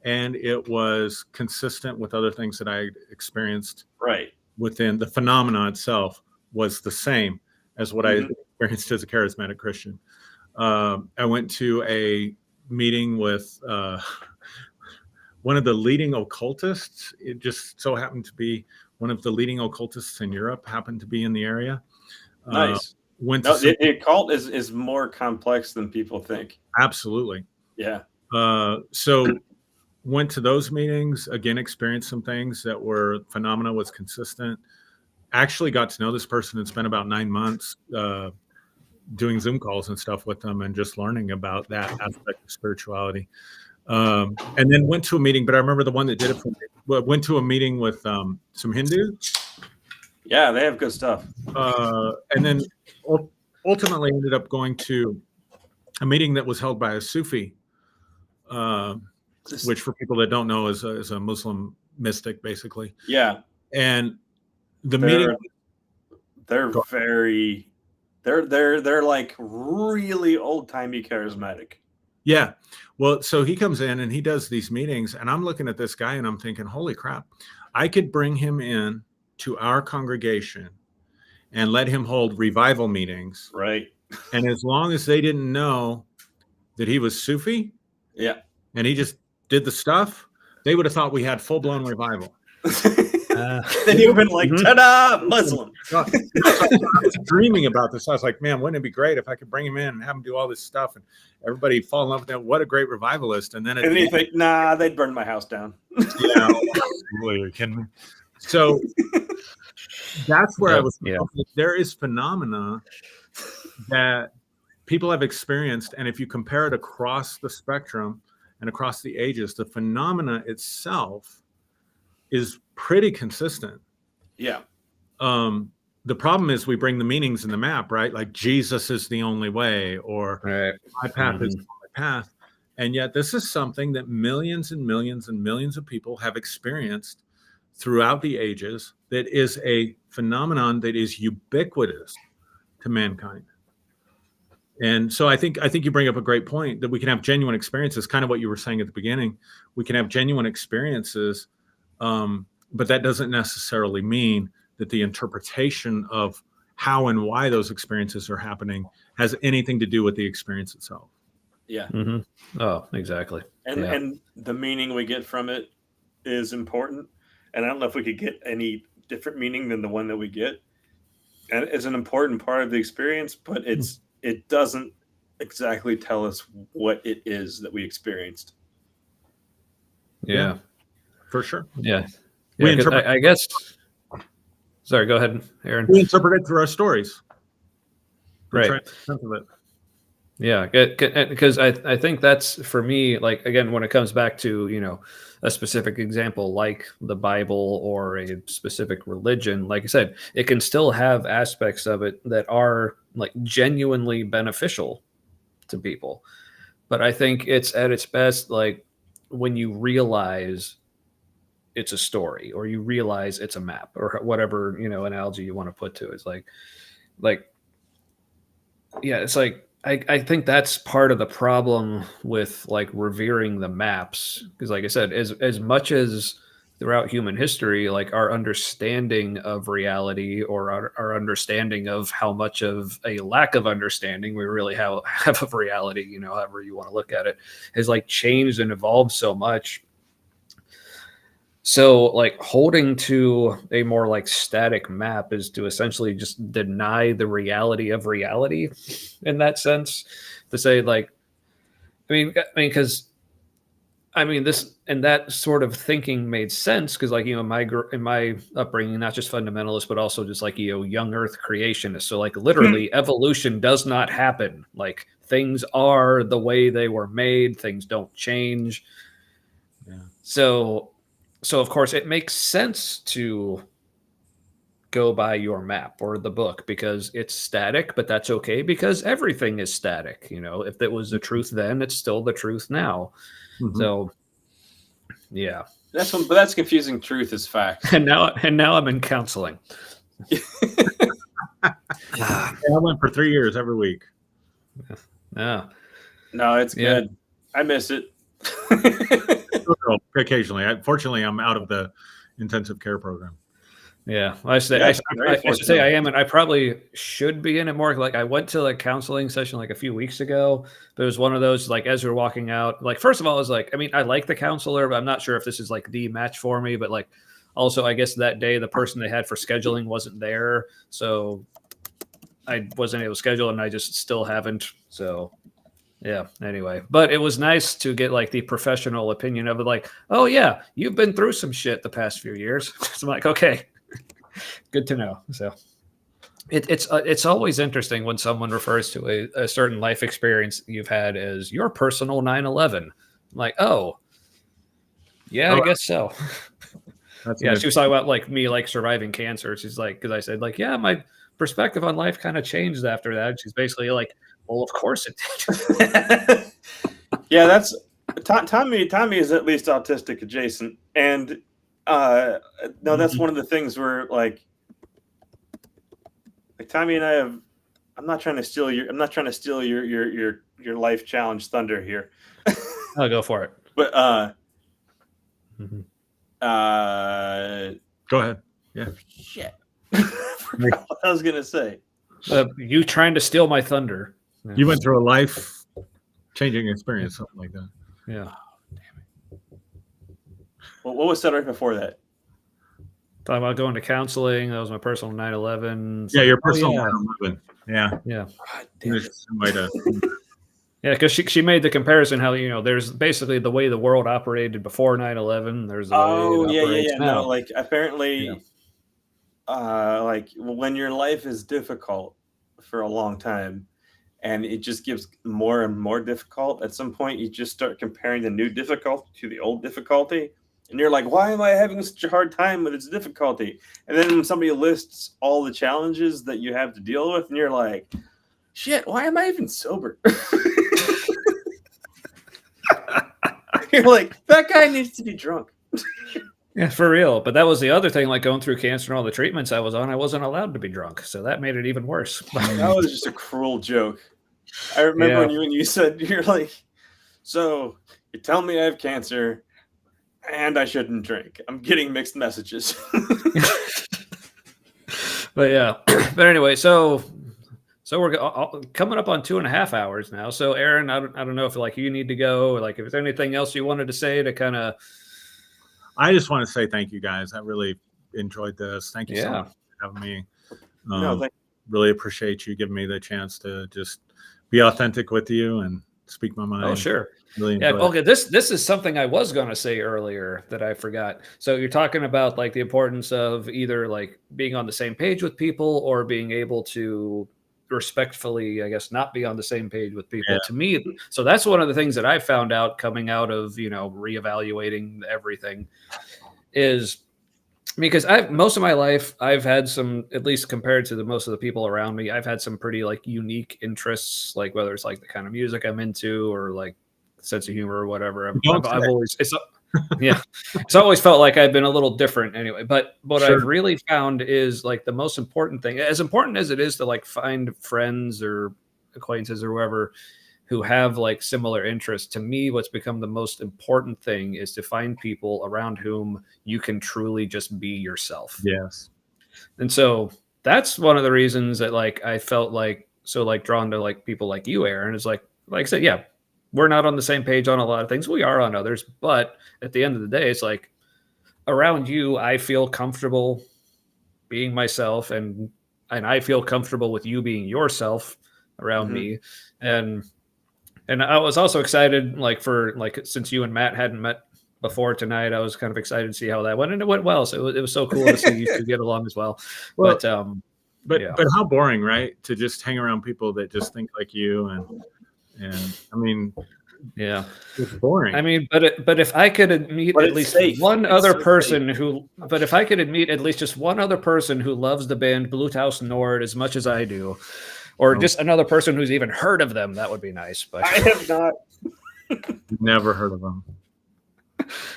and it was consistent with other things that I experienced. Right. Within the phenomena itself was the same as what I experienced as a charismatic Christian. I went to a meeting with one of the leading occultists. It just so happened to be one of the leading occultists in Europe, happened to be in the area. Nice. The occult is more complex than people think. Absolutely. Yeah. So went to those meetings, again, experienced some things that were phenomena was consistent. Actually got to know this person and spent about 9 months doing Zoom calls and stuff with them and just learning about that aspect of spirituality. And then went to a meeting, but I remember the one that did it for me. Went to a meeting with some Hindus. Yeah, they have good stuff. And then ultimately ended up going to a meeting that was held by a Sufi, which for people that don't know is a Muslim mystic, basically. Yeah. And the meeting, they're like really old timey charismatic. Yeah. Well, so he comes in and he does these meetings, and I'm looking at this guy and I'm thinking, holy crap, I could bring him in to our congregation and let him hold revival meetings. Right. And as long as they didn't know that he was Sufi, and he just did the stuff, they would have thought we had full-blown revival. Then you've been like, ta-da, Muslim. I was dreaming about this. I was like, man, wouldn't it be great if I could bring him in and have him do all this stuff and everybody fall in love with him? What a great revivalist. And then you think, nah, they'd burn my house down. Yeah. You're kidding me. So that's where I was. There is phenomena that people have experienced. And if you compare it across the spectrum and across the ages, the phenomena itself is pretty consistent. Yeah. The problem is we bring the meanings in the map, right? Like Jesus is the only way, or my path is the only path. And yet this is something that millions and millions and millions of people have experienced throughout the ages, that is a phenomenon that is ubiquitous to mankind. And so I think you bring up a great point, that we can have genuine experiences, kind of what you were saying at the beginning. We can have genuine experiences, but that doesn't necessarily mean that the interpretation of how and why those experiences are happening has anything to do with the experience itself. Yeah. Mm-hmm. Oh, exactly. And the meaning we get from it is important. And I don't know if we could get any different meaning than the one that we get. And it's an important part of the experience, but it doesn't exactly tell us what it is that we experienced. Yeah. For sure. Yeah. I guess. Sorry, go ahead, Aaron. We interpret it through our stories. Right. Yeah, because I think that's, for me, like, again, when it comes back to, a specific example like the Bible or a specific religion, like I said, it can still have aspects of it that are like genuinely beneficial to people. But I think it's at its best, like, when you realize it's a story, or you realize it's a map, or whatever, analogy you want to put to it. It's like, yeah, it's like, I think that's part of the problem with like revering the maps. Because like I said, as much as throughout human history, like our understanding of reality, or our understanding of how much of a lack of understanding we really have of reality, however you want to look at it, has like changed and evolved so much. So like holding to a more like static map is to essentially just deny the reality of reality in that sense. To say like, because this and that sort of thinking made sense because like, in my upbringing, not just fundamentalist, but also just like, young earth creationist. So like literally evolution does not happen. Like things are the way they were made. Things don't change. Yeah. So of course it makes sense to go by your map or the book because it's static, but that's okay because everything is static. If it was the truth then, it's still the truth now. Mhm. So yeah. But that's confusing truth as facts. And now I'm in counseling. I went for 3 years every week. Yeah. No, it's good. I miss it. Occasionally. Fortunately, I'm out of the intensive care program. Yeah, I should say I am, and I probably should be in it more. Like I went to a counseling session like a few weeks ago, but it was one of those like as we were walking out, like first of all, I was like, I like the counselor, but I'm not sure if this is like the match for me. But like also, I guess that day the person they had for scheduling wasn't there, so I wasn't able to schedule, and I just still haven't. So yeah. Anyway, but it was nice to get like the professional opinion of it. Like, oh yeah, you've been through some shit the past few years. So I'm like, okay. Good to know. So it's always interesting when someone refers to a certain life experience you've had as your personal 9/11. Like, oh, yeah, I guess so. Yeah, she was talking about like me like surviving cancer. She's like, because I said like, yeah, my perspective on life kind of changed after that. She's basically like, well, of course it did. Yeah, that's Tommy is at least autistic adjacent, and no, that's one of the things where like Tommy and I have. I'm not trying to steal your life challenge thunder here. I'll go for it. But go ahead. Yeah. Shit. Forgot what I was gonna say. You trying to steal my thunder? Yeah. You went through a life-changing experience, something like that. Yeah. Oh, damn it. Well, what was said right before that? Talking about going to counseling. That was my personal 9/11. Yeah, your personal 9/11. Yeah. Yeah. Yeah, because she made the comparison how there's basically the way the world operated before 9/11. There's the way it operates now. No, like apparently, like when your life is difficult for a long time, and it just gets more and more difficult. At some point, you just start comparing the new difficulty to the old difficulty. And you're like, why am I having such a hard time with its difficulty? And then when somebody lists all the challenges that you have to deal with, and you're like, shit, why am I even sober? You're like, that guy needs to be drunk. Yeah, for real. But that was the other thing, like going through cancer and all the treatments I was on, I wasn't allowed to be drunk. So that made it even worse. That was just a cruel joke. I remember when you said, you're like, so you tell me I have cancer and I shouldn't drink. I'm getting mixed messages. But yeah. But anyway, so we're coming up on 2.5 hours now. So Aaron, I don't know if like you need to go, or like if there's anything else you wanted to say to kind of. I just want to say thank you guys. I really enjoyed this. Thank you so much for having me. Really appreciate you giving me the chance to just be authentic with you and speak my mind. Oh, sure. Really okay. This is something I was going to say earlier that I forgot. So you're talking about like the importance of either like being on the same page with people or being able to respectfully, I guess, not be on the same page with people. To me, so that's one of the things that I found out coming out of reevaluating everything is because most of my life I've had some, at least compared to most of the people around me, I've had some pretty like unique interests, like whether it's like the kind of music I'm into or like sense of humor or whatever. I've always Yeah, it's always felt like I've been a little different anyway. But what Sure. I've really found is like the most important thing, as important as it is to like find friends or acquaintances or whoever who have like similar interests, to me, what's become the most important thing is to find people around whom you can truly just be yourself. Yes. And so that's one of the reasons that like I felt like so like drawn to like people like you, Aaron, is like I said, yeah, we're not on the same page on a lot of things. We are on others, but at the end of the day, it's like around you, I feel comfortable being myself, and I feel comfortable with you being yourself around me. And I was also excited, like for like since you and Matt hadn't met before tonight, I was kind of excited to see how that went, and it went well. So it was so cool to see you two get along as well. Well, But but how boring, right? To just hang around people that just think like you, and I mean, yeah, it's boring. I mean, but if I could meet at least one other person who, but if I could meet at least just one other person who loves the band Bluetooth Nord as much as I do, or just another person who's even heard of them, that would be nice. But I have not. Never heard of them.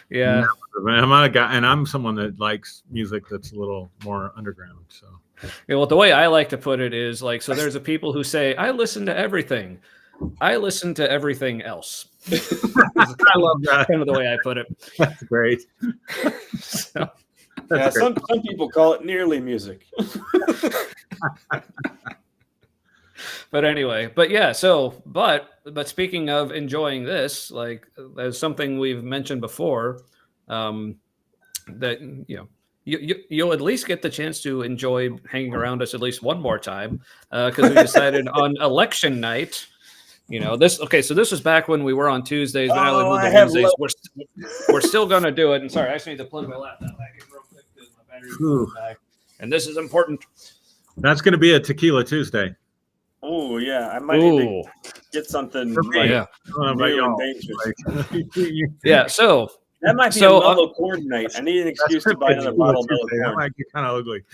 Yeah, I'm not a guy, and I'm someone that likes music that's a little more underground. So, yeah, well, the way I like to put it is like, so there's a people who say, I listen to everything. I listen to everything else. I love that. Kind of the way I put it. That's great. So, Yeah, some people call it nearly music. but anyway, but yeah, so but speaking of enjoying this, like there's something we've mentioned before, that you'll at least get the chance to enjoy hanging around us at least one more time, because we decided on election night. This. Okay, so this was back when we were on Tuesdays. But now we moved to Wednesdays. We're still gonna do it. And sorry, I just need to plug my laptop back in real quick because my battery's going back. And this is important. That's going to be a Tequila Tuesday. Oh yeah, I might need to get something. Yeah. New and dangerous. Yeah. So that might be a mellow corn night. I need an excuse to buy another bottle of mellow corn. That might be kind of ugly.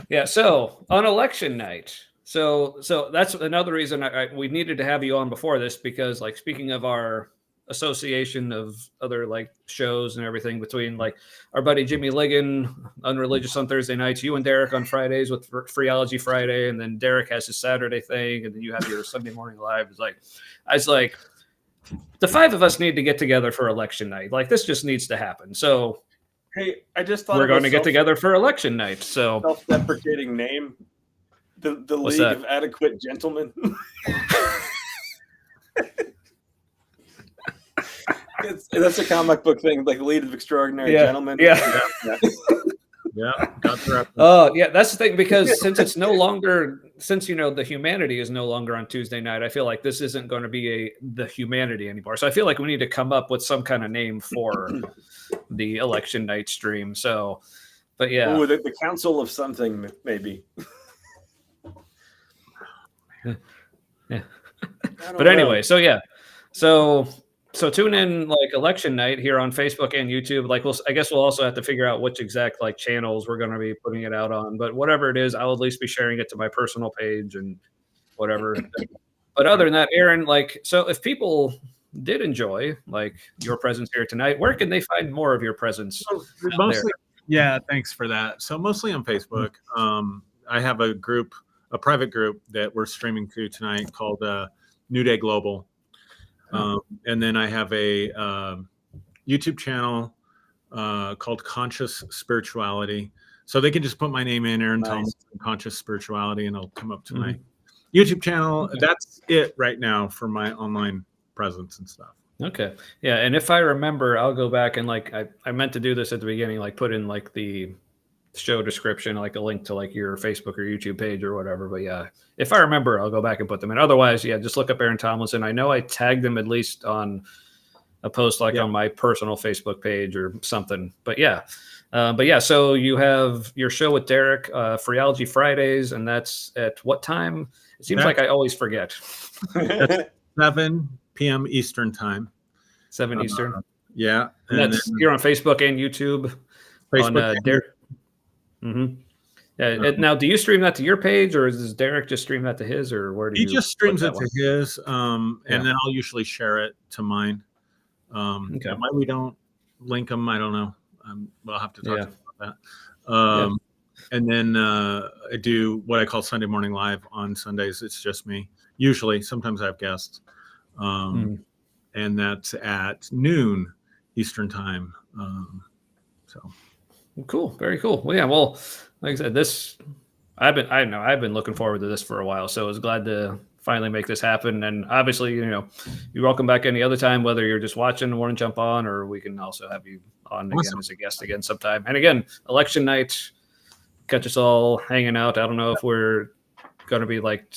Yeah. So on election night. So that's another reason we needed to have you on before this, because like speaking of our association of other like shows and everything, between like our buddy Jimmy Ligon, Unreligious on Thursday nights, you and Derek on Fridays with Freeology Friday, and then Derek has his Saturday thing, and then you have your Sunday morning live. I was like, the five of us need to get together for election night. Like this just needs to happen. So hey, I just thought we're going to get together for election night. So self-deprecating name. The League of Adequate Gentlemen. That's a comic book thing, like the League of Extraordinary Gentlemen. Yeah. Got the reference. Oh, yeah, that's the thing, because since it's no longer, the Humanity is no longer on Tuesday night, I feel like this isn't going to be the Humanity anymore. So I feel like we need to come up with some kind of name for the election night stream. So, but yeah. Ooh, the Council of something, maybe. Yeah. But anyway, so yeah. So tune in like election night here on Facebook and YouTube. Like I guess we'll also have to figure out which exact like channels we're going to be putting it out on. But whatever it is, I'll at least be sharing it to my personal page and whatever. But other than that, Aaron, like, so if people did enjoy like your presence here tonight, where can they find more of your presence? Mostly, yeah, thanks for that. So mostly on Facebook. I have a private group that we're streaming to tonight called New Day Global. And then I have a YouTube channel called Conscious Spirituality. So they can just put my name in, Aaron Tomlinson, Conscious Spirituality, and it'll come up to my YouTube channel. Okay. That's it right now for my online presence and stuff. Okay. Yeah. And if I remember, I'll go back and like, I meant to do this at the beginning, like put in like the show description, like a link to like your Facebook or YouTube page or whatever. But yeah, if I remember, I'll go back and put them in. Otherwise, yeah, just look up Aaron Tomlinson. I know I tagged them at least on a post like on my personal Facebook page or something. But yeah. So you have your show with Derek, Freeology Fridays, and that's at what time? It seems like I always forget. 7 p.m. Eastern time. 7 Eastern. Yeah. And that's you're on Facebook and YouTube. Facebook on Derek. Now, do you stream that to your page, or does Derek just stream that to his, or where do he just streams it to his? And then I'll usually share it to mine. Okay. And why we don't link them, I don't know. We'll have to talk Yeah. to them about that. And then I do what I call Sunday Morning Live on Sundays. It's just me. Usually, sometimes I have guests. And that's at noon Eastern time. So cool, very cool. Well, yeah, well, like I said, I've been looking forward to this for a while, so I was glad to finally make this happen. And obviously, you're welcome back any other time, whether you're just watching and want to jump on, or we can also have you on again as a guest again sometime. And again, election night, catch us all hanging out. I don't know if we're going to be like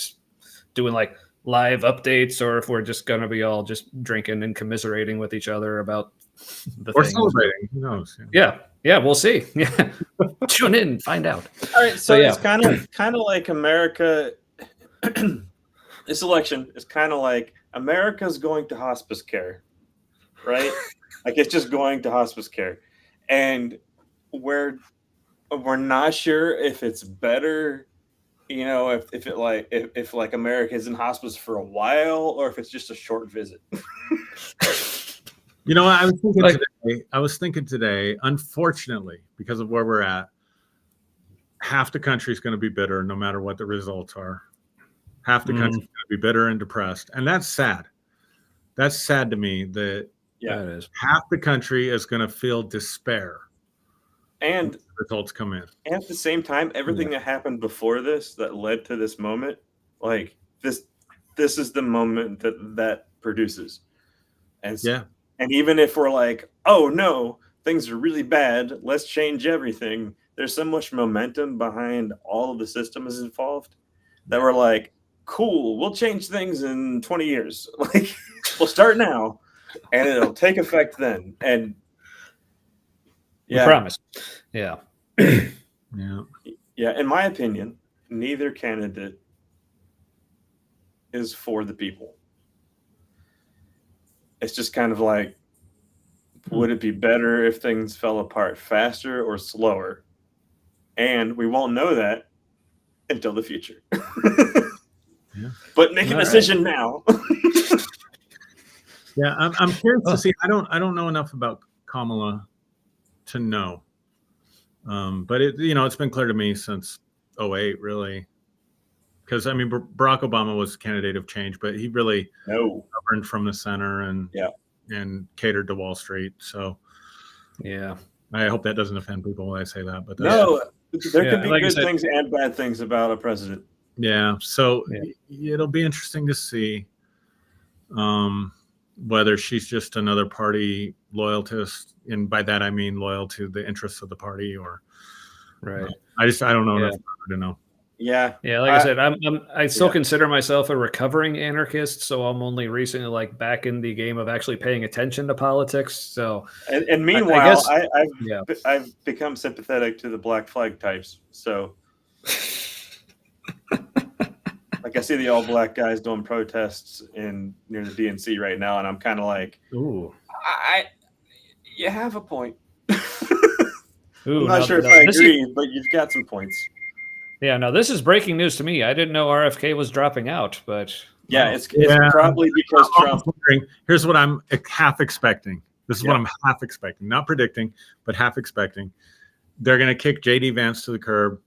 doing like live updates or if we're just going to be all just drinking and commiserating with each other about the or things. Celebrating. Who knows? Yeah, we'll see. Yeah, tune in, find out. All right, so it's kind of like America. This election is kind of like America's going to hospice care, right? Like it's just going to hospice care, and we're not sure if it's better, if America is in hospice for a while or if it's just a short visit. I was thinking today, unfortunately, because of where we're at, half the country is going to be bitter no matter what the results are. Half the country is going to be bitter and depressed. And that's sad. That's sad to me that it is. Half the country is going to feel despair. And when the results come in. And at the same time, everything that happened before this that led to this moment, like this is the moment that produces. And and even if we're like, oh no, things are really bad, let's change everything. There's so much momentum behind all of the systems involved that we're like, cool, we'll change things in 20 years. Like we'll start now and it'll take effect then. And we promise. Yeah. Yeah. In my opinion, neither candidate is for the people. It's just kind of like, would it be better if things fell apart faster or slower? And we won't know that until the future. But make a decision now. Yeah, I'm curious to see. I don't know enough about Kamala to know. But it's been clear to me since 2008, really. Because I mean, Barack Obama was a candidate of change, but he really governed from the center and catered to Wall Street. So, I hope that doesn't offend people when I say that. But there can be good things and bad things about a president. Yeah, so it'll be interesting to see whether she's just another party loyalist, and by that I mean loyal to the interests of the party, or I don't know enough to know. Yeah. Like I said, I still consider myself a recovering anarchist, so I'm only recently back in the game of actually paying attention to politics. So, and meanwhile, I've become sympathetic to the black flag types. So, like I see the all black guys doing protests near the DNC right now, and I'm kind of like, ooh, you have a point. Ooh, I'm not sure if I agree, but you've got some points. Yeah, no, this is breaking news to me. I didn't know RFK was dropping out, but it's probably because Trump. Here's what I'm half expecting. This is what I'm half expecting, not predicting, but half expecting. They're going to kick JD Vance to the curb,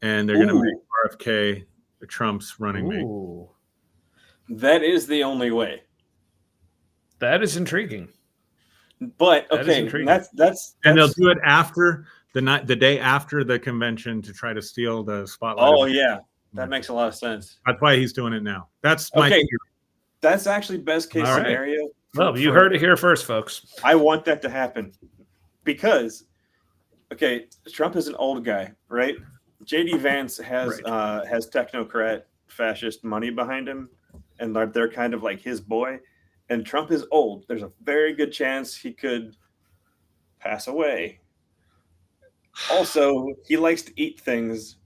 and they're going to make RFK Trump's running mate. That is the only way. That is intriguing. But that's and they'll do it after the day after the convention to try to steal the spotlight. Oh yeah, that makes a lot of sense. That's why he's doing it now. That's my theory. That's actually best case scenario. Well, you heard it here first, folks. I want that to happen because Trump is an old guy, right? JD Vance has technocrat fascist money behind him, and they're kind of like his boy. And Trump is old. There's a very good chance he could pass away. Also, he likes to eat things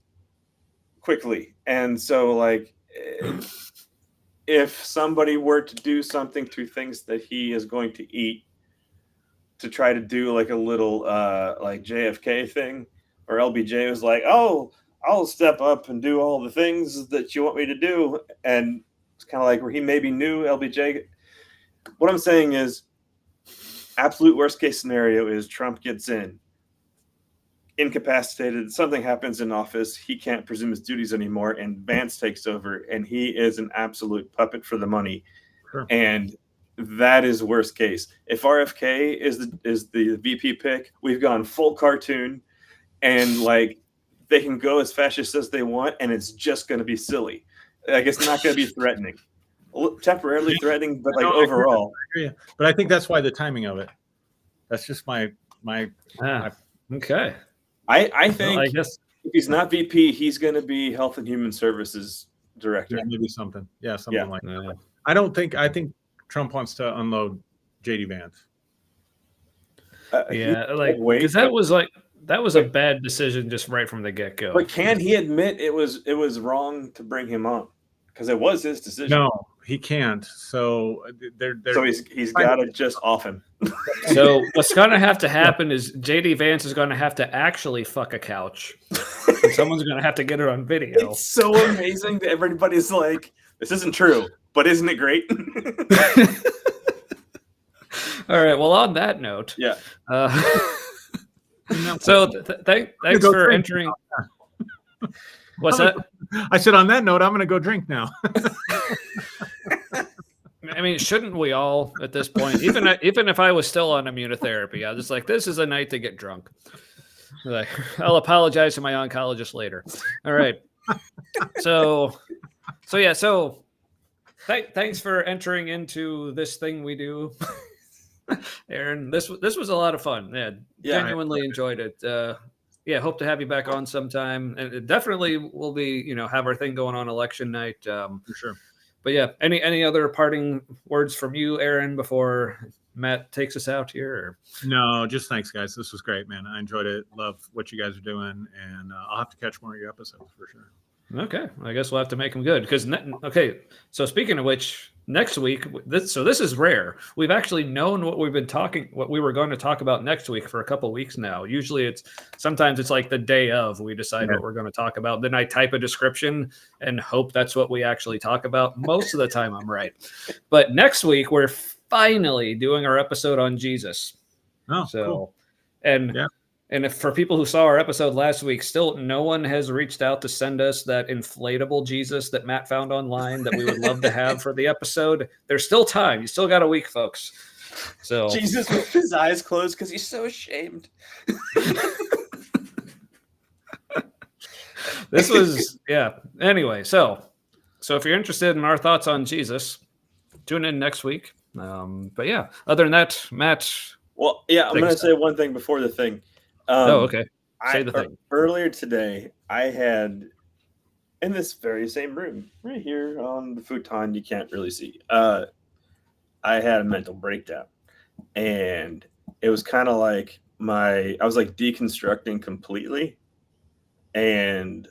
quickly. And so, if somebody were to do something to things that he is going to eat to try to do a little JFK thing, or LBJ was like, oh, I'll step up and do all the things that you want me to do. And it's kind of like where he maybe knew LBJ. What I'm saying is absolute worst case scenario is Trump gets in, incapacitated, something happens in office, he can't presume his duties anymore, and Vance takes over, and he is an absolute puppet for the money. Sure. And that is worst case. If RFK is the VP pick, we've gone full cartoon, and like they can go as fascist as they want, and it's just going to be silly. Like it's not going to be threatening, temporarily threatening, but like overall. I agree. But I think that's why the timing of it. That's just my. Okay. I think I guess if he's not VP, he's going to be Health and Human Services Director. Yeah, maybe something. Yeah, something like that. I think Trump wants to unload JD Vance. Because that was a bad decision just right from the get-go. But can he admit it was wrong to bring him on? Because it was his decision. No, he can't. So so he's got to just off him. So what's going to have to happen is JD Vance is going to have to actually fuck a couch. And someone's going to have to get it on video. It's so amazing that everybody's like, this isn't true, but isn't it great? All right. Well, on that note, yeah. So thanks for entering. What's that? I said on that note, I'm going to go drink now. I mean, shouldn't we all at this point? Even if I was still on immunotherapy, I was like, this is a night to get drunk. Like, I'll apologize to my oncologist later. All right. So thanks for entering into this thing we do. Aaron, this was a lot of fun. Yeah, genuinely enjoyed it. Hope to have you back on sometime. And it definitely will be, have our thing going on election night. For sure. But yeah, any other parting words from you, Aaron, before Matt takes us out here? Or? No, just thanks, guys. This was great, man. I enjoyed it. Love what you guys are doing, and I'll have to catch more of your episodes for sure. Okay, I guess we'll have to make them good. Because so speaking of which, next week, this is rare. We've actually known what we were going to talk about next week for a couple of weeks now. Usually sometimes it's like the day of we decide what we're going to talk about. Then I type a description and hope that's what we actually talk about. Most of the time I'm right. But next week we're finally doing our episode on Jesus. Oh, so cool. And if for people who saw our episode last week, still no one has reached out to send us that inflatable Jesus that Matt found online that we would love to have for the episode. There's still time. You still got a week, folks. So Jesus with his eyes closed because he's so ashamed. This was Anyway, so if you're interested in our thoughts on Jesus, tune in next week. But yeah, other than that, Matt. Well, yeah, I'm going to say one thing before the thing. Okay. Say the thing. Earlier today, I had in this very same room, right here on the futon, you can't really see. I had a mental breakdown, and it was kind of like I was like deconstructing completely, and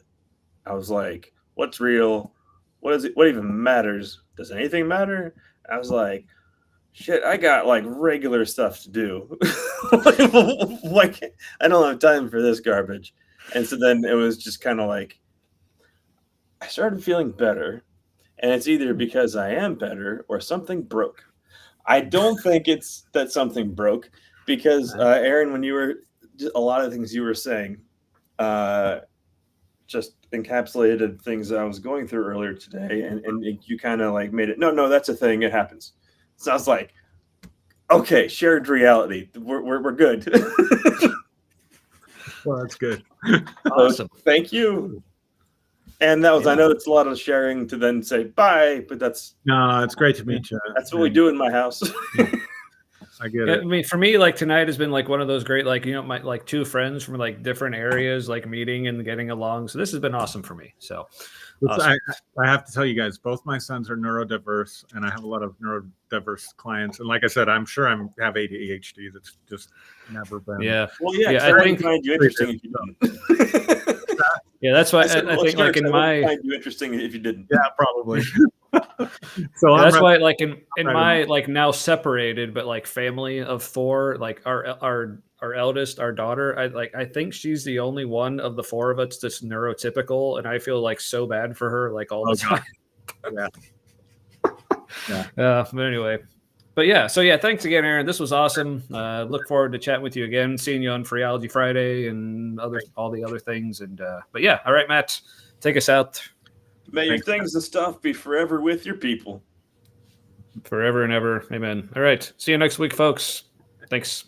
I was like, "What's real? What is it? What even matters? Does anything matter?" I was like, shit, I got like regular stuff to do. Like, I don't have time for this garbage. And so then it was just kind of like, I started feeling better. And it's either because I am better or something broke. I don't think it's that something broke because, Aaron, when you were, a lot of things you were saying, just encapsulated things that I was going through earlier today. And you kind of like made it, no, that's a thing. It happens. So I was like, okay, shared reality. We're good. Well, that's good. Awesome. So, thank you. And that was, I know it's a lot of sharing to then say bye, but it's great to meet you. That's what we do in my house. I get it. I mean, for me, like tonight has been like one of those great, like, my like two friends from like different areas, like meeting and getting along. So this has been awesome for me. So awesome. I have to tell you guys, both my sons are neurodiverse, and I have a lot of neurodiverse clients. And like I said, I'm sure I have ADHD. That's just never been. Yeah. Well, yeah. I find you interesting if you don't. Yeah, that's why I think like in my find you interesting if you didn't. Yeah, probably. So that's why like in my like now separated but like family of four, like our eldest, our daughter, I think she's the only one of the four of us that's neurotypical, and I feel like so bad for her like all the time. Yeah. But anyway, But yeah, so yeah, thanks again, Aaron. This was awesome. Look forward to chatting with you again, seeing you on Phreology Friday and all the other things. And but yeah, all right, Matt, take us out. May your things and stuff be forever with your people. Forever and ever. Amen. All right. See you next week, folks. Thanks.